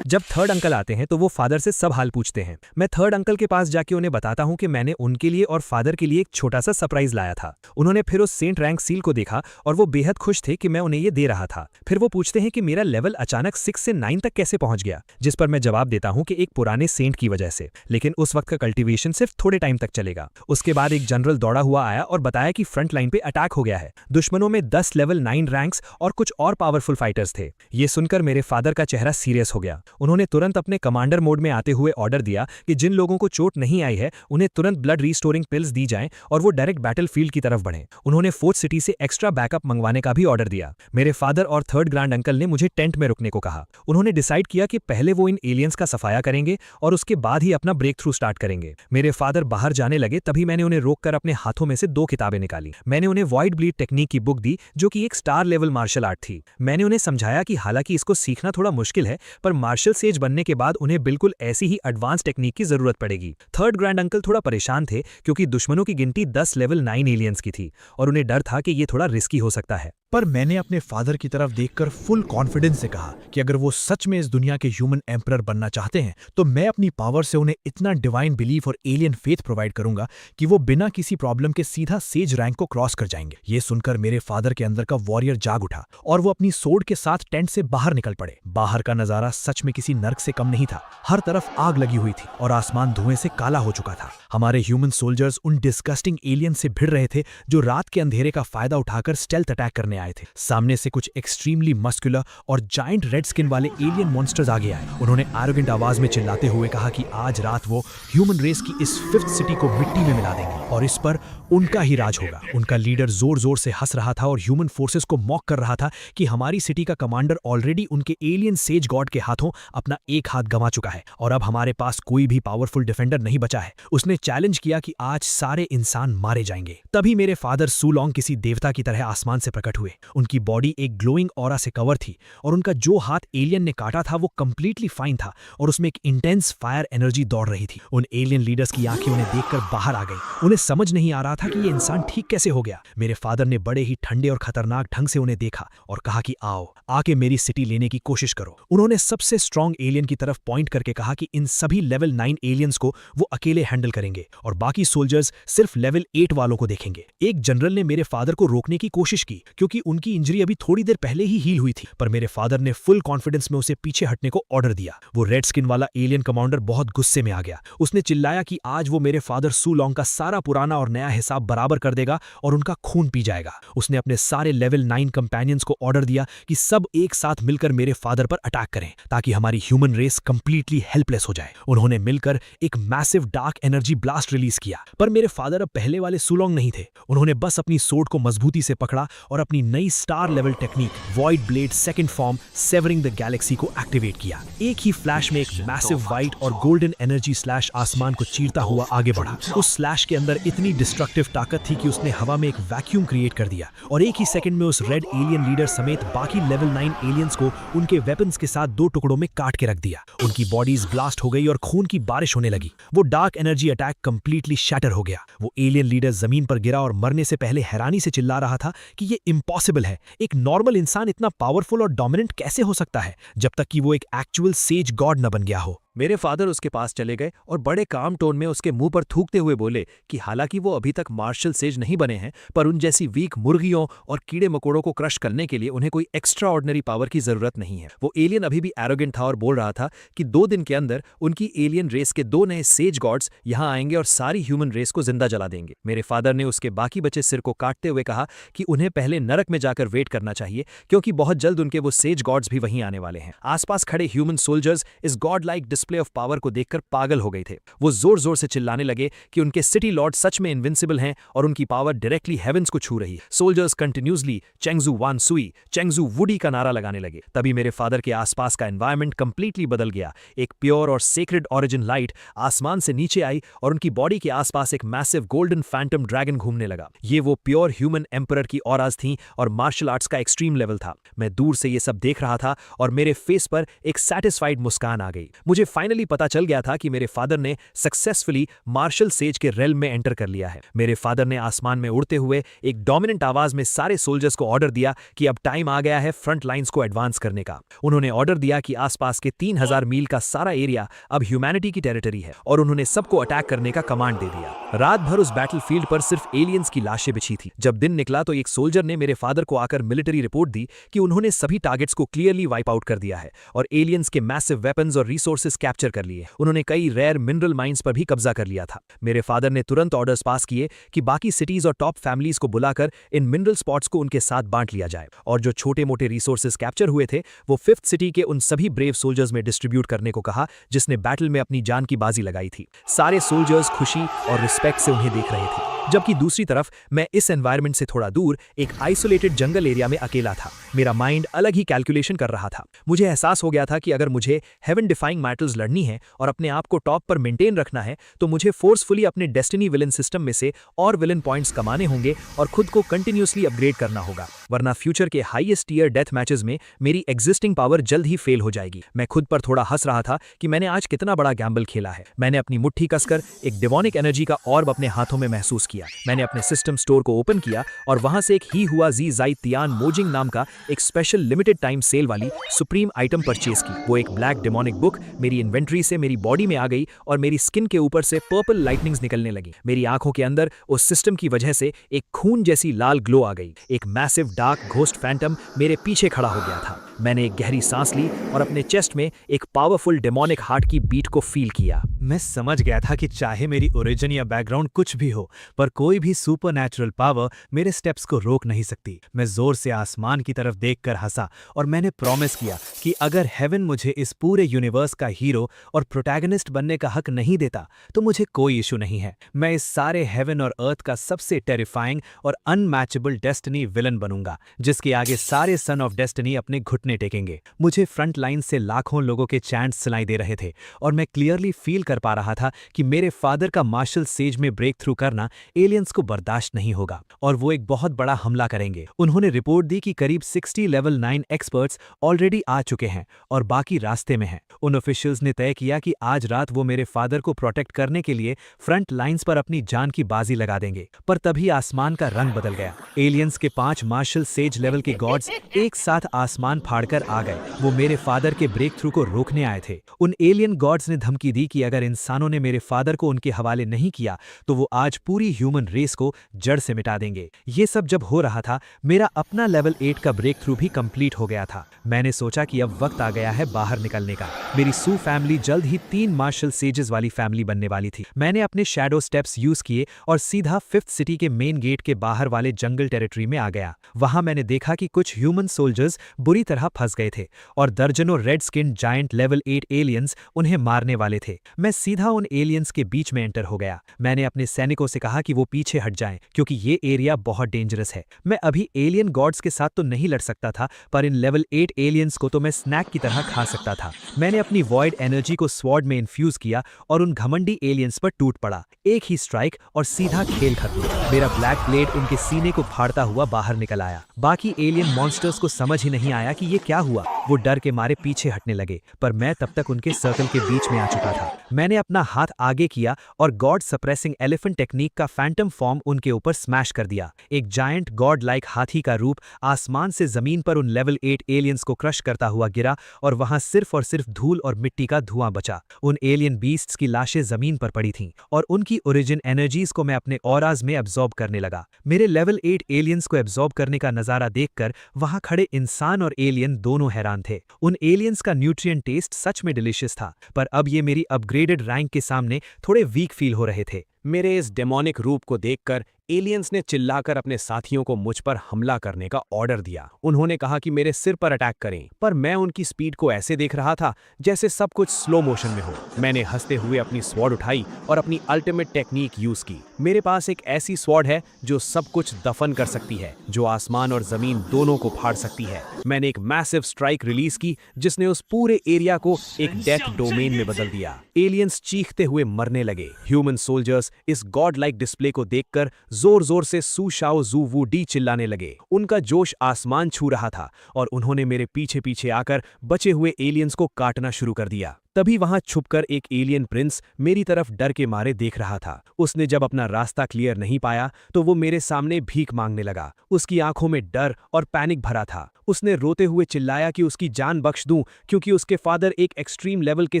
जब थर्ड अंकल आते हैं तो वो फादर से सब हाल पूछते हैं। मैं थर्ड अंकल के पास जाके उन्हें बताता हूं कि मैंने उनके लिए और फादर के लिए एक छोटा सा सरप्राइज लाया था। उन्होंने फिर उस सेंट रैंक सील को देखा और वो बेहद खुश थे कि मैं उन्हें ये दे रहा था। फिर वो पूछते हैं कि मेरा लेवल अचानक 6 से 9 तक कैसे पहुंच गया, जिस पर मैं जवाब देता हूं कि एक पुराने सेंट की वजह से, लेकिन उस वक्त का कल्टीवेशन सिर्फ थोड़े टाइम तक चलेगा। उसके बाद एक जनरल दौड़ा हुआ आया और बताया कि फ्रंट लाइन पे अटैक हो गया है। दुश्मनों में 10 लेवल 9 रैंक्स और कुछ और पावरफुल फाइटर्स थे। ये सुनकर मेरे फादर का चेहरा सीरियस हो गया। उन्होंने तुरंत अपने कमांडर मोड में आते हुए ऑर्डर दिया कि जिन लोगों को चोट नहीं आई है उन्हें तुरंत ब्लड रीस्टोरिंग पिल्स दी जाएं और वो डायरेक्ट बैटलफील्ड की तरफ बढ़ें। उन्होंने फोर्थ सिटी से एक्स्ट्रा बैकअप मंगवाने का भी ऑर्डर दिया। मेरे फादर और थर्ड ग्रैंड अंकल ने मुझे टेंट में रुकने को कहा। उन्होंने डिसाइड किया कि पहले वो इन एलियंस का सफाया करेंगे और उसके बाद ही अपना ब्रेक थ्रू स्टार्ट करेंगे। मेरे फादर बाहर जाने लगे तभी मैंने उन्हें रोककर अपने हाथों में से 2 किताबें निकाली। मैंने उन्हें वॉइड ब्लीड टेक्निक की बुक दी जो कि एक स्टार लेवल मार्शल आर्ट थी। मैंने उन्हें समझाया कि हालांकि इसको सीखना थोड़ा मुश्किल है पर मार्शल सेज बनने के बाद उन्हें बिल्कुल ऐसी ही एडवांस टेक्निक की जरूरत पड़ेगी। थर्ड ग्रैंड अंकल थोड़ा परेशान थे क्योंकि दुश्मनों की गिनती 10 लेवल 9 एलियंस की थी और उन्हें डर था कि ये थोड़ा रिस्की हो सकता है। पर मैंने अपने फादर की तरफ देखकर फुल कॉन्फिडेंस से कहा कि अगर वो सच में इस दुनिया के ह्यूमन एम्परर बनना चाहते हैं तो मैं अपनी पावर से उन्हें इतना डिवाइन बिलीफ और एलियन फेथ प्रोवाइड करूंगा कि वो बिना किसी प्रॉब्लम के सीधा सेज रैंक को क्रॉस कर जाएंगे। ये सुनकर मेरे फादर के अंदर का वॉरियर जाग उठा और वो अपनी सोर्ड के साथ टेंट से बाहर निकल पड़े। बाहर का नजारा सच में किसी नर्क से कम नहीं था। हर तरफ आग लगी हुई थी और आसमान धुएं से काला हो चुका था। हमारे ह्यूमन सोल्जर्स उन डिस्गस्टिंग एलियन से भिड़ रहे थे जो रात के अंधेरे का फायदा उठाकर स्टेल्थ अटैक करने आए थे। सामने से कुछ एक्सट्रीमली मस्कुलर और जायंट रेड स्किन वाले एलियन मॉन्स्टर्स आगे आए। उन्होंने एरोगेंट आवाज में चिल्लाते हुए कहा कि आज रात वो ह्यूमन रेस की इस 5th सिटी को मिट्टी में मिला देंगे और इस पर उनका ही राज होगा। उनका लीडर जोर जोर से हंस रहा था और ह्यूमन फोर्सेस को मॉक कर रहा था कि हमारी सिटी का कमांडर ऑलरेडी उनके एलियन सेज गॉड के हाथों अपना एक हाथ गंवा चुका है और अब हमारे पास कोई भी पावरफुल डिफेंडर नहीं बचा है। उसने चैलेंज किया कि आज सारे इंसान मारे जाएंगे। तभी मेरे फादर सूलोंग किसी देवता की तरह आसमान से प्रकट हुए। उनकी बॉडी एक ग्लोइंग ऑरा से कवर थी और उनका जो हाथ एलियन ने काटा था वो कंप्लीटली फाइन था और उसमें एक इंटेंस फायर एनर्जी दौड़ रही थी। उन एलियन लीडर्स की आंखें उन्हें देखकर बाहर आ गई। उन्हें समझ नहीं आ रहा था कि ये इंसान ठीक कैसे हो गया। मेरे फादर ने बड़े ही ठंडे और खतरनाक ढंग से उन्हें देखा और कहा कि आओ आके मेरी सिटी लेने की कोशिश करो। उन्होंने सबसे स्ट्रॉन्ग एलियन की तरफ पॉइंट करके कहा कि इन सभी लेवल 9 एलियंस को वो अकेले हैंडल करेंगे और बाकी सोल्जर्स सिर्फ लेवल 8 वालों को देखेंगे। एक जनरल ने मेरे फादर को रोकने की कोशिश की क्योंकि उनकी इंजरी अभी थोड़ी देर पहले ही हील हुई थी, पर मेरे फादर ने फुल कॉन्फिडेंस में उसे पीछे हटने को ऑर्डर दिया। वो रेड स्किन वाला एलियन कमांडर बहुत गुस्से में आ गया। उसने चिल्लाया कि आज वो मेरे फादर सूलोंग का सारा पुराना और नया हिसाब बराबर कर देगा और उनका खून पी जाएगा। उसने अपने सारे लेवल 9 कंपेनियंस को ऑर्डर दिया कि सब एक साथ मिलकर मेरे फादर पर अटैक करें ताकि हमारी ह्यूमन रेस कंप्लीटली हेल्पलेस हो जाए। उन्होंने मिलकर एक massive dark energy blast release किया, पर मेरे फादर अब पहले वाले सूलोंग नहीं थे। उन्होंने बस अपनी सोर्ड को मजबूती से पकड़ा और अपनी नई star level technique void blade second form savouring the Galaxy को एक्टिवेट किया। एक ही फ्लैश में एक मैसिव व्हाइट और गोल्डन एनर्जी स्लैश आसमान को चीरता हुआ आगे बढ़ा। उस स्लैश के अंदर इतनी डिस्ट्रक्टिव ताकत थी कि उसने हवा में एक वैक्यूम क्रिएट कर दिया और एक ही सेकंड में उस रेड एलियन लीडर समेत बाकी लेवल 9 एलियंस को उनके वेपन्स के साथ 2 टुकड़ों में काट के रख दिया। उनकी बॉडीज ब्लास्ट हो गई और खून की बारिश होने लगी। वो dark energy attack completely shatter हो गया। वो एलियन लीडर जमीन पर गिरा और मरने से पहले हैरानी से चिल्ला रहा था कि ये इम्पॉसिबल है। एक नॉर्मल इंसान इतना पावरफुल और डोमिनेंट कैसे हो सकता है जब तक कि वो एक एक्चुअल सेज गॉड न बन गया हो। मेरे फादर उसके पास चले गए और बड़े काम टोन में उसके मुंह पर थूकते हुए बोले कि हालांकि वो अभी तक मार्शल सेज नहीं बने हैं, पर उन जैसी वीक मुर्गियों और कीड़े मकोड़ों को क्रश करने के लिए उन्हें कोई एक्स्ट्रा ऑर्डिनरी पावर की जरूरत नहीं है। वो एलियन अभी भी एरोगेंट था और बोल रहा था कि 2 दिन के अंदर उनकी एलियन रेस के 2 नए सेज गॉड्स यहां आएंगे और सारी ह्यूमन रेस को जिंदा जला देंगे। मेरे फादर ने उसके बाकी बचे सिर को काटते हुए कहा कि उन्हें पहले नरक में जाकर वेट करना चाहिए, क्योंकि बहुत जल्द उनके वो सेज गॉड्स भी वहीं आने वाले हैं। आसपास खड़े ह्यूमन सोल्जर्स इस God like display of power को देखकर पागल हो गए थे। वो जोर जोर से चिल्लाने लगे कि उनके सिटी लॉर्ड सच में इनविंसिबल हैं और उनकी पावर डायरेक्टली हेवेंस को छू रही है। सोल्जर्स कंटिन्यूसली चेंगजू वान सुई, चेंगजू वुडी का नारा लगाने लगे। तभी मेरे फादर के आसपास का एनवायरनमेंट कंप्लीटली बदल गया। एक प्योर और सेक्रेड ऑरिजिन लाइट आसमान से नीचे आई और उनकी बॉडी के आसपास एक मैसिव गोल्डन फैंटम ड्रैगन घूमने लगा। ये वो प्योर ह्यूमन एम्परर की ऑराज थीं और मार्शल आर्ट्स का एक्सट्रीम लेवल था। मैं दूर से ये सब देख रहा था और मेरे फेस पर एक सैटिस्फाइड मुस्कान आ गई। मुझे फाइनली पता चल गया था कि मेरे फादर ने सक्सेसफुली मार्शल सेज के रेल्म में एंटर कर लिया है। मेरे फादर ने आसमान में उड़ते हुए एक डोमिनेंट आवाज में सारे सोल्जर्स को ऑर्डर दिया कि अब टाइम आ गया है फ्रंट लाइंस को एडवांस करने का। उन्होंने ऑर्डर दिया कि आसपास के 3000 मील का सारा एरिया अब ह्यूमैनिटी की टेरिटरी है और उन्होंने सबको अटैक करने का कमांड दे दिया। रात भर उस बैटलफील्ड पर सिर्फ एलियंस की लाशें बिछी थी। जब दिन निकला तो एक सोल्जर ने मेरे फादर को आकर मिलिट्री रिपोर्ट दी कि उन्होंने सभी टारगेट्स को क्लियरली वाइप आउट कर दिया है और एलियंस के मैसिव वेपन्स और रिसोर्सेज कैप्चर कर लिए। उन्होंने कई रेयर मिनरल माइंस पर भी कब्जा कर लिया था। मेरे फादर ने तुरंत ऑर्डर्स पास किए कि बाकी सिटीज और टॉप फैमिलीज को बुलाकर इन मिनरल स्पॉट्स को उनके साथ बांट लिया जाए और जो छोटे मोटे रिसोर्सेज कैप्चर हुए थे वो 5th सिटी के उन सभी ब्रेव सोल्जर्स में डिस्ट्रीब्यूट करने को कहा जिसने बैटल में अपनी जान की बाजी लगाई थी। सारे सोल्जर्स खुशी और रिस्पेक्ट से उन्हें देख रहे थे, जबकि दूसरी तरफ मैं इस एनवायरनमेंट से थोड़ा दूर एक आइसोलेटेड जंगल एरिया में अकेला था। मेरा माइंड अलग ही कैलकुलेशन कर रहा था। मुझे एहसास हो गया था कि अगर मुझे हेवन डिफाइंग बैटल्स लड़नी है और अपने आप को टॉप पर मेंटेन रखना है तो मुझे फोर्सफुली अपने डेस्टिनी विलन सिस्टम में से और विलन पॉइंट्स कमाने होंगे और खुद को कंटिन्यूसली अपग्रेड करना होगा, वरना फ्यूचर के हाईएस्ट टीयर डेथ मैचेस में मेरी एग्जिस्टिंग पावर जल्द ही फेल हो जाएगी। मैं खुद पर थोड़ा हंस रहा था कि मैंने आज कितना बड़ा गैम्बल खेला है। मैंने अपनी मुट्ठी कसकर एक डिवॉनिक एनर्जी का ऑर्ब अपने हाथों में महसूस किया। मैंने अपने सिस्टम स्टोर को ओपन किया और वहां से एक ही हुआ जी जाई तियान मोजिंग नाम का एक स्पेशल लिमिटेड टाइम सेल वाली सुप्रीम आइटम परचेज की। वो एक ब्लैक डेमोनिक बुक मेरी इन्वेंट्री से मेरी बॉडी में आ गई और मेरी स्किन के ऊपर से पर्पल लाइटनिंग्स निकलने लगी। मेरी आंखों के अंदर उस सिस्टम की वजह से एक खून जैसी लाल ग्लो आ गई। एक मैसिव डार्क घोस्ट फैंटम मेरे पीछे खड़ा हो गया था। मैंने एक गहरी सांस ली और अपने चेस्ट में एक पावरफुल डेमोनिक हार्ट की बीट को फील किया। मैं समझ गया था कि चाहे मेरी ओरिजिन या बैकग्राउंड कुछ भी हो, पर कोई भी सुपरनैचुरल पावर मेरे स्टेप्स को रोक नहीं सकती। मैं जोर से आसमान की तरफ देखकर हंसा और मैंने प्रॉमिस किया कि अगर हेवन मुझे इस पूरे यूनिवर्स का हीरो और प्रोटैगनिस्ट बनने का हक नहीं देता तो मुझे कोई इशू नहीं है। मैं इस सारे हेवन और अर्थ का सबसे टेरिफाइंग और अनमैचेबल डेस्टिनी विलन बनूंगा, जिसके आगे सारे सन ऑफ डेस्टिनी अपने घुटने टेकेंगे। मुझे फ्रंट लाइन से लाखों लोगों के चैंट्स सुनाई दे रहे थे और मैं क्लियरली फील कर पा रहा था कि मेरे फादर का मार्शल सेज में ब्रेक थ्रू करना एलियंस को बर्दाश्त नहीं होगा और वो एक बहुत बड़ा हमला करेंगे। उन्होंने रिपोर्ट दी कि करीब 60 लेवल 9 एक्सपर्ट्स ऑलरेडी आ चुके हैं और बाकी रास्ते में हैं। उन ऑफिशियल्स ने तय किया कि आज रात वो मेरे फादर को प्रोटेक्ट करने के लिए फ्रंट लाइंस पर अपनी जान की बाजी लगा देंगे। पर तभी आसमान का रंग बदल गया। एलियंस के 5 मार्शल सेज लेवल के गॉड्स एक साथ आसमान फाड़कर आ गए। वो मेरे फादर के ब्रेक थ्रू को रोकने आए थे। उन एलियन गॉड्स ने धमकी दी कि अगर इंसानों ने मेरे फादर को उनके हवाले नहीं किया तो वो आज पूरी ह्यूमन रेस को जड़ से मिटा देंगे। ये सब जब हो रहा था, मेरा अपना लेवल 8 का ब्रेक थ्रू भी कंप्लीट हो गया था। मैंने सोचा कि अब वक्त आ गया है बाहर निकलने का। मेरी सू फैमिली जल्द ही 3 मार्शल सेजेस वाली फैमिली बनने वाली थी। मैंने अपने शैडो स्टेप्स यूज किए और सीधा 5th सिटी के मेन गेट के बाहर वाले जंगल टेरिटरी में आ गया। वहां मैंने देखा कि कुछ ह्यूमन सोल्जर्स बुरी तरह फंस गए थे और दर्जनों red skin giant level 8 aliens उन्हें मारने वाले थे। मैं सीधा उन एलियंस के बीच में एंटर हो गया। मैंने अपने सैनिकों से कहा कि वो पीछे हट जाएं क्योंकि ये एरिया बहुत डेंजरस है। मैं अभी एलियन गॉड्स के साथ तो नहीं लड़ सकता था, पर इन लेवल 8 एलियंस को तो मैं स्नैक की तरह खा सकता था। मैंने अपनी वॉइड एनर्जी को स्वॉर्ड में इन्फ्यूज किया और उन घमंडी एलियंस पर टूट पड़ा। एक ही स्ट्राइक और सीधा खेल खत्म। मेरा ब्लैक ब्लेड उनके सीने को फाड़ता हुआ बाहर निकल आया। बाकी एलियन मॉन्स्टर्स को समझ ही नहीं आया कि ये क्या हुआ। वो डर के मारे पीछे हटने लगे, पर मैं तब तक उनके सर्कल के बीच में आ चुका था। मैंने अपना हाथ आगे किया और गॉड सप्रेसिंग एलिफेंट टेक्निक का फैंटम फॉर्म उनके ऊपर स्मैश कर दिया। एक जायंट गॉड लाइक हाथी का रूप आसमान से जमीन पर उन लेवल 8 एलियंस को क्रश करता हुआ गिरा और वहां सिर्फ और सिर्फ धूल और मिट्टी का धुआं बचा। उन एलियन बीस्ट्स की लाशें जमीन पर पड़ी थीं और उनकी ओरिजिन एनर्जीज को मैं अपने ऑराज में एब्जॉर्ब करने लगा। मेरे लेवल 8 एलियंस को एब्जॉर्ब करने का नजारा देखकर वहां खड़े इंसान और एलियन दोनों हैरान थे। उन एलियंस का न्यूट्रिएंट टेस्ट सच में डिलीशियस था, पर अब ये मेरी अपग्रेडेड रैंक के सामने थोड़े वीक फील हो रहे थे। मेरे इस डेमोनिक रूप को देखकर एलियंस ने चिल्लाकर अपने साथियों को मुझ पर हमला करने का ऑर्डर दिया। उन्होंने कहा कि मेरे सिर पर अटैक करें, पर मैं उनकी स्पीड को ऐसे देख रहा था जैसे सब कुछ स्लो मोशन में हो। मैंने हंसते हुए अपनी स्वॉर्ड उठाई और अपनी अल्टीमेट टेक्निक यूज की। मेरे पास एक ऐसी स्वॉर्ड है जो सब कुछ दफन कर सकती है, जो आसमान और जमीन दोनों को फाड़ सकती है। मैंने एक मैसिव स्ट्राइक रिलीज की जिसने उस पूरे एरिया को एक डेथ डोमेन में बदल दिया। एलियंस चीखते हुए मरने लगे। ह्यूमन सोल्जर्स इस गॉड लाइक डिस्प्ले को देखकर जोर जोर से सू शाओ जू वू डी चिल्लाने लगे। उनका जोश आसमान छू रहा था और उन्होंने मेरे पीछे पीछे आकर बचे हुए एलियंस को काटना शुरू कर दिया। तभी वहां छुपकर एक एलियन प्रिंस मेरी तरफ डर के मारे देख रहा था। उसने जब अपना रास्ता क्लियर नहीं पाया तो वो मेरे सामने भीख मांगने लगा। उसकी आंखों में डर और पैनिक भरा था। उसने रोते हुए चिल्लाया कि उसकी जान बख्श दूं क्योंकि उसके फादर एक एक्सट्रीम लेवल के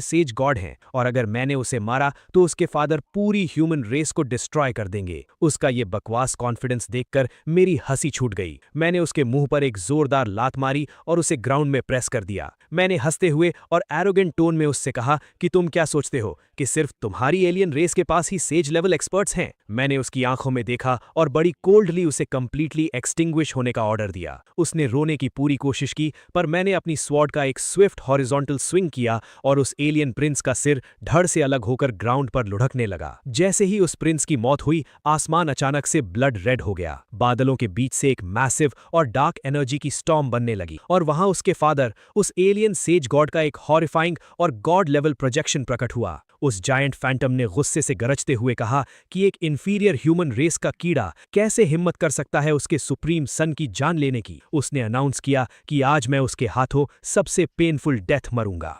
सेज गॉड हैं और अगर मैंने उसे मारा तो उसके फादर पूरी ह्यूमन रेस को डिस्ट्रॉय कर देंगे। उसका ये बकवास कॉन्फिडेंस देखकर मेरी हंसी छूट गई। मैंने उसके मुंह पर एक जोरदार लात मारी और उसे ग्राउंड में प्रेस कर दिया। मैंने हंसते हुए और एरोगेंट टोन में उससे कहा कि तुम क्या सोचते हो कि सिर्फ तुम्हारी एलियन रेस के पास ही सेज लेवल एक्सपर्ट्स हैं। मैंने उसकी आंखों में देखा और बड़ी कोल्डली उसे कंप्लीटली एक्सटिंग्विश होने का ऑर्डर दिया। उसने रोने की पूरी कोशिश की, पर मैंने अपनी स्वॉर्ड का एक स्विफ्ट हॉरिजॉन्टल स्विंग किया और उस एलियन प्रिंस का सिर धड़ से अलग होकर ग्राउंड पर लुढ़कने लगा। जैसे ही उस प्रिंस की मौत हुई, आसमान अचानक से ब्लड रेड हो गया। बादलों के बीच से एक मैसिव और डार्क एनर्जी की स्टॉर्म बनने लगी और वहां उसके फादर, उस एलियन सेज गॉड का एक हॉरिफाइंग और गॉड लेवल प्रोजेक्शन प्रकट हुआ। उस जायंट फैंटम ने गुस्से से गरजते हुए कहा कि एक इंफीरियर ह्यूमन रेस का कीड़ा कैसे हिम्मत कर सकता है उसके सुप्रीम सन की जान लेने की। उसने अनाउंस किया कि आज मैं उसके हाथों सबसे पेनफुल डेथ मरूंगा।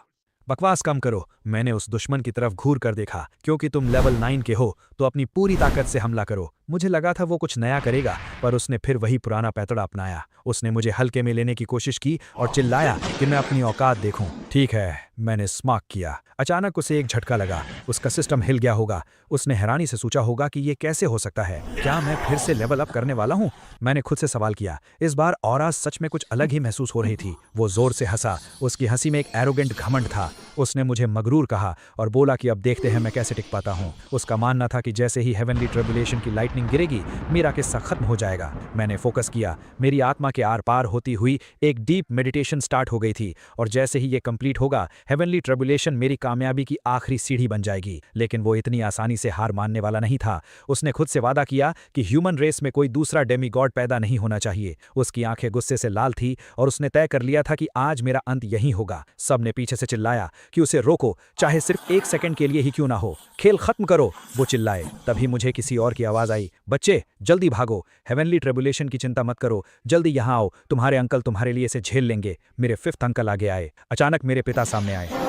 बकवास कम करो। मैंने उस दुश्मन की तरफ घूर कर देखा। क्योंकि तुम लेवल 9 के हो तो अपनी पूरी ताकत से हमला करो। मुझे लगा था वो कुछ नया करेगा, पर उसने फिर वही पुराना पैतड़ा अपनाया। उसने मुझे हल्के में लेने की कोशिश की और चिल्लाया कि मैं अपनी औकात देखूं। ठीक है, मैंने स्मार्क किया। अचानक उसे एक झटका लगा। उसका सिस्टम हिल गया होगा। उसने हैरानी से सोचा होगा कि ये कैसे हो सकता है। क्या मैं फिर से लेवल अप करने वाला हूँ? मैंने खुद से सवाल किया। इस बार ऑरा सच में कुछ अलग ही महसूस हो रही थी। वो जोर से हंसा। उसकी हंसी में एक एरोगेंट घमंड था। उसने मुझे मगरूर कहा और बोला कि अब देखते हैं मैं कैसे टिक पाता हूँ। उसका मानना था कि जैसे ही हेवनली ट्रिब्यूलेशन की लाइटनिंग गिरेगी, मेरा किस्सा खत्म हो जाएगा। मैंने फोकस किया। मेरी आत्मा के आर पार होती हुई एक डीप मेडिटेशन स्टार्ट हो गई थी और जैसे ही ये कंप्लीट होगा, हेवनली ट्रिब्यूलेशन मेरी कामयाबी की आखिरी सीढ़ी बन जाएगी। लेकिन वो इतनी आसानी से हार मानने वाला नहीं था। उसने खुद से वादा किया कि ह्यूमन रेस में कोई दूसरा डेमीगॉड पैदा नहीं होना चाहिए। उसकी आंखें गुस्से से लाल थी और उसने तय कर लिया था कि आज मेरा अंत यहीं होगा। सबने पीछे से चिल्लाया कि उसे रोको, चाहे सिर्फ 1 सेकंड के लिए ही क्यों ना हो। खेल खत्म करो, वो चिल्लाए। तभी मुझे किसी और की आवाज आई, बच्चे जल्दी भागो, हेवनली ट्रिब्यूलेशन की चिंता मत करो, जल्दी यहाँ आओ, तुम्हारे अंकल तुम्हारे लिए इसे झेल लेंगे। मेरे 5th अंकल आगे आए। अचानक मेरे पिता सामने आए।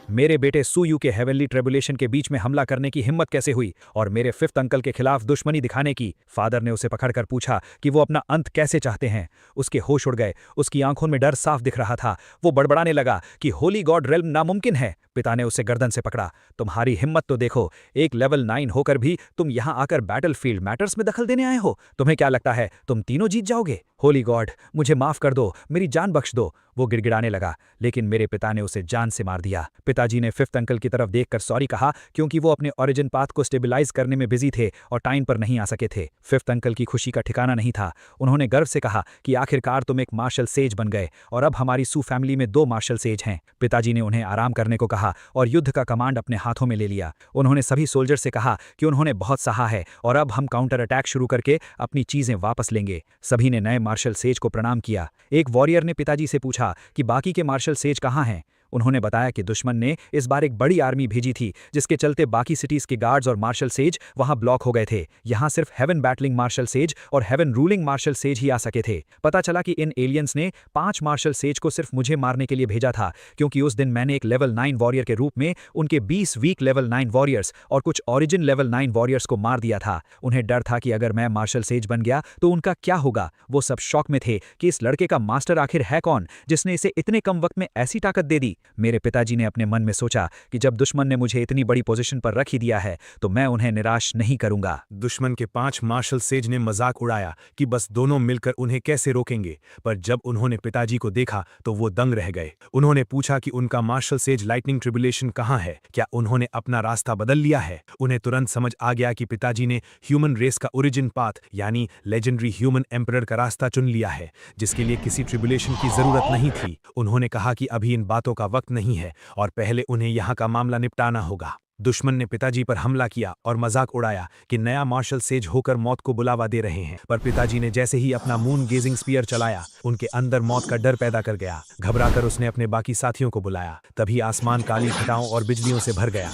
मेरे बेटे सुयू के हेवनली ट्रिब्यूलेशन के बीच में हमला करने की हिम्मत कैसे हुई और मेरे 5th अंकल के खिलाफ दुश्मनी दिखाने की? फादर ने उसे पकड़कर पूछा कि वो अपना अंत कैसे चाहते हैं। उसके होश उड़ गए। उसकी आंखों में डर साफ दिख रहा था। वो बड़बड़ाने लगा कि होली गॉड रेल्म नामुमकिन है। पिता ने उसे गर्दन से पकड़ा। तुम्हारी हिम्मत तो देखो, एक लेवल 9 होकर भी तुम यहाँ आकर बैटलफील्ड मैटर्स में दखल देने आए हो। तुम्हें क्या लगता है तुम तीनों जीत जाओगे? होली गॉड, मुझे माफ कर दो, मेरी जान बख्श दो। वो गिड़गिड़ाने लगा, लेकिन मेरे पिता ने उसे जान से मार दिया। पिताजी ने 5th अंकल की तरफ देखकर सॉरी कहा क्योंकि वो अपने ओरिजिन पाथ को स्टेबलाइज करने में बिजी थे और टाइम पर नहीं आ सके थे। 5th अंकल की खुशी का ठिकाना नहीं था। उन्होंने गर्व से कहा कि आखिरकार तुम एक मार्शल सेज बन गए और अब हमारी सू फैमिली में 2 मार्शल सेज हैं। पिताजी ने उन्हें आराम करने को कहा और युद्ध का कमांड अपने हाथों में ले लिया। उन्होंने सभी सोल्जर से कहा कि उन्होंने बहुत सहा है और अब हम काउंटर अटैक शुरू करके अपनी चीजें वापस लेंगे। सभी ने नए मार्शल सेज को प्रणाम किया। एक वॉरियर ने पिताजी से पूछा कि बाकी के मार्शल सेज कहाँ हैं। उन्होंने बताया कि दुश्मन ने इस बार एक बड़ी आर्मी भेजी थी, जिसके चलते बाकी सिटीज के गार्ड्स और मार्शल सेज वहां ब्लॉक हो गए थे। यहां सिर्फ हेवन बैटलिंग मार्शल सेज और हेवन रूलिंग मार्शल सेज ही आ सके थे। पता चला कि इन एलियंस ने 5 मार्शल सेज को सिर्फ मुझे मारने के लिए भेजा था, क्योंकि उस दिन मैंने एक लेवल 9 वॉरियर के रूप में उनके 20 वीक लेवल 9 वॉरियर्स और कुछ ओरिजिन लेवल 9 वॉरियर्स को मार दिया था। उन्हें डर था कि अगर मैं मार्शल सेज बन गया तो उनका क्या होगा। वो सब शॉक में थे कि इस लड़के का मास्टर आखिर है कौन, जिसने इसे इतने कम वक्त में ऐसी ताकत दे दी। मेरे पिताजी ने अपने मन में सोचा कि जब दुश्मन ने मुझे इतनी बड़ी पोजीशन पर रख ही दिया है तो मैं उन्हें निराश नहीं करूंगा। दुश्मन के 5 मार्शल सेज ने मजाक उड़ाया कि बस दोनों मिलकर उन्हें कैसे रोकेंगे, पर जब उन्होंने पिताजी को देखा तो वो दंग रह गए। उन्होंने पूछा कि उनका मार्शल सेज लाइटनिंग ट्रिब्यूलेशन कहाँ है, क्या उन्होंने अपना रास्ता बदल लिया है। उन्हें तुरंत समझ आ गया कि पिताजी ने ह्यूमन रेस का ओरिजिन पाथ यानी लेजेंडरी ह्यूमन एम्परर का रास्ता चुन लिया है, जिसके लिए किसी ट्रिब्यूलेशन की जरूरत नहीं थी। उन्होंने कहा कि अभी इन बातों का वक्त नहीं है और पहले उन्हें यहाँ का मामला निपटाना होगा। दुश्मन ने पिताजी पर हमला किया और मजाक उड़ाया कि नया मार्शल सेज होकर मौत को बुलावा दे रहे हैं, पर पिताजी ने जैसे ही अपना मून गेजिंग स्पीयर चलाया, उनके अंदर मौत का डर पैदा कर गया। घबराकर उसने अपने बाकी साथियों को बुलाया। तभी आसमान काली घटाओं और बिजलियों से भर गया।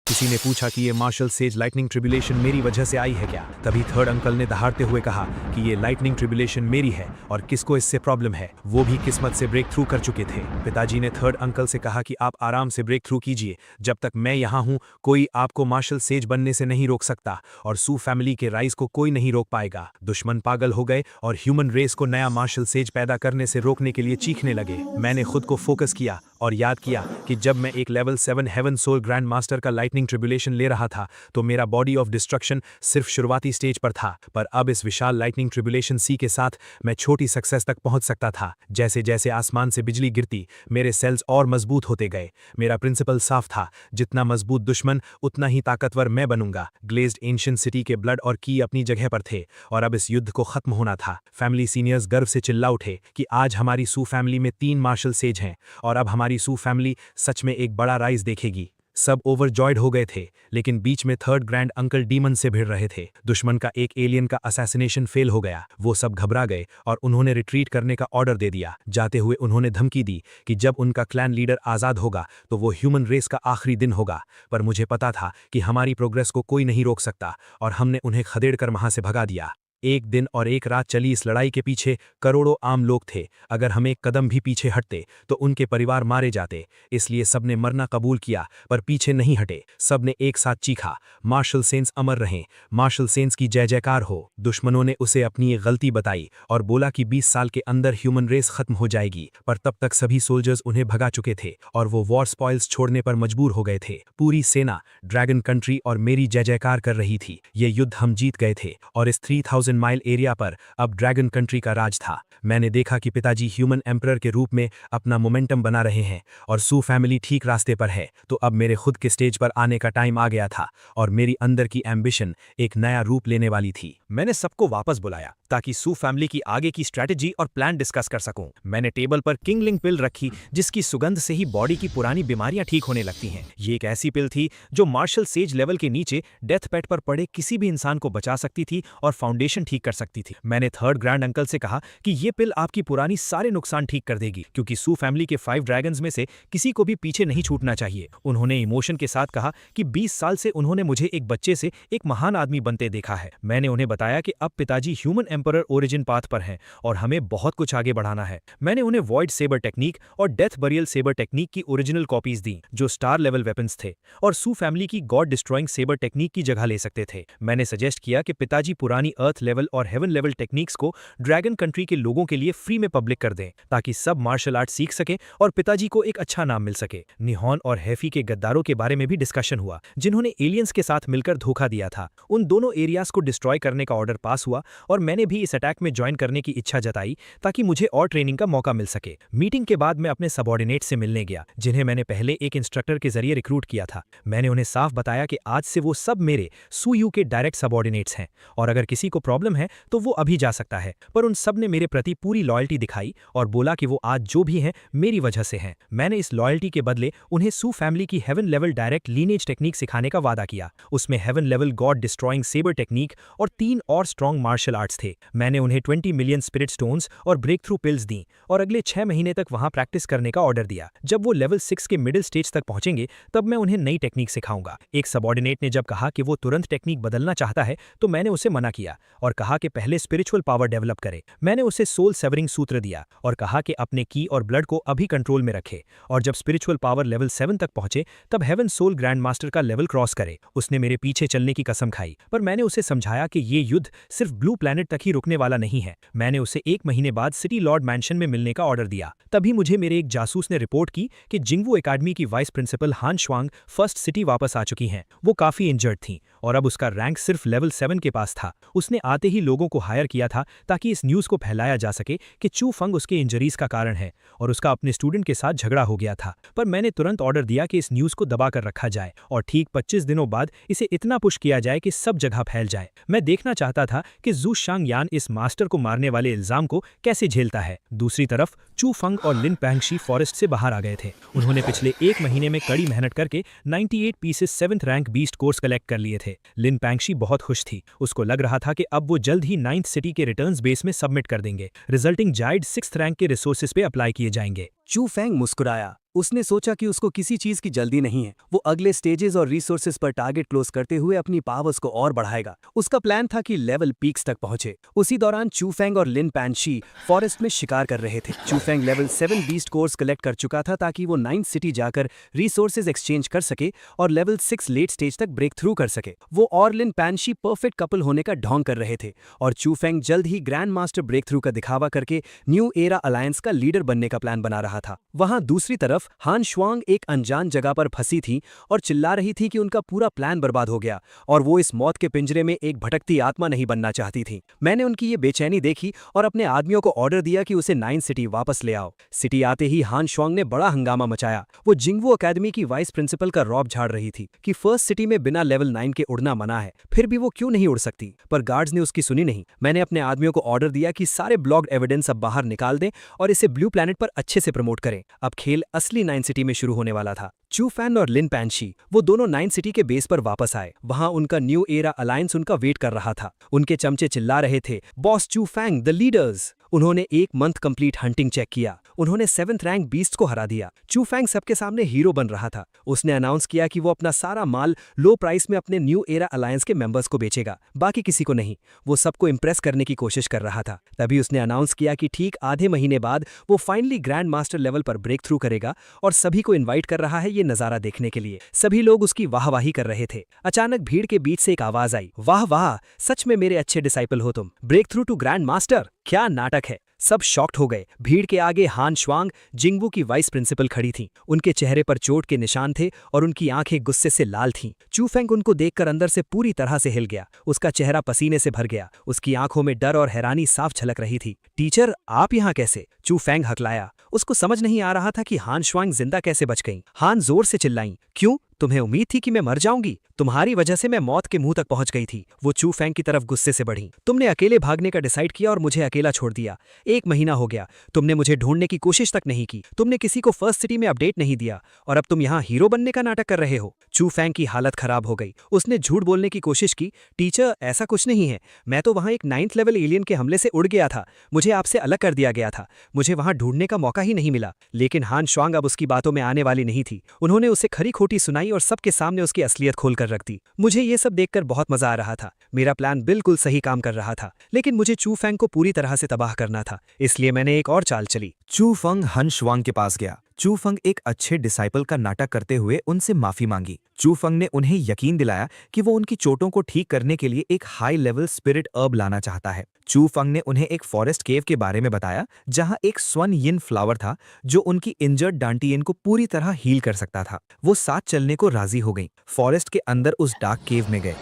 किसी ने पूछा कि ये मार्शल सेज लाइटनिंग ट्रिब्यूलेशन मेरी वजह से आई है क्या। तभी थर्ड अंकल ने दहाड़ते हुए कहा कि ये लाइटनिंग ट्रिब्यूलेशन मेरी है और किसको इससे प्रॉब्लम है, वो भी किस्मत से ब्रेक थ्रू कर चुके थे। पिताजी ने थर्ड अंकल से कहा कि आप आराम से ब्रेक थ्रू कीजिए, जब तक मैं यहाँ हूँ कोई आपको मार्शल सेज बनने से नहीं रोक सकता और सू फैमिली के राइज को कोई नहीं रोक पाएगा। दुश्मन पागल हो गए और ह्यूमन रेस को नया मार्शल सेज पैदा करने से रोकने के लिए चीखने लगे। मैंने खुद को फोकस किया और याद किया कि जब मैं एक level 7 heaven soul grand master का लाइटनिंग ट्रिब्यूलेशन ले रहा था तो मेरा बॉडी ऑफ डिस्ट्रक्शन सिर्फ शुरुआती स्टेज पर था, पर अब इस विशाल लाइटनिंग ट्रिब्यूलेशन सी के साथ मैं छोटी सक्सेस तक पहुंच सकता था। जैसे जैसे आसमान से बिजली गिरती मेरे सेल्स और मजबूत होते गए। मेरा प्रिंसिपल साफ था, जितना मजबूत दुश्मन उतना ही ताकतवर मैं बनूंगा। ग्लेज्ड एंशिएंट सिटी के ब्लड और की अपनी जगह पर थे और अब इस युद्ध को खत्म होना था। फैमिली सीनियर्स गर्व से चिल्ला उठे कि आज हमारी सू फैमिली में 3 मार्शल सेज हैं और अब हमारी सू फैमिली सच में एक बड़ा राइज देखेगी। सब ओवरजॉयड हो गए थे, लेकिन बीच में थर्ड ग्रैंड अंकल डीमन से भिड़ रहे थे। दुश्मन का एक एलियन का असैसिनेशन फेल हो गया। वो सब घबरा गए और उन्होंने रिट्रीट करने का ऑर्डर दे दिया। जाते हुए उन्होंने धमकी दी कि जब उनका क्लैन लीडर आज़ाद होगा तो वो ह्यूमन रेस का आखिरी दिन होगा। पर मुझे पता था कि हमारी प्रोग्रेस को कोई नहीं रोक सकता और हमने उन्हें खदेड़कर वहां से भगा दिया। एक दिन और एक रात चली इस लड़ाई के पीछे करोड़ों आम लोग थे। अगर हम एक कदम भी पीछे हटते तो उनके परिवार मारे जाते, इसलिए सबने मरना कबूल किया पर पीछे नहीं हटे। सबने एक साथ चीखा, मार्शल सेंस अमर रहें, मार्शल सेंस की जय जयकार हो। दुश्मनों ने उसे अपनी एक गलती बताई और बोला कि 20 साल के अंदर ह्यूमन रेस खत्म हो जाएगी, पर तब तक सभी सोल्जर्स उन्हें भगा चुके थे और वो वॉर स्पॉइल्स छोड़ने पर मजबूर हो गए थे। पूरी सेना ड्रैगन कंट्री और मेरी जय जयकार कर रही थी। ये युद्ध हम जीत गए थे और इस 3000 माइल एरिया पर अब ड्रैगन कंट्री का राज था। मैंने देखा कि पिताजी ह्यूमन एम्परर के रूप में अपना मोमेंटम बना रहे हैं और सू फैमिली ठीक रास्ते पर है। तो अब मेरे खुद के स्टेज पर आने का टाइम आ गया था और मेरी अंदर की एम्बिशन एक नया रूप लेने वाली थी। मैंने सबको वापस बुलाया ताकि सू फैमिली की आगे की स्ट्रैटेजी और प्लान डिस्कस कर सकूं। मैंने टेबल पर किंगलिंग पिल रखी, जिसकी सुगंध से ही बॉडी की पुरानी बीमारियां ठीक होने लगती हैं। ये एक ऐसी पिल थी जो मार्शल सेज लेवल के नीचे डेथ बेड पर पड़े किसी भी इंसान को बचा सकती थी और फाउंडेशन ठीक कर सकती थी। मैंने थर्ड ग्रैंड अंकल से कहा कि ये पिल आपकी पुरानी सारे नुकसान ठीक कर देगी, क्योंकि सू फैमिली के 5 ड्रैगन्स में से किसी को भी पीछे नहीं छूटना चाहिए। उन्होंने इमोशन के साथ कहा कि 20 साल से उन्होंने मुझे एक बच्चे से एक महान आदमी बनते देखा है। मैंने उन्हें बताया कि अब पिताजी ह्यूमन एम्परर ओरिजिन पाथ पर हैं और हमें बहुत कुछ आगे बढ़ाना है। मैंने उन्हें वॉइड सेबर टेक्निक और डेथ बरियल सेबर टेक्निक की ओरिजिनल कॉपीज दी, जो स्टार लेवल वेपन्स थे और सू फैमिली की गॉड डिस्ट्रॉइंग सेबर टेक्निक की जगह ले सकते थे। मैंने सजेस्ट किया कि पिताजी पुरानी अर्थ लेवल और हेवन लेवल टेक्निक्स को ड्रैगन कंट्री के लोगों के लिए फ्री में पब्लिक कर दें, ताकि सब मार्शल आर्ट सीख सके और पिताजी को एक अच्छा नाम मिल सके। निहॉन और हैफी के गद्दारों के बारे में भी डिस्कशन हुआ, जिन्होंने एलियंस के साथ मिलकर धोखा दिया था। उन दोनों एरियाज को डिस्ट्रॉय करने का ऑर्डर पास हुआ और मैंने उन्होंने भी इस अटैक में ज्वाइन करने की इच्छा जताई ताकि मुझे और ट्रेनिंग का मौका मिल सके। मीटिंग के बाद मैं अपने सबॉर्डिनेट से मिलने गया, जिन्हें मैंने पहले एक इंस्ट्रक्टर के जरिए रिक्रूट किया था। मैंने उन्हें साफ बताया कि आज से वो सब मेरे सुयू के डायरेक्ट सबॉर्डिनेट्स हैं और अगर किसी को प्रॉब्लम है तो वो अभी जा सकता है। पर उन सब ने मेरे प्रति पूरी लॉयल्टी दिखाई और बोला कि वो आज जो भी हैं मेरी वजह से हैं। मैंने इस लॉयल्टी के बदले उन्हें सू फैमिली की heaven level direct lineage technique सिखाने का वादा किया। उसमें heaven level god destroying sabre technique और 3 और स्ट्रॉन्ग मार्शल आर्ट्स थे। मैंने उन्हें 20 मिलियन स्पिरिट स्टोन्स और ब्रेक थ्रू पिल्स दी और अगले 6 महीने तक वहां प्रैक्टिस करने का ऑर्डर दिया। जब वो लेवल 6 के मिडिल स्टेज तक पहुंचेंगे तब मैं उन्हें नई टेक्निक सिखाऊंगा। एक सबॉर्डिनेट ने जब कहा कि वो तुरंत टेक्निक बदलना चाहता है तो मैंने उसे मना किया और कहा कि पहले स्पिरिचुअल पावर डेवलप करे। मैंने उसे सोल सेवरिंग सूत्र दिया और कहा कि अपने की और ब्लड को अभी कंट्रोल में रखे और जब स्पिरिचुअल पावर लेवल 7 तक पहुंचे तब हेवन सोल ग्रैंड मास्टर का लेवल क्रॉस करे। उसने मेरे पीछे चलने की कसम खाई, पर मैंने उसे समझाया कि ये युद्ध सिर्फ ब्लू प्लैनेट तक ही रुकने वाला नहीं है। मैंने उसे 1 महीने बाद सिटी लॉर्ड मैंशन में मिलने का ऑर्डर दिया। तभी मुझे मेरे एक जासूस ने रिपोर्ट की कि जिंगवू एकेडमी की वाइस प्रिंसिपल हान श्वांग फर्स्ट सिटी वापस आ चुकी हैं। वो काफी इंजर्ड थीं और अब उसका रैंक सिर्फ लेवल 7 के पास था। उसने आते ही लोगों को हायर किया था ताकि इस न्यूज़ को फैलाया जा सके कि चू फंग उसके इंजरीज का कारण है और उसका अपने स्टूडेंट के साथ झगड़ा हो गया था। पर मैंने तुरंत ऑर्डर दिया कि इस न्यूज़ को दबा कर रखा जाए और ठीक 25 दिनों बाद इसे इतना पुश किया जाए कि सब जगह फैल जाए। मैं देखना चाहता था कि जू शांग यान इस मास्टर को मारने वाले इल्जाम को कैसे झेलता है। दूसरी तरफ चू फंग और लिन पैंगशी फॉरेस्ट से बाहर आ गए थे। उन्होंने पिछले 1 महीने में कड़ी मेहनत करके 98 pieces 7th rank beast cores collect कर लिए थे। लिन पैंगशी बहुत खुश थी। उसको लग रहा था कि अब वो जल्द ही 9th सिटी के रिटर्न्स बेस में सबमिट कर देंगे। रिजल्टिंग जाइड 6th रैंक के रिसोर्सेज पे अप्लाई किए जाएंगे। चू फैंग मुस्कुराया। उसने सोचा कि उसको किसी चीज की जल्दी नहीं है। वो अगले स्टेजेस और रिसोर्सेज पर टारगेट क्लोज करते हुए अपनी पावर्स को और बढ़ाएगा। उसका प्लान था कि लेवल पीक्स तक पहुंचे। उसी दौरान चू फैंग और लिन पैंशी फॉरेस्ट में शिकार कर रहे थे। Chu Fang level 7 beast cores collect कर चुका था ताकि वो 9th सिटी जाकर रिसोर्सेज एक्सचेंज कर सके और लेवल 6 लेट स्टेज तक ब्रेक थ्रू कर सके। वो और लिन पैंशी परफेक्ट कपल होने का ढोंग कर रहे थे और चू फैंग जल्द ही ग्रैंड मास्टर ब्रेक थ्रू का दिखावा करके न्यू एरा अलायंस का लीडर बनने का प्लान बना रहा था। वहां दूसरी तरफ हान श्वांग एक अनजान जगह पर फंसी थी और चिल्ला रही थी कि उनका पूरा प्लान बर्बाद हो गया और वो इस मौत के पिंजरे में एक भटकती आत्मा नहीं बनना चाहती थी। मैंने उनकी ये बेचैनी देखी और अपने आदमियों को ऑर्डर दिया कि उसे 9th सिटी वापस ले आओ। सिटी आते ही हान श्वांग ने बड़ा हंगामा मचाया। वो जिंगवू एकेडमी की वाइस प्रिंसिपल का रौब झाड़ रही थी कि फर्स्ट सिटी में बिना लेवल 9 के उड़ना मना है, फिर भी वो क्यों नहीं उड़ सकती। पर गार्ड्स ने उसकी सुनी नहीं। मैंने अपने आदमियों को ऑर्डर दिया कि सारे ब्लॉग्ड एविडेंस अब बाहर निकाल दें और इसे ब्लू प्लैनेट पर अच्छे से प्रमोट करें। अब खेल असली 9th सिटी में शुरू होने वाला था। चू फैन और लिन पैंशी वो दोनों 9th सिटी के बेस पर वापस आए। वहां उनका न्यू एरा अलायंस उनका वेट कर रहा था। उनके चमचे चिल्ला रहे थे, बॉस चू फैंग द लीडर्स। उन्होंने 1 मंथ कंप्लीट हंटिंग चेक किया। उन्होंने 7th रैंक बीस्ट को हरा दिया। चू फैंग सबके सामने हीरो बन रहा था। उसने अनाउंस किया कि वो अपना सारा माल लो प्राइस में अपने न्यू एरा अलायंस के मेंबर्स को बेचेगा, बाकी किसी को नहीं। वो सबको इंप्रेस करने की कोशिश कर रहा था। तभी उसने अनाउंस किया कि ठीक आधे महीने बाद वो फाइनली ग्रैंड मास्टर लेवल पर ब्रेक थ्रू करेगा और सभी को इन्वाइट कर रहा है ये नजारा देखने के लिए। सभी लोग उसकी वाहवाही कर रहे थे। अचानक भीड़ के बीच से एक आवाज आई, वाह वाह, सच में मेरे अच्छे डिसाइपल हो तुम। Break through to grand master, क्या नाटक है। सब शॉक्ड हो गए। भीड़ के आगे हान श्वांग जिंगवू की वाइस प्रिंसिपल खड़ी थीं। उनके चेहरे पर चोट के निशान थे और उनकी आंखें गुस्से से लाल थीं। चू फैंग उनको देखकर अंदर से पूरी तरह से हिल गया। उसका चेहरा पसीने से भर गया। उसकी आंखों में डर और हैरानी साफ झलक रही थी। टीचर, आप यहाँ कैसे? चू फैंग हकलाया। उसको समझ नहीं आ रहा था कि हान श्वांग जिंदा कैसे बच गईं। हान जोर से चिल्लाईं, क्यों? तुम्हें उम्मीद थी कि मैं मर जाऊंगी? तुम्हारी वजह से मैं मौत के मुंह तक पहुंच गई थी। वो चू फैंग की तरफ गुस्से से बढ़ी। तुमने अकेले भागने का डिसाइड किया और मुझे अकेला छोड़ दिया। 1 महीना हो गया, तुमने मुझे ढूंढने की कोशिश तक नहीं की। तुमने किसी को फर्स्ट सिटी में अपडेट नहीं दिया और अब तुम यहाँ हीरो बनने का नाटक कर रहे हो। चू फैंग की हालत खराब हो गई। उसने झूठ बोलने की कोशिश की। टीचर, ऐसा कुछ नहीं है। मैं तो वहाँ एक 9th लेवल एलियन के हमले से उड़ गया था। मुझे आपसे अलग कर दिया गया था। मुझे वहाँ ढूंढने का मौका ही नहीं मिला। लेकिन हान श्वांग अब उसकी बातों में आने वाली नहीं थी। उन्होंने उसे खरी खोटी सुनाई और सबके सामने उसकी असलियत खोलकर रख दी। मुझे ये सब देखकर बहुत मजा आ रहा था। मेरा प्लान बिल्कुल सही काम कर रहा था, लेकिन मुझे चू फैंग को पूरी तरह से तबाह करना था। इसलिए मैंने एक और चाल चली। चू फंग हन श्वांग के पास गया। चू फंग एक अच्छे डिसाइपल का नाटक करते हुए उनसे माफी मांगी। चू फंग ने उन्हें यकीन दिलाया कि वो उनकी चोटों को ठीक करने के लिए एक हाई लेवल स्पिरिट अर्ब लाना चाहता है। चू फंग ने उन्हें एक फॉरेस्ट केव के बारे में बताया जहां एक स्वन यिन फ्लावर था जो उनकी इंजर्ड डांटियन को पूरी तरह हील कर सकता था। वो साथ चलने को राजी हो गई। फॉरेस्ट के अंदर उस डार्क केव में गए।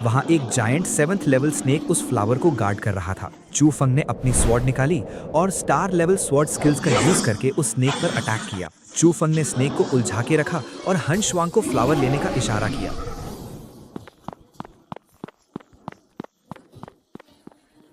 वहाँ एक जायंट 7th लेवल स्नेक उस फ्लावर को गार्ड कर रहा था। चू फंग ने अपनी स्वॉर्ड निकाली और स्टार लेवल स्वॉर्ड स्किल्स का यूज करके उस स्नेक पर अटैक किया। चू फंग ने स्नेक को उलझा के रखा और हन शुआंग को फ्लावर लेने का इशारा किया।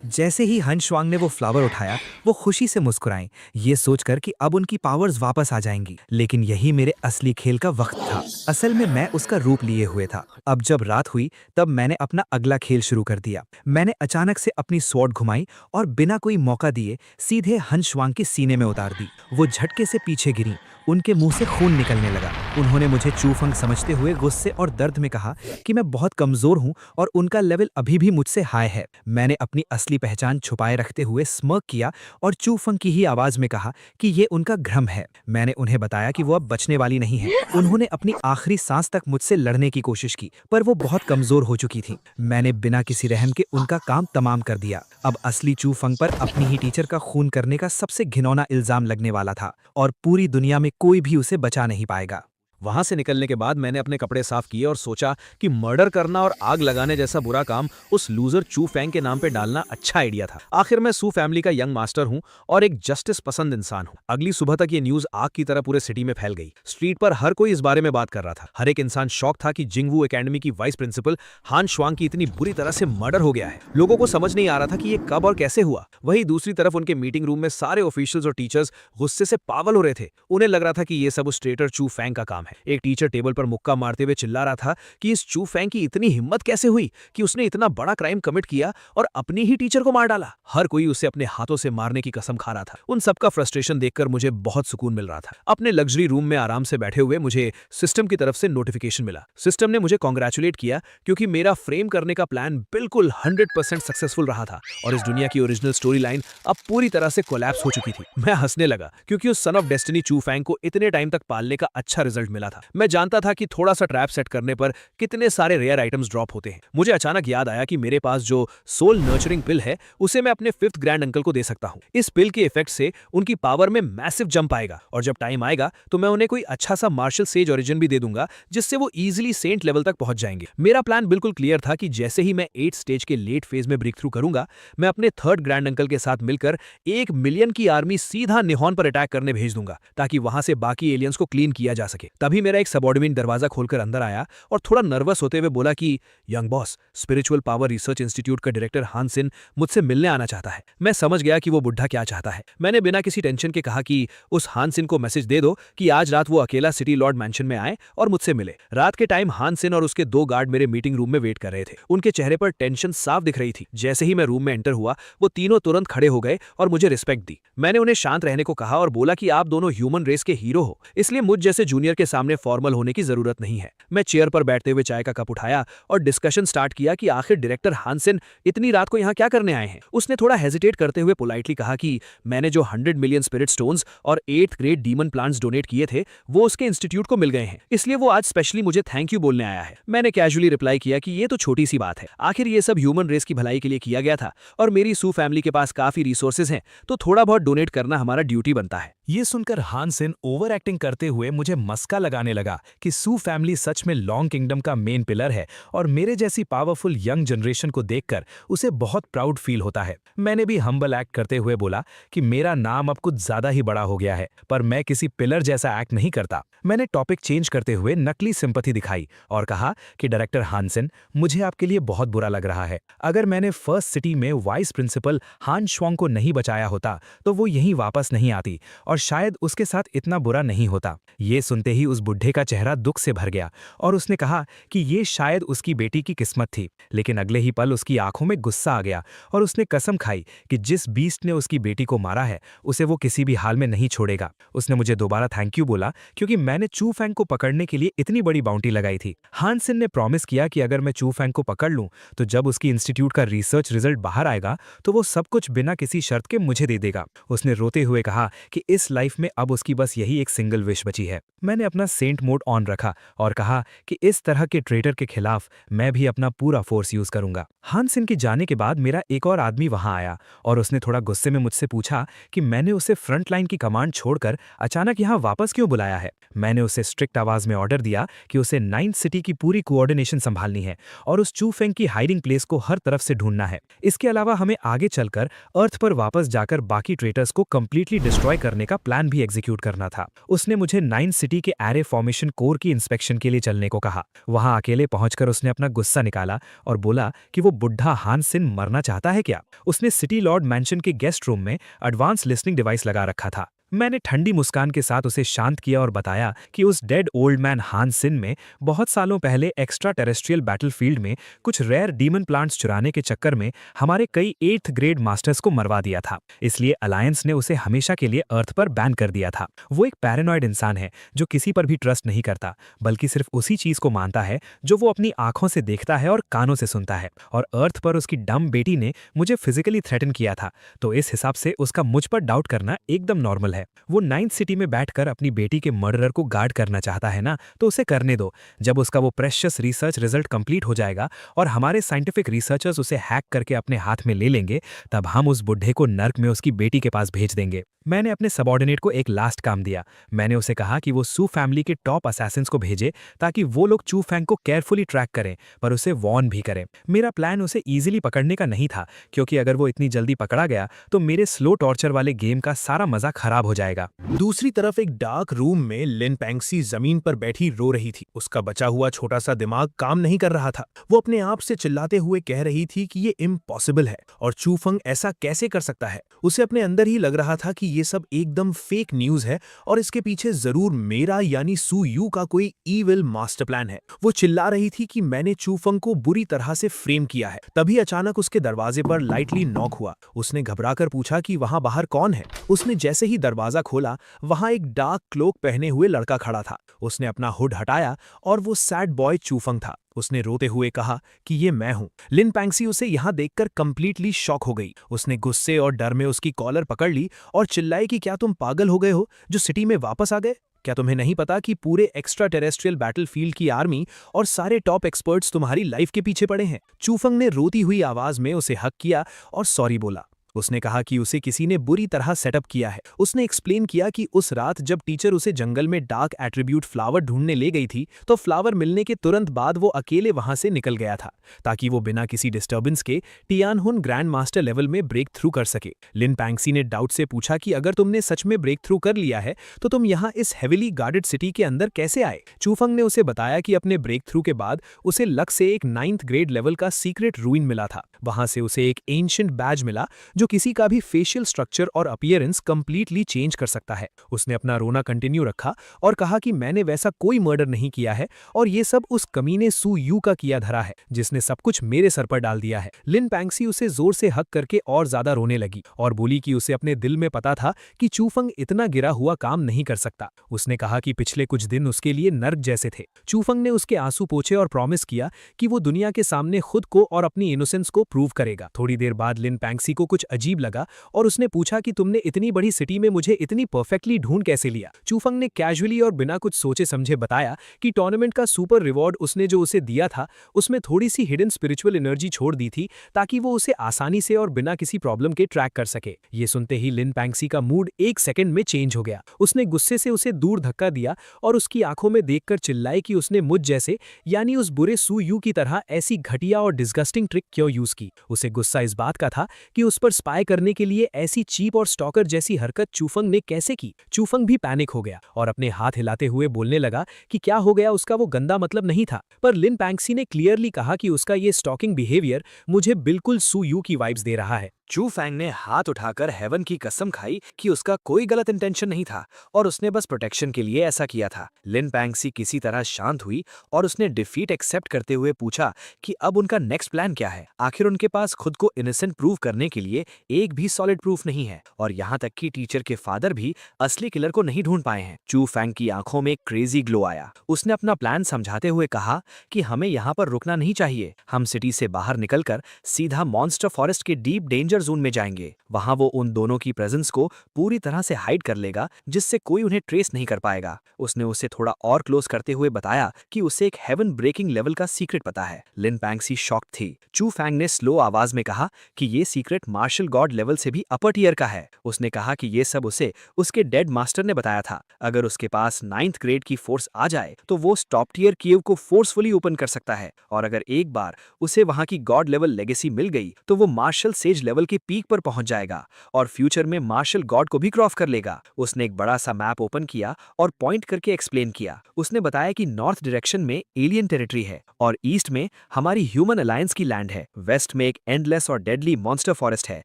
जैसे ही हन शुआंग ने वो फ्लावर उठाया, वो खुशी से मुस्कुराएं, ये सोचकर कि अब उनकी पावर्स वापस आ जाएंगी। लेकिन यही मेरे असली खेल का वक्त था। असल में मैं उसका रूप लिए हुए था। अब जब रात हुई तब मैंने अपना अगला खेल शुरू कर दिया। मैंने अचानक से अपनी स्वॉर्ड घुमाई और बिना कोई मौका दिए सीधे हन शुआंग के सीने में उतार दी। वो झटके से पीछे गिरी, उनके मुंह से खून निकलने लगा। उन्होंने मुझे चू फंग समझते हुए गुस्से और दर्द में कहा कि मैं बहुत कमजोर हूं और उनका लेवल अभी भी मुझसे हाई है। मैंने अपनी असली पहचान छुपाए रखते हुए स्मर्क किया और चू फंग की ही आवाज में कहा कि ये उनका भ्रम है। मैंने उन्हें बताया कि वो अब बचने वाली नहीं है। उन्होंने अपनी आखिरी सांस तक मुझसे लड़ने की कोशिश की, पर वो बहुत कमजोर हो चुकी थी। मैंने बिना किसी रहम के उनका काम तमाम कर दिया। अब असली चू फंग पर अपनी ही टीचर का खून करने का सबसे घिनौना इल्जाम लगने वाला था और पूरी दुनिया में कोई भी उसे बचा नहीं पाएगा। वहां से निकलने के बाद मैंने अपने कपड़े साफ किए और सोचा कि मर्डर करना और आग लगाने जैसा बुरा काम उस लूजर चू फैंग के नाम पे डालना अच्छा आइडिया था। आखिर मैं सू फैमिली का यंग मास्टर हूं और एक जस्टिस पसंद इंसान हूं। अगली सुबह तक ये न्यूज आग की तरह पूरे सिटी में फैल गई। स्ट्रीट पर हर कोई इस बारे में बात कर रहा था। हर एक इंसान शॉक था कि जिंगवू एकेडमी की वाइस प्रिंसिपल हान शुआंग की इतनी बुरी तरह से मर्डर हो गया है। लोगों को समझ नहीं आ रहा था कि ये कब और कैसे हुआ। वहीं दूसरी तरफ उनके मीटिंग रूम में सारे ऑफिशियल्स और टीचर्स गुस्से से पागल हो रहे थे। उन्हें लग रहा था कि ये सब उस ट्रेटर चू फैंग का काम है। एक टीचर टेबल पर मुक्का मारते हुए चिल्ला रहा था कि इस चू फैंग की इतनी हिम्मत कैसे हुई कि उसने इतना बड़ा क्राइम कमिट किया और अपनी ही टीचर को मार डाला। हर कोई उसे अपने हाथों से मारने की कसम खा रहा था। उन सबका फ्रस्ट्रेशन देखकर मुझे बहुत सुकून मिल रहा था। अपने लग्जरी रूम में आराम से बैठे हुए मुझे सिस्टम की तरफ से नोटिफिकेशन मिला। सिस्टम ने मुझे कॉन्ग्रेचुलेट किया क्योंकि मेरा फ्रेम करने का प्लान बिल्कुल 100% सक्सेसफुल रहा था और इस दुनिया की ओरिजिनल स्टोरी लाइन अब पूरी तरह से कोलैप्स हो चुकी थी। मैं हंसने लगा क्योंकि उस सन ऑफ डेस्टिनी चू फैंग को इतने टाइम तक पालने का अच्छा रिजल्ट मिला था। मैं जानता था कि थोड़ा सा ट्रैप सेट करने पर कितने सारे रेयर आइटम्स ड्रॉप होते हैं। मुझे अचानक याद आया कि मेरे पास जो सोल नर्चरिंग पिल है उसे मैं अपने 5th ग्रैंड अंकल को दे सकता हूं। इस पिल के इफेक्ट से उनकी पावर में मैसिव जंप आएगा और जब टाइम आएगा तो मैं उन्हें कोई अच्छा सा मार्शल सेज ओरिजिन भी दे दूंगा जिससे वो इजीली सेंट लेवल तक पहुंच जाएंगे। मेरा प्लान बिल्कुल क्लियर था कि जैसे ही मैं 8th स्टेज के लेट फेज में ब्रेक थ्रू करूंगा, मैं अपने 3rd ग्रैंड अंकल के साथ मिलकर 1 मिलियन की आर्मी सीधा निहॉन पर अटैक करने भेज दूंगा ताकि वहां से बाकी एलियंस को क्लीन किया जा सके। तभी मेरा एक सबऑर्डिनेट दरवाजा खोलकर अंदर आया और थोड़ा नर्वस होते हुए बोला कि young boss, spiritual power research institute का डायरेक्टर हान सिन मुझसे मिलने आना चाहता है। मैं समझ गया कि वो बुढ़ा क्या चाहता है। मैंने बिना किसी टेंशन के कहा कि उस हान सिन को मैसेज दे दो कि आज रात वो अकेला सिटी लॉर्ड मैंशन में आए और मुझसे मिले। रात के टाइम हान सिन और उसके 2 गार्ड मेरे मीटिंग रूम में वेट कर रहे थे। उनके चेहरे पर टेंशन साफ दिख रही थी। जैसे ही मैं रूम में एंटर हुआ, वो तीनों तुरंत खड़े हो गए और मुझे रिस्पेक्ट दी। मैंने उन्हें शांत रहने को कहा और बोला कि आप दोनों ह्यूमन रेस के हीरो हो, इसलिए मुझ जैसे जूनियर के सामने फॉर्मल होने की जरूरत नहीं है। मैं चेयर पर बैठते हुए चाय का कप उठाया और डिस्कशन स्टार्ट किया कि आखिर डायरेक्टर हान सिन इतनी रात को यहाँ क्या करने आए हैं। उसने थोड़ा हेजिटेट करते हुए पोलाइटली कहा कि मैंने जो 100 मिलियन स्पिरिट स्टोन्स और 8th grade demon plants donate किए थे वो उसके इंस्टीट्यूट को मिल गए हैं, इसलिए वो आज स्पेशली मुझे थैंक यू बोलने आया है। मैंने कैजुअली रिप्लाई किया कि ये तो छोटी सी बात है, आखिर ये सब ह्यूमन रेस की भलाई के लिए किया गया था और मेरी सू फैमिली के पास काफी रिसोर्सेज हैं, तो थोड़ा बहुत डोनेट करना हमारा ड्यूटी बनता है। ये सुनकर हान सिन ओवर एक्टिंग करते हुए मुझे मस्का लगाने लगा कि सू फैमिली सच में लॉन्ग किंगडम का मेन पिलर है और मेरे जैसी पावरफुल यंग जनरेशन को देखकर उसे बहुत प्राउड फील होता है। मैंने भी हम्बल एक्ट करते हुए बोला कि मेरा नाम अब कुछ ज्यादा ही बड़ा हो गया है, पर मैं किसी पिलर जैसा एक्ट नहीं करता। मैंने टॉपिक चेंज करते हुए नकली सिंपैथी दिखाई और कहा कि डायरेक्टर हान सिन, मुझे आपके लिए बहुत बुरा लग रहा है। अगर मैंने फर्स्ट सिटी में वाइस प्रिंसिपल हान शुआंग को नहीं बचाया होता तो वो यहीं वापस नहीं आती और शायद उसके साथ इतना बुरा नहीं होता। ये सुनते ही उस बुढ़े का चेहरा दुख से भर गया और उसने कहा कि ये शायद उसकी बेटी की किस्मत थी। लेकिन अगले ही पल उसकी आंखों में गुस्सा आ गया और उसने कसम खाई कि जिस बीस्ट ने उसकी बेटी को मारा है उसे वो किसी भी हाल में नहीं छोड़ेगा। उसने मुझे दोबारा थैंक यू बोला क्योंकि मैंने चू फैंग को पकड़ने के लिए इतनी बड़ी बाउंटी लगाई थी। हान सिन ने प्रॉमिस किया कि अगर मैं चू फैंग को पकड़ लूं तो जब उसकी इंस्टीट्यूट का रिसर्च रिजल्ट बाहर आएगा तो वो सब कुछ बिना किसी शर्त के मुझे दे देगा। उसने रोते हुए कहा कि इस लाइफ में अब उसकी बस यही एक सिंगल विश बची है। मैंने अपना सेंट मोड ऑन रखा और कहा कि इस तरह के ट्रेटर के खिलाफ मैं भी अपना पूरा फोर्स यूज करूंगा। हान सिन के जाने के बाद मेरा एक और आदमी वहां आया और उसने थोड़ा गुस्से में मुझसे पूछा कि मैंने उसे फ्रंट लाइन की कमांड छोड़कर अचानक यहाँ वापस क्यों बुलाया है। मैंने उसे स्ट्रिक्ट आवाज में ऑर्डर दिया कि उसे 9th सिटी की पूरी कोऑर्डिनेशन संभालनी है और उस चू फेंग की हाइडिंग प्लेस को हर तरफ से ढूंढना है। इसके अलावा हमें आगे चलकर अर्थ पर वापस जाकर बाकी ट्रेटर्स को कंप्लीटली डिस्ट्रॉय करने का प्लान भी एग्जीक्यूट करना था। उसने मुझे 9th सिटी के एरे फॉर्मेशन कोर की इंस्पेक्शन के लिए चलने को कहा। वहां अकेले पहुंचकर उसने अपना गुस्सा निकाला और बोला कि वो बुढ़ा हान सिन मरना चाहता है क्या। उसने सिटी लॉर्ड मैंशन के गेस्ट रूम में एडवांस लिसनिंग डिवाइस लगा रखा था। मैंने ठंडी मुस्कान के साथ उसे शांत किया और बताया कि उस डेड ओल्ड मैन हान सिन में बहुत सालों पहले एक्स्ट्रा टेरेस्ट्रियल बैटलफील्ड में कुछ रेयर डीमन प्लांट्स चुराने के चक्कर में हमारे कई 8th ग्रेड मास्टर्स को मरवा दिया था। इसलिए अलायंस ने उसे हमेशा के लिए अर्थ पर बैन कर दिया था। वो एक पैरानॉइड इंसान है जो किसी पर भी ट्रस्ट नहीं करता, बल्कि सिर्फ उसी चीज को मानता है जो वो अपनी आंखों से देखता है और कानों से सुनता है। और अर्थ पर उसकी डम बेटी ने मुझे फिजिकली थ्रेटन किया था, तो इस हिसाब से उसका मुझ पर डाउट करना एकदम नॉर्मल है। वो 9th सिटी में बैठकर अपनी बेटी के मर्डरर को गार्ड करना चाहता है ना, तो उसे करने दो। जब उसका वो प्रेशियस रिसर्च रिजल्ट कंप्लीट हो जाएगा और हमारे साइंटिफिक रिसर्चर्स उसे हैक करके अपने हाथ में ले लेंगे, तब हम उस बुढ़े को नर्क में उसकी बेटी के पास भेज देंगे। मैंने अपने सबऑर्डिनेट को एक लास्ट काम दिया। मैंने उसे कहा कि वो सू फैमिली के टॉप असैसिन्स को भेजे ताकि वो लोग चू फैंग को केयरफुली ट्रैक करें, पर उसे वॉर्न भी करें। मेरा प्लान उसे इजीली पकड़ने का नहीं था, क्योंकि अगर वो इतनी जल्दी पकड़ा गया तो मेरे स्लो टॉर्चर वाले गेम का सारा मजा खराब हो जाएगा। दूसरी तरफ एक डार्क रूम में लिन पैंक्सी जमीन पर बैठी रो रही थी। उसका बचा हुआ छोटा सा दिमाग काम नहीं कर रहा था। वो अपने आप से चिल्लाते हुए कह रही थी कि ये इम्पॉसिबल है और चू फंग ऐसा कैसे कर सकता है। उसे अपने अंदर ही लग रहा था कि ये सब एकदम फेक न्यूज है और इसके पीछे जरूर मेरा यानी सू यू का कोई ईविल मास्टर प्लान है। वो चिल्ला रही थी कि मैंने चू फंग को बुरी तरह से फ्रेम किया है। तभी अचानक उसके दरवाजे पर लाइटली नॉक हुआ। उसने घबराकर पूछा कि वहां बाहर कौन है। उसने जैसे ही दरवाजा खोला, वहां एक डार्क क्लोक पहने हुए लड़का खड़ा था। उसने अपना हुड हटाया और वो सैड बॉय चू फंग था। उसने रोते हुए कहा कि ये मैं हूं। लिन पैंक्सी उसे यहां देखकर कंप्लीटली शॉक हो गई। उसने गुस्से और डर में उसकी कॉलर पकड़ ली और चिल्लाई कि क्या तुम पागल हो गए हो जो सिटी में वापस आ गए? क्या तुम्हें नहीं पता कि पूरे एक्स्ट्रा टेरेस्ट्रियल बैटलफील्ड की आर्मी और सारे टॉप एक्सपर्ट्स तुम्हारी लाइफ के पीछे पड़े हैं? चू फंग ने रोती हुई आवाज में उसे हक किया और सॉरी बोला। उसने कहा कि उसे किसी ने बुरी तरह सेटअप किया है। उसने एक्सप्लेन किया कि उस रात जब टीचर उसे जंगल में डार्क एट्रीब्यूट फ्लावर ढूंढने ले गई थी, तो फ्लावर मिलने के तुरंत बाद वो अकेले वहां से निकल गया था ताकि वो बिना किसी डिस्टर्बेंस के टियानहुन ग्रैंड मास्टर लेवल में ब्रेक थ्रू कर सके। लिन पैंक्सी ने डाउट से पूछा कि अगर तुमने सच में ब्रेक थ्रू कर लिया है तो तुम यहाँ इस हेविली गार्डेड सिटी के अंदर कैसे आए? चूफंग ने उसे बताया कि अपने ब्रेक थ्रू के बाद उसे लक से एक 9th ग्रेड लेवल का सीक्रेट रूइन मिला था। वहां से उसे एक एंशिएंट बैज मिला जो किसी का भी फेशियल स्ट्रक्चर और अपीयरेंस कंप्लीटली चेंज कर सकता है। उसने अपना रोना कंटिन्यू रखा और कहा कि मैंने वैसा कोई मर्डर नहीं किया है और ये सब उस कमीने सू यू का किया धरा है जिसने सब कुछ मेरे सर पर डाल दिया है। लिन पैंक्सी उसे जोर से हक करके और ज्यादा रोने लगी और बोली कि उसे अपने दिल में पता था कि चूफंग इतना गिरा हुआ काम नहीं कर सकता। उसने कहा कि पिछले कुछ दिन उसके लिए नर्क जैसे थे। चूफंग ने उसके आंसू पोंछे और प्रॉमिस किया कि वो दुनिया के सामने खुद को और अपनी इनोसेंस को प्रूव करेगा। थोड़ी देर बाद लिन पैंक्सी को कुछ अजीब लगा और उसने पूछा कि तुमने इतनी बड़ी सिटी में मुझे इतनी परफेक्टली ढूंढ कैसे लिया? चूफंग ने कैजुअली और बिना कुछ सोचे समझे बताया कि टूर्नामेंट का सुपर रिवॉर्ड उसने जो उसे दिया था उसमें थोड़ी सी हिडन स्पिरिचुअल एनर्जी छोड़ दी थी ताकि वो उसे आसानी से और बिना किसी प्रॉब्लम के ट्रैक कर सके। ये सुनते ही लिन पैंक्सी का मूड एक सेकंड में चेंज हो गया। उसने गुस्से से उसे दूर धक्का दिया और उसकी आंखों में देखकर चिल्लाई कि उसने मुझ जैसे यानी उस बुरे सू यू की तरह ऐसी घटिया और डिस्गस्टिंग ट्रिक क्यों यूज की। उसे गुस्सा इस बात का था कि उस पर स्पाई करने के लिए ऐसी चीप और स्टॉकर जैसी हरकत चूफंग ने कैसे की। चूफंग भी पैनिक हो गया और अपने हाथ हिलाते हुए बोलने लगा कि क्या हो गया, उसका वो गंदा मतलब नहीं था। पर लिन पैंक्सी ने क्लियरली कहा कि उसका ये स्टॉकिंग बिहेवियर मुझे बिल्कुल सू यू की वाइब्स दे रहा है। चू फैंग ने हाथ उठाकर हेवन की कसम खाई कि उसका कोई गलत इंटेंशन नहीं था और उसने बस प्रोटेक्शन के लिए ऐसा किया था। लिन पैंक्सी किसी तरह शांत हुई और उसने डिफीट एक्सेप्ट करते हुए पूछा कि अब उनका नेक्स्ट प्लान क्या है। आखिर उनके पास खुद को इनोसेंट प्रूव करने के लिए एक भी सॉलिड प्रूफ नहीं है और यहाँ तक कि टीचर के फादर भी असली किलर को नहीं ढूंढ पाए हैं। चू फैंग की आंखों में एक क्रेजी ग्लो आया। उसने अपना प्लान समझाते हुए कहा कि हमें यहाँ पर रुकना नहीं चाहिए। हम सिटी से बाहर निकलकर सीधा मॉन्स्टर फॉरेस्ट के डीप डेंजर जोन में जाएंगे। वहां वो उन दोनों की प्रेजेंस को पूरी तरह से हाइड कर लेगा, जिससे कोई उन्हें ट्रेस नहीं कर पाएगा। उसने उसे थोड़ा और क्लोज करते हुए बताया कि उसे एक हेवन ब्रेकिंग लेवल का सीक्रेट पता है। लिन पैंगसी शॉक्ड थी। चू फैंग ने स्लो आवाज में कहा कि ये सीक्रेट मार्शल गॉड लेवल से भी अपर टियर का है। उसने कहा कि ये सब उसे उसके डेड मास्टर ने बताया था। अगर उसके पास 9th ग्रेड की फोर्स आ जाए तो वो टॉप टियर केव को फोर्सफुली ओपन कर सकता है, और अगर एक बार उसे वहां की गॉड लेवल लेगेसी मिल गई तो वो मार्शल सेज लेवल के पीक पर पहुंच जाएगा और फ्यूचर में मार्शल गॉड को भी क्रॉस कर लेगा। उसने एक बड़ा सा मैप ओपन किया और पॉइंट करके एक्सप्लेन किया। उसने बताया कि नॉर्थ डायरेक्शन में एलियन टेरिटरी है और ईस्ट में हमारी ह्यूमन अलायंस की लैंड है। वेस्ट में एक एंडलेस और डेडली मॉन्स्टर फॉरेस्ट है,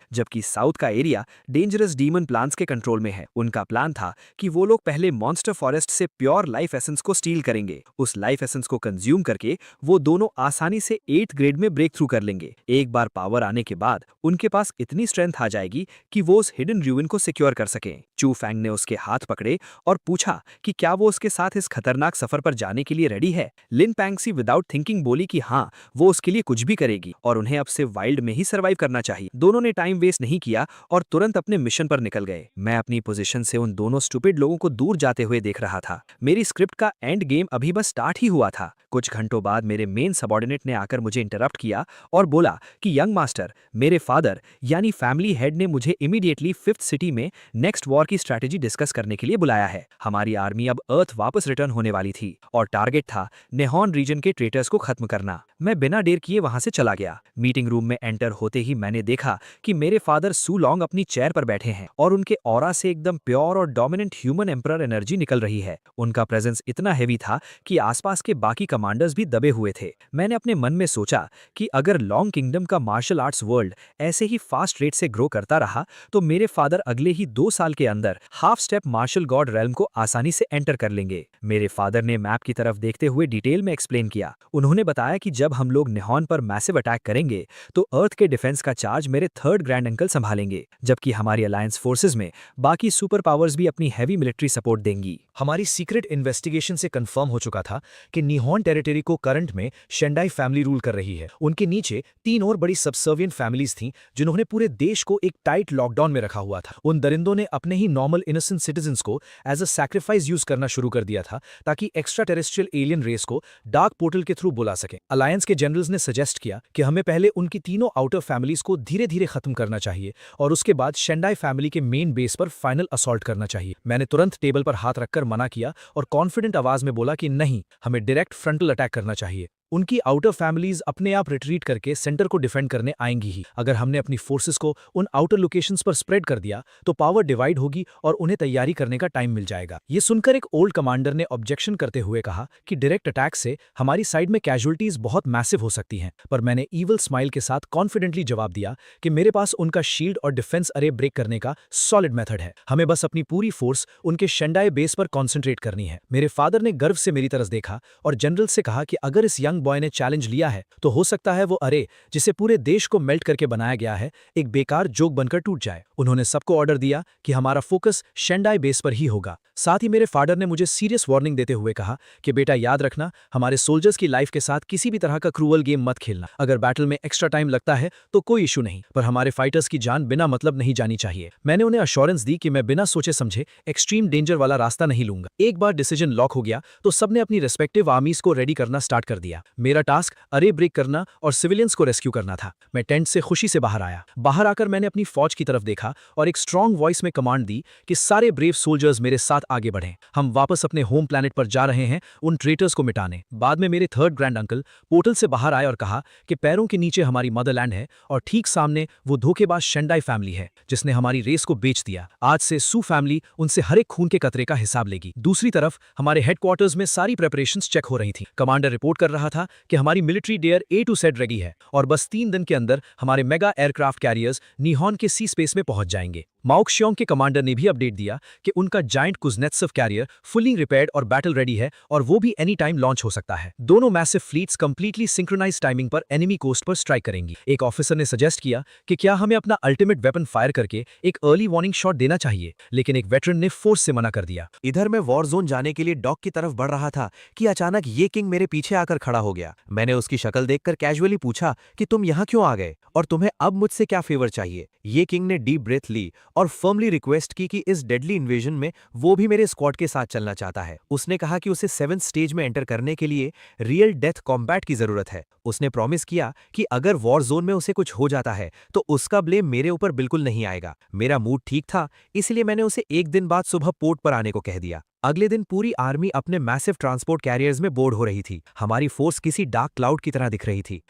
जबकि साउथ का एरिया डेंजरस डीमन प्लांट्स के कंट्रोल में है। उनका प्लान था कि वो लोग पहले मॉन्स्टर फॉरेस्ट से प्योर लाइफ एसेंस को स्टील करेंगे। उस लाइफ एसेंस को कंज्यूम करके वो दोनों आसानी से 8th ग्रेड में ब्रेक थ्रू कर लेंगे। एक बार पावर आने के बाद उनके पास इतनी स्ट्रेंथ आ जाएगी कि वो उस हिडन रूइन को सिक्योर कर सकें। चू फैंग ने उसके हाथ पकड़े और पूछा कि क्या वो उसके साथ इस खतरनाक सफर पर जाने के लिए रेडी है। लिन पैंगसी विदाउट थिंकिंग बोली कि हाँ, वो उसके लिए कुछ भी करेगी और उन्हें अब से वाइल्ड में ही सर्वाइव करना चाहिए। दोनों ने टाइम वेस्ट नहीं किया और तुरंत अपने मिशन पर निकल गए। मैं अपनी पोजीशन से उन दोनों स्टूपिड लोगों को दूर जाते हुए देख रहा था। मेरी स्क्रिप्ट का एंड गेम अभी बस स्टार्ट ही हुआ था। कुछ घंटों बाद मेरे मेन सबऑर्डिनेट ने आकर मुझे इंटरप्ट किया और बोला कि यंग मास्टर, मेरे फादर यानी फैमिली हेड ने मुझे इमीडिएटली 5th सिटी में नेक्स्ट वॉर की स्ट्रैटेजी डिस्कस करने के लिए बुलाया है। हमारी आर्मी अब अर्थ वापस रिटर्न होने वाली थी और टारगेट था नेहॉन रीजन के ट्रेटर्स को खत्म करना। मैं बिना देर किए वहां से चला गया। मीटिंग रूम में एंटर होते ही मैंने देखा कि मेरे फादर सू लॉन्ग अपनी चेयर पर बैठे हैं और उनके ऑरा से एकदम प्योर और डोमिनेंट ह्यूमन एम्परर एनर्जी निकल रही है। उनका प्रेजेंस इतना हेवी था कि आसपास के बाकी कमांडर्स भी दबे हुए थे। मैंने अपने मन में सोचा कि अगर लॉन्ग किंगडम का मार्शल आर्ट्स वर्ल्ड ऐसे ही फास्ट रेट से ग्रो करता रहा तो मेरे फादर अगले ही 2 साल के अंदर half step martial god realm को आसानी से एंटर कर लेंगे। मेरे फादर ने मैप की तरफ देखते हुए डिटेल में एक्सप्लेन किया। उन्होंने बताया कि जब हम लोग नेहॉन पर मैसिव अटैक करेंगे तो अर्थ के डिफेंस का चार्ज मेरे 3rd ग्रैंड अंकल संभालेंगे, जबकि हमारी अलायंस फोर्सेज में बाकी सुपर पावर्स भी अपनी हैवी मिलिट्री सपोर्ट देंगी। हमारी सीक्रेट इन्वेस्टिगेशन से कंफर्म हो चुका था कि निहॉन टेरिटरी को करंट में शेंडाई फैमिली रूल कर रही है। उनके नीचे 3 और बड़ी सबसर्विएंट फैमिलीज थीं जिन्होंने पूरे देश को एक टाइट लॉकडाउन में रखा हुआ था। उन दरिंदों ने अपने ही नॉर्मल इनोसेंट सिटीजन्स को एज अ सैक्रिफाइस यूज करना शुरू कर दिया था ताकि एक्स्ट्रा टेरेस्ट्रियल एलियन रेस को डार्क पोर्टल के थ्रू बुला सकें। अलायंस के जनरल्स ने सजेस्ट किया कि हमें पहले उनकी तीनों आउटर फैमिलीज को धीरे धीरे खत्म करना चाहिए और उसके बाद शेंडाई फैमिली के मेन बेस पर फाइनल असॉल्ट करना चाहिए। मैंने तुरंत टेबल पर हाथ रखकर मना किया और कॉन्फिडेंट आवाज में बोला कि नहीं, हमें डायरेक्ट फ्रंटल अटैक करना चाहिए। उनकी आउटर फैमिलीज अपने आप रिट्रीट करके सेंटर को डिफेंड करने आएंगी ही। अगर हमने अपनी फोर्सेस को उन आउटर लोकेशंस पर स्प्रेड कर दिया तो पावर डिवाइड होगी और उन्हें तैयारी करने का टाइम मिल जाएगा। ये सुनकर एक ओल्ड कमांडर ने ऑब्जेक्शन करते हुए कहा कि डायरेक्ट अटैक से हमारी साइड में कैजुअलिटीज बहुत मैसिव हो सकती हैं, पर मैंने ईवल स्माइल के साथ कॉन्फिडेंटली जवाब दिया कि मेरे पास उनका शील्ड और डिफेंस अरे ब्रेक करने का सॉलिड मेथड है। हमें बस अपनी पूरी फोर्स उनके शेंडाई बेस पर कॉन्सेंट्रेट करनी है। मेरे फादर ने गर्व से मेरी तरफ देखा और जनरल से कहा कि अगर इस यंग बॉय ने चैलेंज लिया है तो हो सकता है वो अरे जिसे पूरे देश को मेल्ट करके बनाया गया है एक बेकार जोक बनकर टूट जाए। उन्होंने सबको ऑर्डर दिया कि हमारा फोकस शेंडाई बेस पर ही होगा। साथ ही मेरे फादर ने मुझे सीरियस वार्निंग देते हुए कहा कि बेटा याद रखना, हमारे सोल्जर्स की लाइफ के साथ किसी भी तरह का क्रूअल गेम मत खेलना। अगर बैटल में एक्स्ट्रा टाइम लगता है तो कोई इशू नहीं, पर हमारे फाइटर्स की जान बिना मतलब नहीं जानी चाहिए। मैंने उन्हें अश्योरेंस दी कि मैं बिना सोचे समझे एक्सट्रीम डेंजर वाला रास्ता नहीं लूंगा। एक बार डिसीजन लॉक हो गया तो सबने अपनी रेस्पेक्टिव आर्मीज को रेडी करना स्टार्ट कर दिया। मेरा टास्क अरे ब्रेक करना और सिविलियंस को रेस्क्यू करना था। मैं टेंट से खुशी से बाहर आया। बाहर आकर मैंने अपनी फौज की तरफ देखा और एक स्ट्रांग वॉइस में कमांड दी कि सारे ब्रेव सोल्जर्स मेरे साथ आगे बढ़ें। हम वापस अपने होम प्लैनेट पर जा रहे हैं उन ट्रेटर्स को मिटाने। बाद में मेरे 3rd ग्रैंड अंकल पोर्टल से बाहर आए और कहा कि पैरों के नीचे हमारी मदरलैंड है और ठीक सामने वो धोखेबाज शेंडाई फैमिली है जिसने हमारी रेस को बेच दिया। आज से सू फैमिली उनसे हर एक खून के कतरे का हिसाब लेगी। दूसरी तरफ हमारे हेडक्वार्टर्स में सारी प्रेपरेशंस चेक हो रही थी। कमांडर रिपोर्ट कर रहा था कि हमारी मिलिट्री डेयर A to Z रेडी है और बस 3 दिन के अंदर हमारे मेगा एयरक्राफ्ट कैरियर्स निहॉन के सी स्पेस में पहुंच जाएंगे। माओक्शियोंग के कमांडर ने भी अपडेट दिया कि उनका जायंट कुज़नेत्सव कैरियर फुली रिपेयर्ड और बैटल रेडी है और वो भी एनी टाइम लॉन्च हो सकता है। दोनों massive fleets completely synchronize timing पर एनिमी कोस्ट पर स्ट्राइक करेंगी। एक ऑफिसर ने सजेस्ट किया कि क्या हमें अपना अल्टीमेट वेपन फायर करके एक अर्ली वार्निंग शॉट देना चाहिए, लेकिन एक वेटरन ने फोर्स से मना कर दिया। इधर मैं वॉर जोन जाने के लिए डॉक की तरफ बढ़ रहा था कि अचानक ये किंग मेरे पीछे आकर खड़ा हो गया। मैंने उसकी शक्ल देखकर कैजुअली पूछा कि तुम यहाँ क्यों आ गए और तुम्हें अब मुझसे क्या फेवर चाहिए। ये किंग ने डीप ब्रेथ ली और फर्मली रिक्वेस्ट की कि इस डेडली इन्वेजन में वो भी मेरे स्क्वाड के साथ चलना चाहता है। उसने कहा कि उसे 7th स्टेज में एंटर करने के लिए रियल डेथ कॉम्बैट की जरूरत है। उसने प्रॉमिस किया कि अगर वॉर जोन में उसे कुछ हो जाता है तो उसका ब्लेम मेरे ऊपर बिल्कुल नहीं आएगा। मेरा मूड ठीक था, इसलिए मैंने उसे एक दिन बाद सुबह पोर्ट पर आने को कह दिया। अगले दिन पूरी आर्मी अपने मैसिव ट्रांसपोर्ट कैरियर्स में बोर्ड हो रही थी। हमारी फोर्स किसी डार्क क्लाउड की तरह दिख रही थी।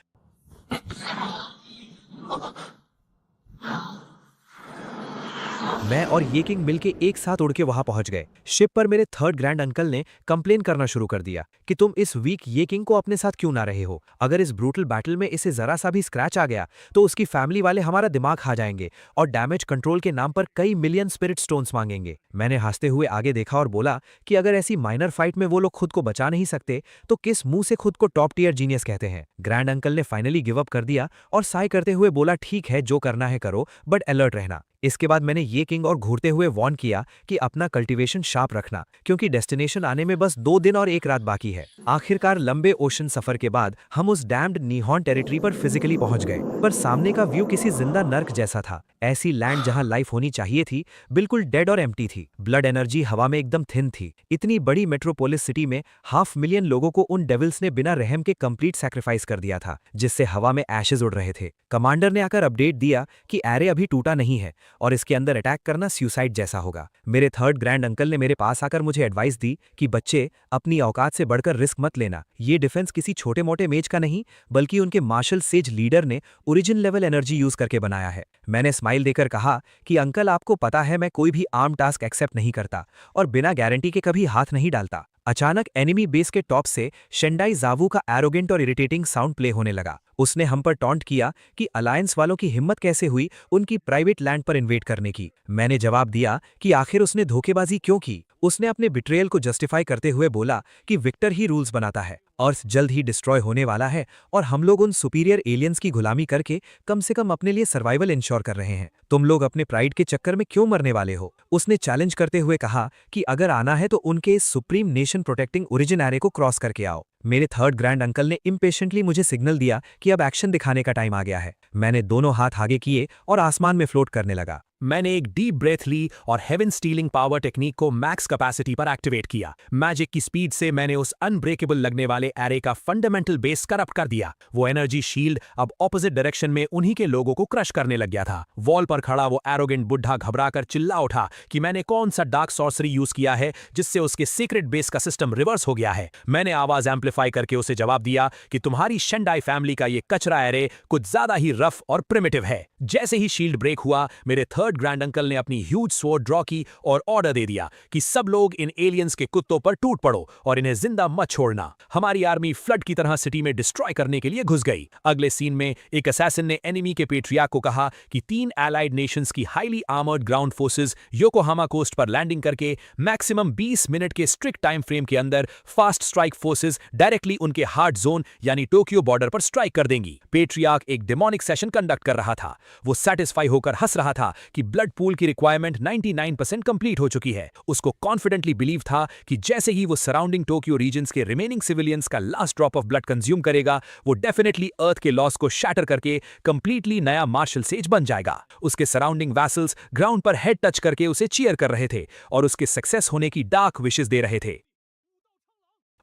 मैं और ये किंग मिलके एक साथ उड़ के वहां पहुंच गए। शिप पर मेरे 3rd ग्रैंड अंकल ने कंप्लेन करना शुरू कर दिया कि तुम इस वीक ये किंग को अपने साथ क्यों ना रहे हो। अगर इस ब्रूटल बैटल में इसे जरा सा भी स्क्रैच आ गया तो उसकी फैमिली वाले हमारा दिमाग खा जाएंगे और डैमेज कंट्रोल के नाम पर कई मिलियन स्पिरिट स्टोन्स मांगेंगे। मैंने हंसते हुए आगे देखा और बोला कि अगर ऐसी माइनर फाइट में वो लोग खुद को बचा नहीं सकते तो किस मुंह से खुद को टॉप टियर जीनियस कहते हैं। ग्रैंड अंकल ने फाइनली गिव अप कर दिया और साय करते हुए बोला, ठीक है जो करना है करो, बट अलर्ट रहना। इसके बाद मैंने ये किंग और घूरते हुए वार्न किया कि अपना कल्टीवेशन शार्प रखना, क्योंकि डेस्टिनेशन आने में बस 2 दिन और 1 रात बाकी है। आखिरकार लंबे ओशन सफर के बाद हम उस डैम्ड नीहॉन टेरिटरी पर फिजिकली पहुंच गए, पर सामने का व्यू किसी जिंदा नर्क जैसा था। ऐसी लैंड जहां लाइफ होनी चाहिए थी बिल्कुल डेड और एम्प्टी थी। ब्लड एनर्जी हवा में एकदम थिन थी। इतनी बड़ी मेट्रोपोलिस सिटी में 500,000 लोगों को उन डेविल्स ने बिना रहम के कंप्लीट सैक्रिफाइस कर दिया था, जिससे हवा में एशेज उड़ रहे थे। कमांडर ने आकर अपडेट दिया कि एरे अभी टूटा नहीं है और इसके अंदर अटैक करना सुसाइड जैसा होगा। मेरे 3rd ग्रैंड अंकल ने मेरे पास आकर मुझे एडवाइस दी कि बच्चे, अपनी औकात से बढ़कर रिस्क मत लेना। ये डिफेंस किसी छोटे मोटे मेज का नहीं, बल्कि उनके मार्शल सेज लीडर ने ओरिजिन लेवल एनर्जी यूज करके बनाया है। मैंने स्माइल देकर कहा कि अंकल, आपको पता है मैं कोई भी आर्म टास्क एक्सेप्ट नहीं करता और बिना गारंटी के कभी हाथ नहीं डालता। अचानक एनिमी बेस के टॉप से शेंडाई जावू का एरोगेंट और इरिटेटिंग साउंड प्ले होने लगा। उसने हम पर टॉन्ट किया कि अलायंस वालों की हिम्मत कैसे हुई उनकी प्राइवेट लैंड पर इन्वेट करने की। मैंने जवाब दिया कि आखिर उसने धोखेबाजी क्यों की। उसने अपने बिट्रेयल को जस्टिफाई करते हुए बोला कि विक्टर ही रूल्स बनाता है, अर्थ जल्द ही डिस्ट्रॉय होने वाला है और हम लोग उन सुपीरियर एलियंस की गुलामी करके कम से कम अपने लिए सर्वाइवल इंश्योर कर रहे हैं। तुम लोग अपने प्राइड के चक्कर में क्यों मरने वाले हो। उसने चैलेंज करते हुए कहा कि अगर आना है तो उनके इस supreme nation protecting origin array को क्रॉस करके आओ। मेरे 3rd ग्रैंड अंकल ने इम्पेशेंटली मुझे सिग्नल दिया कि अब एक्शन दिखाने का टाइम आ गया है। मैंने दोनों हाथ आगे किए और आसमान में फ्लोट करने लगा। मैंने एक डीप ब्रेथ ली और हेवन स्टीलिंग पावर टेक्निक को मैक्स कैपेसिटी पर एक्टिवेट किया। मैजिक की स्पीड से मैंने उस अनब्रेकेबल लगने वाले एरे का फंडामेंटल बेस करप्ट कर दिया। वो एनर्जी शील्ड अब ऑपोजिट डायरेक्शन में उन्हीं के लोगों को क्रश करने लग गया था। वॉल पर खड़ा वो एरोगेंट बुढ़ा घबराकर चिल्ला उठा कि मैंने कौन सा डार्क सॉर्सरी यूज किया है जिससे उसके सीक्रेट बेस का सिस्टम रिवर्स हो गया है। मैंने आवाज एम्पलीफाई करके उसे जवाब दिया कि तुम्हारी शेंडाई फैमिली का ये कचरा एरे कुछ ज्यादा ही रफ और प्रिमिटिव है। जैसे ही शील्ड ब्रेक हुआ, मेरे 3rd ग्रैंड अंकल ने अपनी ह्यूज स्वॉर्ड ड्रॉ की और ऑर्डर दे दिया कि सब लोग इन एलियंस के कुत्तों पर टूट पड़ो और इन्हें जिंदा मत छोड़ना। हमारी आर्मी फ्लड की तरह सिटी में डिस्ट्रॉय करने के लिए घुस गई। अगले सीन में एक असैसिन ने एनिमी के पेट्रियार्क को कहा कि 3 एलाइड नेशंस की highly armoured ground forces Yokohama coast पर लैंडिंग करके मैक्सिमम 20 मिनट के स्ट्रिक्ट टाइम फ्रेम के अंदर फास्ट स्ट्राइक फोर्सेस डायरेक्टली उनके हार्ड जोन यानी टोक्यो बॉर्डर पर स्ट्राइक कर देंगी। पेट्रियार्क एक डेमोनिक सेशन कंडक्ट कर रहा था। वो सेटिस्फाई होकर हंस रहा था कि ब्लड पूल की रिक्वायरमेंट 99% कंप्लीट हो चुकी है। उसको कॉन्फिडेंटली बिलीव था कि जैसे ही वो सराउंडिंग टोक्यो रीजन्स के रिमेनिंग सिविलियंस का last drop of blood consume करेगा, वो डेफिनेटली अर्थ के लॉस को शैटर करके कंप्लीटली नया मार्शल सेज बन जाएगा। उसके सराउंडिंग वैसल्स ग्राउंड पर हेड टच करके उसे चीयर कर रहे थे और उसके सक्सेस होने की डार्क विशेस दे रहे थे।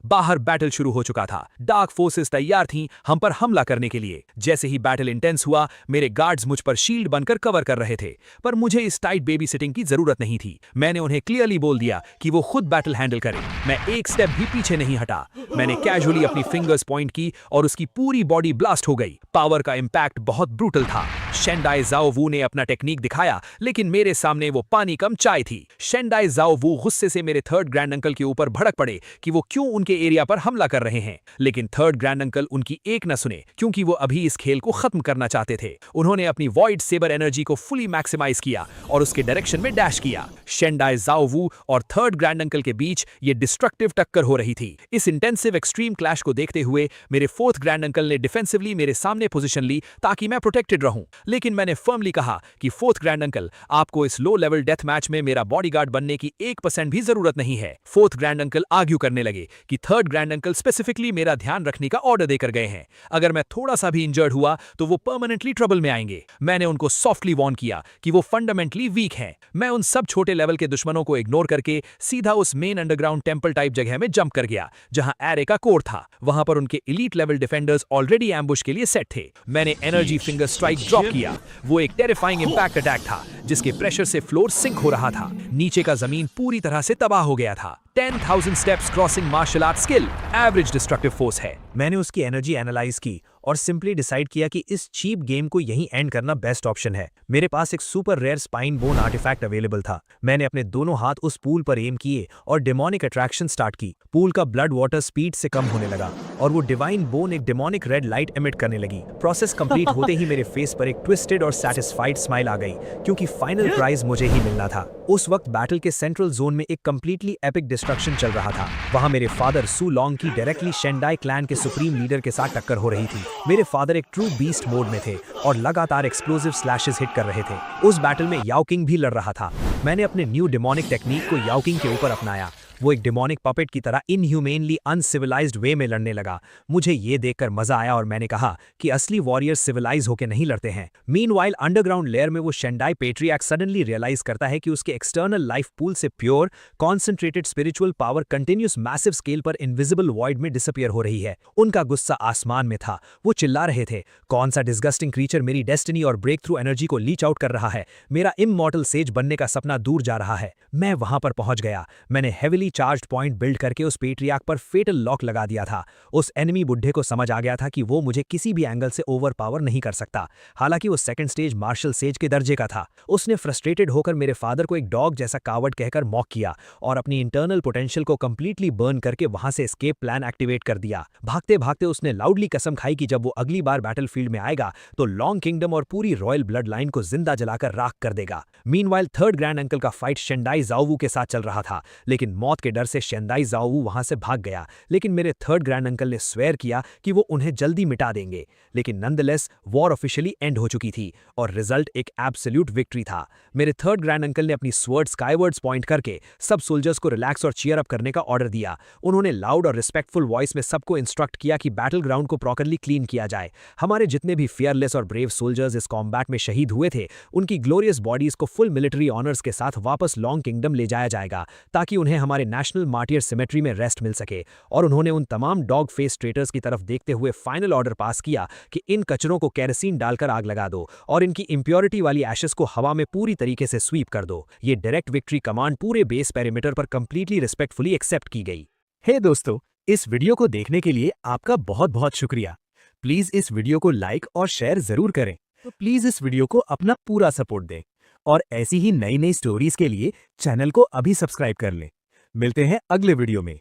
बाहर बैटल शुरू हो चुका था। डार्क फोर्सेस तैयार थीं हम पर हमला करने के लिए। जैसे ही बैटल इंटेंस हुआ, मेरे गार्ड्स मुझ पर शील्ड बनकर कवर कर रहे थे, पर मुझे इस टाइट बेबी सिटिंग की जरूरत नहीं थी। मैंने उन्हें क्लियरली बोल दिया कि वो खुद बैटल हैंडल करें। मैं एक स्टेप भी पीछे नहीं हटा। मैंने कैजुअली अपनी फिंगर्स पॉइंट की और उसकी पूरी बॉडी ब्लास्ट हो गई। पावर का इंपैक्ट बहुत ब्रूटल था। शेंडाई जाओ वू ने अपना टेक्निक दिखाया, लेकिन मेरे सामने वो पानी कम चाय थी। शेंडाई जाओ वू गुस्से से मेरे थर्ड ग्रैंड अंकल के ऊपर भड़क पड़े कि वो क्यों उनके एरिया पर हमला कर रहे हैं, लेकिन थर्ड ग्रैंड अंकल उनकी एक न सुने, क्योंकि वो अभी इस खेल को खत्म करना चाहते थे। उन्होंने अपनी वॉइड सेबर एनर्जी को फुली मैक्सिमाइज किया और उसके डायरेक्शन में डैश किया। शेंडाई जाओ वू और थर्ड ग्रैंड अंकल के बीच ये डिस्ट्रक्टिव टक्कर हो रही थी। इस इंटेंसिव एक्सट्रीम क्लैश को देखते हुए मेरे फोर्थ ग्रैंड अंकल ने डिफेंसिवली मेरे सामने पोजीशन ली ताकि मैं प्रोटेक्टेड रहूं, लेकिन मैंने फर्मली कहा कि फोर्थ ग्रैंड अंकल, आपको इस लो लेवल डेथ मैच में मेरा बॉडीगार्ड बनने की 1% भी जरूरत नहीं है। फोर्थ ग्रैंड अंकल आर्ग्यू करने लगे कि थर्ड ग्रैंड अंकल स्पेसिफिकली मेरा ध्यान रखने का ऑर्डर देकर गए हैं। अगर मैं थोड़ा सा भी इंजर्ड हुआ तो वो परमानेंटली ट्रबल में आएंगे। मैंने उनको सॉफ्टली वॉर्न किया कि वो फंडामेंटली वीक हैं। मैं उन सब छोटे लेवल के दुश्मनों को इग्नोर करके सीधा उस मेन अंडरग्राउंड टेंपल टाइप जगह में जंप कर गया जहां एरे का कोर था। वहां पर उनके elite level defenders already ambush के लिए सेट थे। मैंने एनर्जी फिंगर स्ट्राइक ड्रॉप किया। वो एक टेरिफाइंग इंपैक्ट अटैक था जिसके प्रेशर से फ्लोर सिंक हो रहा था। नीचे का जमीन पूरी तरह से तबाह हो गया था। 10,000 steps crossing martial art skill average destructive force है। मैंने उसकी एनर्जी एनालाइज की और सिंपली डिसाइड किया कि इस चीप गेम को यहीं एंड करना बेस्ट ऑप्शन है। मेरे पास एक super rare spine bone artifact available था। मैंने अपने दोनों हाथ उस पूल पर एम किए और डेमोनिक अट्रैक्शन स्टार्ट की। पूल का ब्लड वाटर स्पीड से कम होने लगा और वो डिवाइन बोन एक डेमोनिक रेड लाइट एमिट करने लगी। प्रोसेस कंप्लीट होते ही मेरे फेस पर एक ट्विस्टेड और सैटिस्फाइड स्माइल आ गई, क्योंकि फाइनल प्राइज मुझे ही मिलना था। उस वक्त बैटल के सेंट्रल जोन में एक कंप्लीटली एपिक डिस्ट्रक्शन चल रहा था। वहां मेरे फादर सू लॉन्ग की डायरेक्टली शेंडाई क्लैन के सुप्रीम लीडर के साथ टक्कर हो रही थी। मेरे फादर एक ट्रू बीस्ट मोड में थे और लगातार एक्सप्लोसिव स्लैशेस हिट कर रहे थे। उस बैटल में याओ किंग भी लड़ रहा था। मैंने अपने न्यू डेमोनिक टेक्निक को याओ किंग के ऊपर अपनाया। वो एक डेमोनिक पपेट की तरह इनह्यूमेनली अनसिविलाइज्ड वे में लड़ने लगा। मुझे ये देखकर मजा आया और मैंने कहा कि असली वॉरियर्स सिविलाइज होकर नहीं लड़ते हैं। मीनवाइल अंडरग्राउंड लेयर में वो शेंडाई पेट्रियार्क सडनली रियलाइज करता है कि उसके एक्सटर्नल लाइफ पूल से pure concentrated spiritual power continuous massive scale पर इनविजिबल वॉइड में डिसअपियर हो रही है। उनका गुस्सा आसमान में था। वो चिल्ला रहे थे, कौन सा डिस्गस्टिंग क्रीचर मेरी डेस्टिनी और ब्रेक थ्रू एनर्जी को लीच आउट कर रहा है। मेरा इममॉर्टल सेज बनने का सपना दूर जा रहा है। मैं वहां पर पहुंच गया। मैंने हेविली चार्ज्ड पॉइंट बिल्ड करके उस पेट्रियार्क पर फेटल लॉक लगा दिया था। उस एनिमी बुड्ढे को समझ आ गया था कि वो मुझे किसी भी एंगल से ओवरपावर नहीं कर सकता। हालांकि वो सेकंड स्टेज मार्शल सेज के दर्जे का था। उसने फ्रस्ट्रेटेड होकर मेरे फादर को एक डॉग जैसा कावर्ड कहकर मॉक किया और अपनी इंटरनल पोटेंशियल को कंप्लीटली बर्न करके वहां से एस्केप प्लान एक्टिवेट कर दिया। भागते भागते उसने लाउडली कसम खाई कि जब वो अगली बार बैटलफील्ड में आएगा तो लॉन्ग किंगडम और पूरी रॉयल ब्लड लाइन को जिंदा जलाकर राख कर देगा। मीनवाइल थर्ड ग्रैंड अंकल का फाइट शेंडाई जाओवू के साथ चल रहा था, लेकिन मौत के डर से शेंडाई जाओवू वहां से भाग गया। लेकिन मेरे थर्ड ग्रैंड अंकल ने स्वेयर किया कि वो उन्हें जल्दी मिटा देंगे। लेकिन नंदलेस वॉर ऑफिशियली एंड हो चुकी थी और रिजल्ट एक एब्सोल्यूट विक्ट्री था। मेरे थर्ड ग्रैंड अंकल ने अपनी स्वर्ड स्काईवर्ड्स पॉइंट करके सब सोल्जर्स को रिलैक्स और चीयर अप करने का ऑर्डर दिया। उन्होंने लाउड और रिस्पेक्टफुल वॉइस में सबको इंस्ट्रक्ट किया कि बैटल ग्राउंड को प्रॉपरली क्लीन किया जाए। हमारे जितने भी फियरलेस और ब्रेव सोल्जर्स इस कॉम्बैट में शहीद हुए थे, उनकी ग्लोरियस बॉडीज को फुल मिलिट्री ऑनर्स के साथ वापस लॉन्ग किंगडम ले जाया जाएगा ताकि उन्हें हमारे नेशनल मार्टियर सिमेट्री में रेस्ट मिल सके। और उन्होंने उन तमाम डॉग फेस ट्रेटर्स की तरफ देखते हुए फाइनल ऑर्डर पास किया कि इन कचरों को केरोसिन डालकर आग लगा दो और इनकी इंप्योरिटी वाली एशेस को हवा में पूरी तरीके से स्वीप कर दो। ये डायरेक्ट विक्ट्री कमांड पूरे बेस पेरीमीटर पर कंप्लीटली रिस्पेक्टफुली एक्सेप्ट की गई। हे दोस्तों, इस वीडियो को देखने के लिए आपका बहुत बहुत शुक्रिया। प्लीज इस वीडियो को लाइक और शेयर जरूर करें। तो प्लीज इस वीडियो को अपना पूरा सपोर्ट दें और ऐसी ही नई नई स्टोरीज के लिए चैनल को अभी सब्सक्राइब कर लें। मिलते हैं अगले वीडियो में।